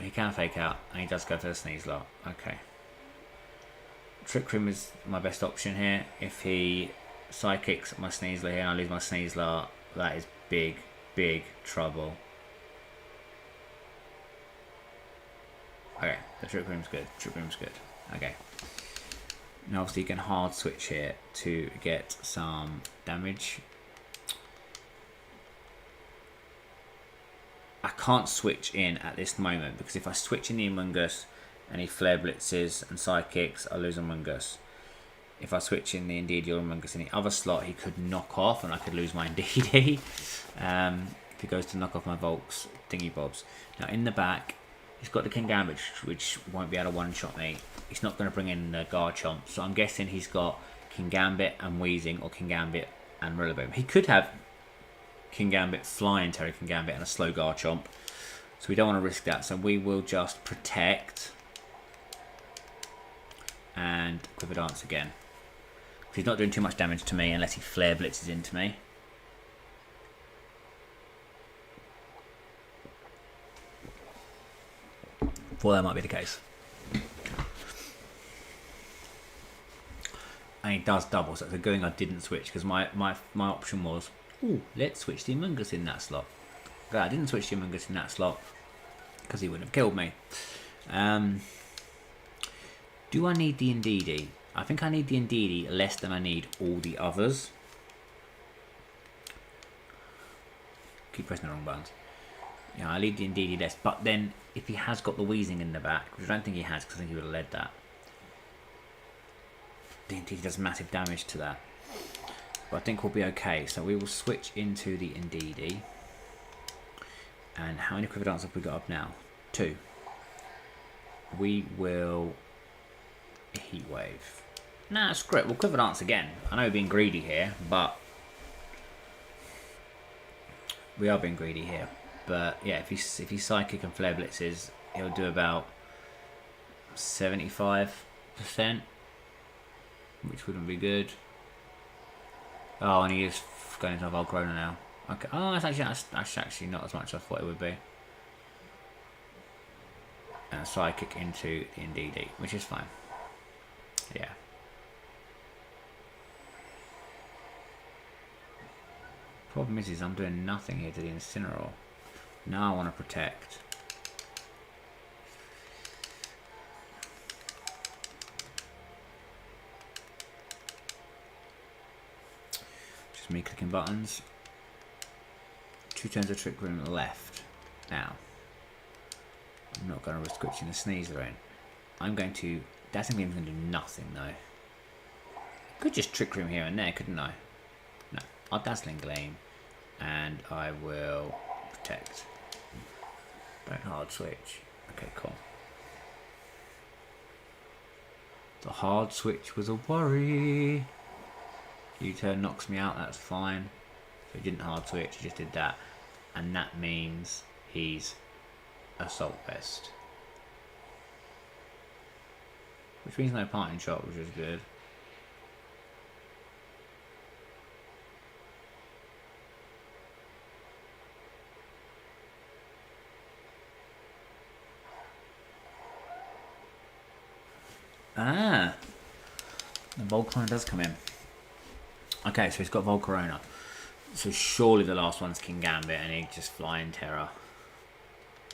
B: He can fake out, and he does go for the Sneasler. Okay. Trick Room is my best option here. If he Psychics my Sneasler here and I lose my Sneasler, that is big, big trouble. Okay, the Trick Room's good. Trick Room's good. Okay. Now obviously you can hard switch here to get some damage. I can't switch in at this moment, because if I switch in the Humongous and he Flare Blitzes and Psychics, I lose Humongous. If I switch in the Indeedee or Humongous in the other slot, he could knock off and I could lose my Indeedee. If he goes to knock off my Volks thingy bobs. Now in the back, he's got the King Gambit, which won't be able to one-shot me. He's not going to bring in the Garchomp, so I'm guessing he's got King Gambit and Weezing, or King Gambit and Rillaboom. He could have King Gambit, Flying Terry King Gambit, and a slow Garchomp, so we don't want to risk that. So we will just protect and Quiver Dance again. He's not doing too much damage to me unless he Flare Blitzes into me. Thought that might be the case. And he does double, so it's a going I didn't switch, because my option was, ooh, let's switch the Humongous in that slot. Okay, I didn't switch the Humongous in that slot because he wouldn't have killed me. Do I need the Indeedee? I think I need the Indeedee less than I need all the others. Keep pressing the wrong buttons. Yeah, I need the Indeedee less, but then if he has got the Weezing in the back, which I don't think he has, because I think he would have led that, the Indeedee does massive damage to that. But I think we'll be okay. So we will switch into the Indeedee. And how many Quiver Dance have we got up now? 2. We will Heat Wave. Nah, screw it. We'll Quiver Dance again. I know we're being greedy here, but we are being greedy here. But yeah, if he's Psychic and Flare Blitzes, he'll do about 75%. which wouldn't be good. Oh, and he is going into a Volcarona now. Okay. Oh, that's actually not as much as I thought it would be. And a Psychic into the NDD, which is fine. Yeah. Problem is I'm doing nothing here to the Incineroar. Now I want to protect. Just me clicking buttons. 2 turns of Trick Room left. Now, I'm not going to risk switching the Sneasler in. I'm going to... Dazzling Gleam's going to do nothing though. Could just Trick Room here and there, couldn't I? No, I'll Dazzling Gleam. And I will protect. Don't hard switch. Okay, cool. The hard switch was a worry. U-turn knocks me out, that's fine. So he didn't hard switch, he just did that. And that means he's Assault Vest. Which means no parting shot, which is good. Ah, the Volcarona does come in. Okay, so he's got Volcarona. So surely the last one's King Gambit and he just Flying Terror.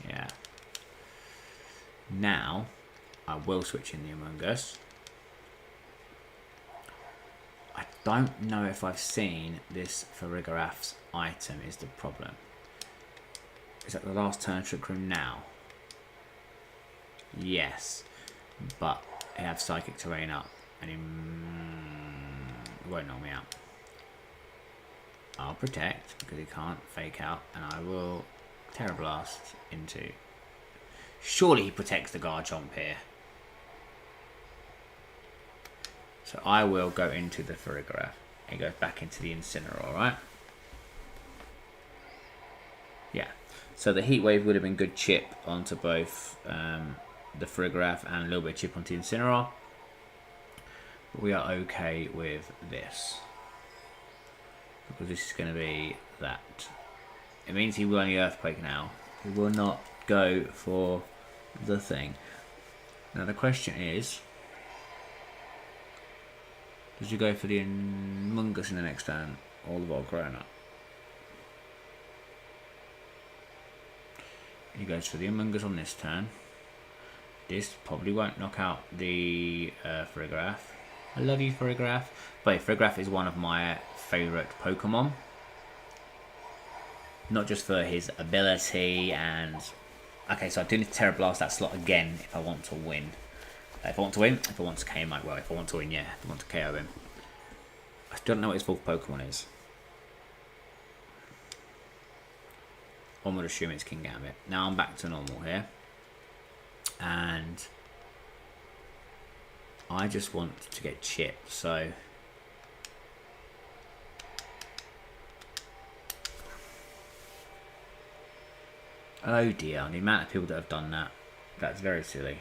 B: Yeah. Now, I will switch in the Among Us. I don't know if I've seen this Farigarath's item is the problem. Is that the last turn of Trick Room now? Yes. But I have Psychic Terrain up and he won't knock me out. I'll protect because he can't fake out and I will Terra Blast into... Surely he protects the Garchomp here. So I will go into the Farigarath. He goes back into the Incineroar, right? Yeah. So the Heat Wave would have been good chip onto both the Farigarath and a little bit of chip onto the Incineroar. But we are okay with this. Because this is going to be that. It means he will only Earthquake now. He will not go for the thing. Now the question is, does he go for the Among Us in the next turn or the Volcarona? He goes for the Among Us on this turn. This probably won't knock out the Farigarath. I love you, Farigarath. But Farigarath is one of my favourite Pokemon. Not just for his ability and... Okay, so I do need to Terra Blast that slot again if I want to win. If I want to win, if I want to KO him, well, if I want to win, yeah, if I want to KO him. I don't know what his fourth Pokemon is. I'm going to assume it's King Gambit. Now I'm back to normal here. And I just want to get chipped, so... Oh dear, the amount of people that have done that, that's very silly.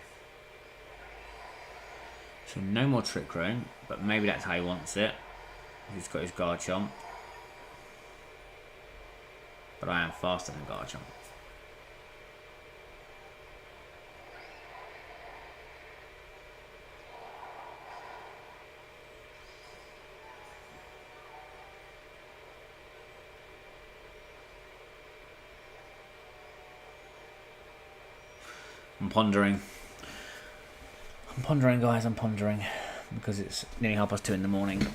B: So no more Trick Room, but maybe that's how he wants it. He's got his Garchomp. But I am faster than Garchomp. I'm pondering. I'm pondering, guys, I'm pondering. Because it's nearly 2:30 in the morning.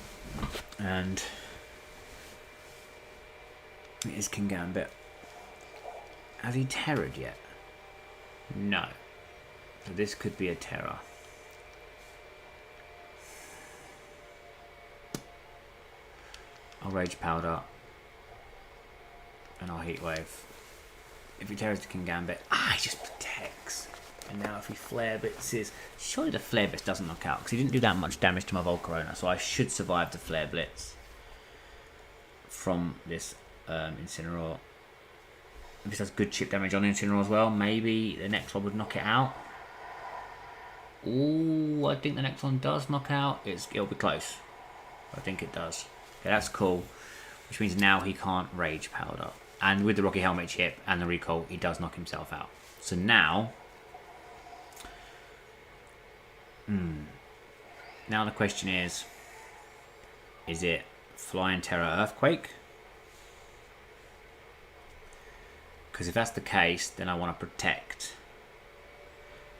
B: And it is King Gambit. Has he terrored yet? No. So this could be a terror. I'll Rage Powder. And I'll Heat Wave. If he terrors the King Gambit, he just protects. And now if he Flare Blitzes, surely the Flare Blitz doesn't knock out because he didn't do that much damage to my Volcarona, so I should survive the Flare Blitz from this Incineroar. If this does good chip damage on Incineroar as well, maybe the next one would knock it out. Ooh, I think the next one does knock out. It'll be close. I think it does. Okay, that's cool. Which means now he can't Rage Powder. And with the Rocky Helmet chip and the recall, he does knock himself out. So now... Now the question is it Flying Terror Earthquake? Because if that's the case, then I want to protect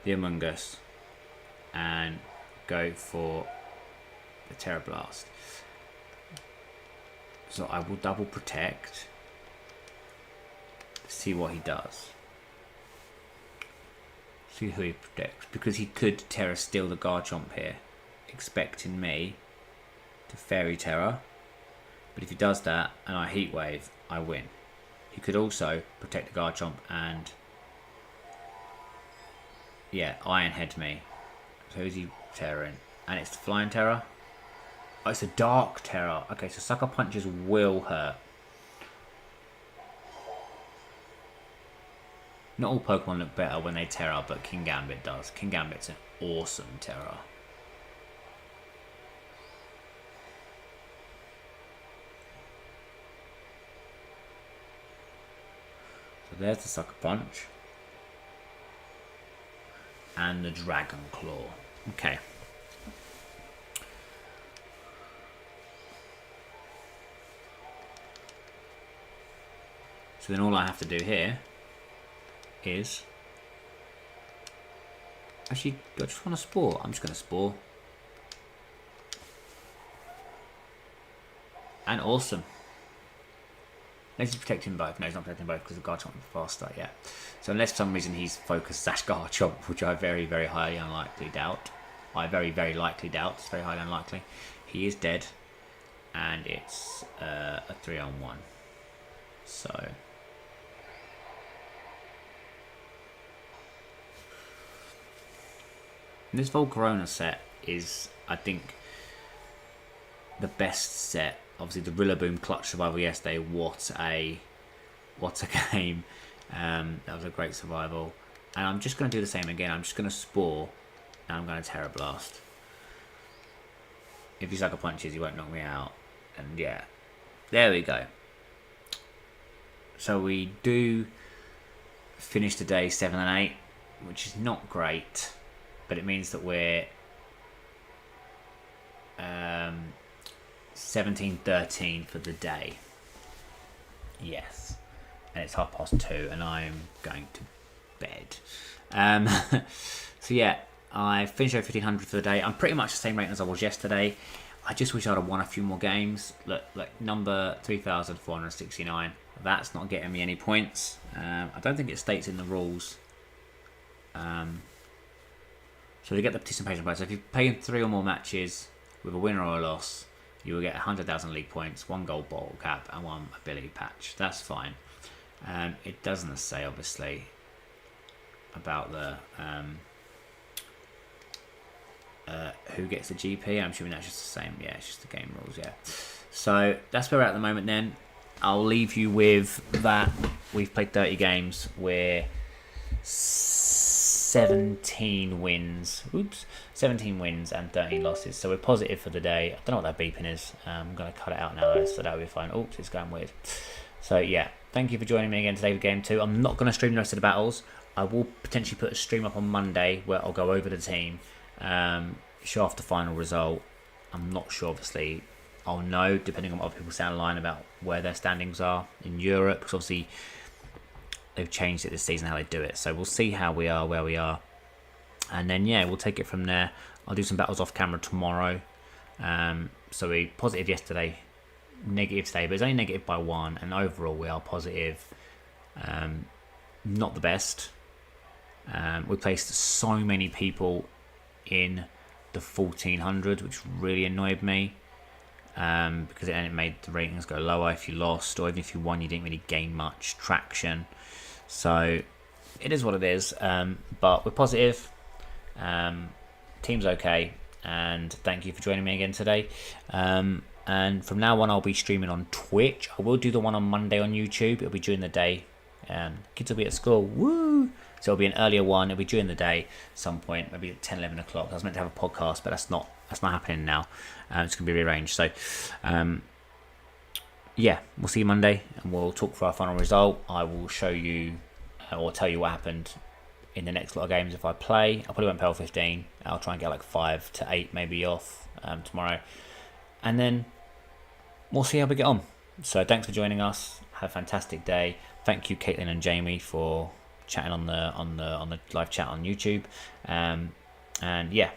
B: the Among Us and go for the Terror Blast. So I will double protect, see what he does. See who he protects, because he could Terror steal the Garchomp here, expecting me to Fairy Terror. But if he does that and I Heat Wave, I win. He could also protect the Garchomp and Iron Head me. So who's he Terroring? And it's the Flying Terror. Oh, it's a Dark Terror. Okay, so Sucker Punches will hurt. Not all Pokemon look better when they Terror, but King Gambit does. King Gambit's an awesome Terror. So there's the Sucker Punch. And the Dragon Claw. Okay. So then all I have to do here is... Actually, I just want to Spore. I'm just going to Spore. And awesome. Let's just protect him both. No, he's not protecting both because the Garchomp is faster, yeah. So unless for some reason he's focused Sash Garchomp, which I very, very highly unlikely doubt. I very, very likely doubt. It's very highly unlikely. He is dead. And it's a 3-on-1. So... This Volcarona set is, I think, the best set. Obviously, the Rillaboom Clutch Survival yesterday, what a game. That was a great survival. And I'm just going to do the same again. I'm just going to Spore, and I'm going to Terra Blast. If he Sucker Punches, he won't knock me out. And yeah, there we go. So we do finish the day 7 and 8, which is not great. But it means that we're 17-13 for the day. Yes. And it's 2:30 and I'm going to bed. So yeah, I finished over 1500 for the day. I'm pretty much the same rating as I was yesterday. I just wish I'd have won a few more games. Look, like number 3469. That's not getting me any points. I don't think it states in the rules. So to get the participation points, so if you play in 3 or more matches with a winner or a loss, you will get 100,000 league points, 1 gold bottle cap, and 1 ability patch. That's fine. It doesn't say, obviously, about the who gets the GP. I'm assuming that's just the same. Yeah, it's just the game rules. Yeah. So that's where we're at the moment. Then I'll leave you with that. We've played 30 games. We're 17 wins. 17 wins and 13 losses. So we're positive for the day. I don't know what that beeping is. I'm going to cut it out now though, so that'll be fine. Oops, it's going weird. So yeah, thank you for joining me again today for Game 2. I'm not going to stream the rest of the battles. I will potentially put a stream up on Monday where I'll go over the team, show off the final result. I'm not sure, obviously. I'll know, depending on what other people say online, about where their standings are in Europe, because obviously they've changed it this season how they do it. So we'll see how we are, where we are, and then yeah, we'll take it from there. I'll do some battles off camera tomorrow. So we positive yesterday, negative today, but it's only negative by 1, and overall we are positive. Not the best. We placed so many people in the 1400, which really annoyed me. Because it made the ratings go lower if you lost, or even if you won, you didn't really gain much traction. So it is what it is, but we're positive. Team's okay, and thank you for joining me again today. And from now on, I'll be streaming on Twitch. I will do the one on Monday on YouTube. It'll be during the day. Kids will be at school. Woo! So it'll be an earlier one. It'll be during the day, some point, maybe at 10, 11 o'clock. I was meant to have a podcast, but that's not happening now. It's going to be rearranged. So, yeah, we'll see you Monday, and we'll talk for our final result. I will show you or tell you what happened in the next lot of games if I play. I probably won't play all 15. I'll try and get like 5 to 8 maybe off tomorrow, and then we'll see how we get on. So thanks for joining us. Have a fantastic day. Thank you, Caitlin and Jamie, for chatting on the live chat on YouTube. And yeah,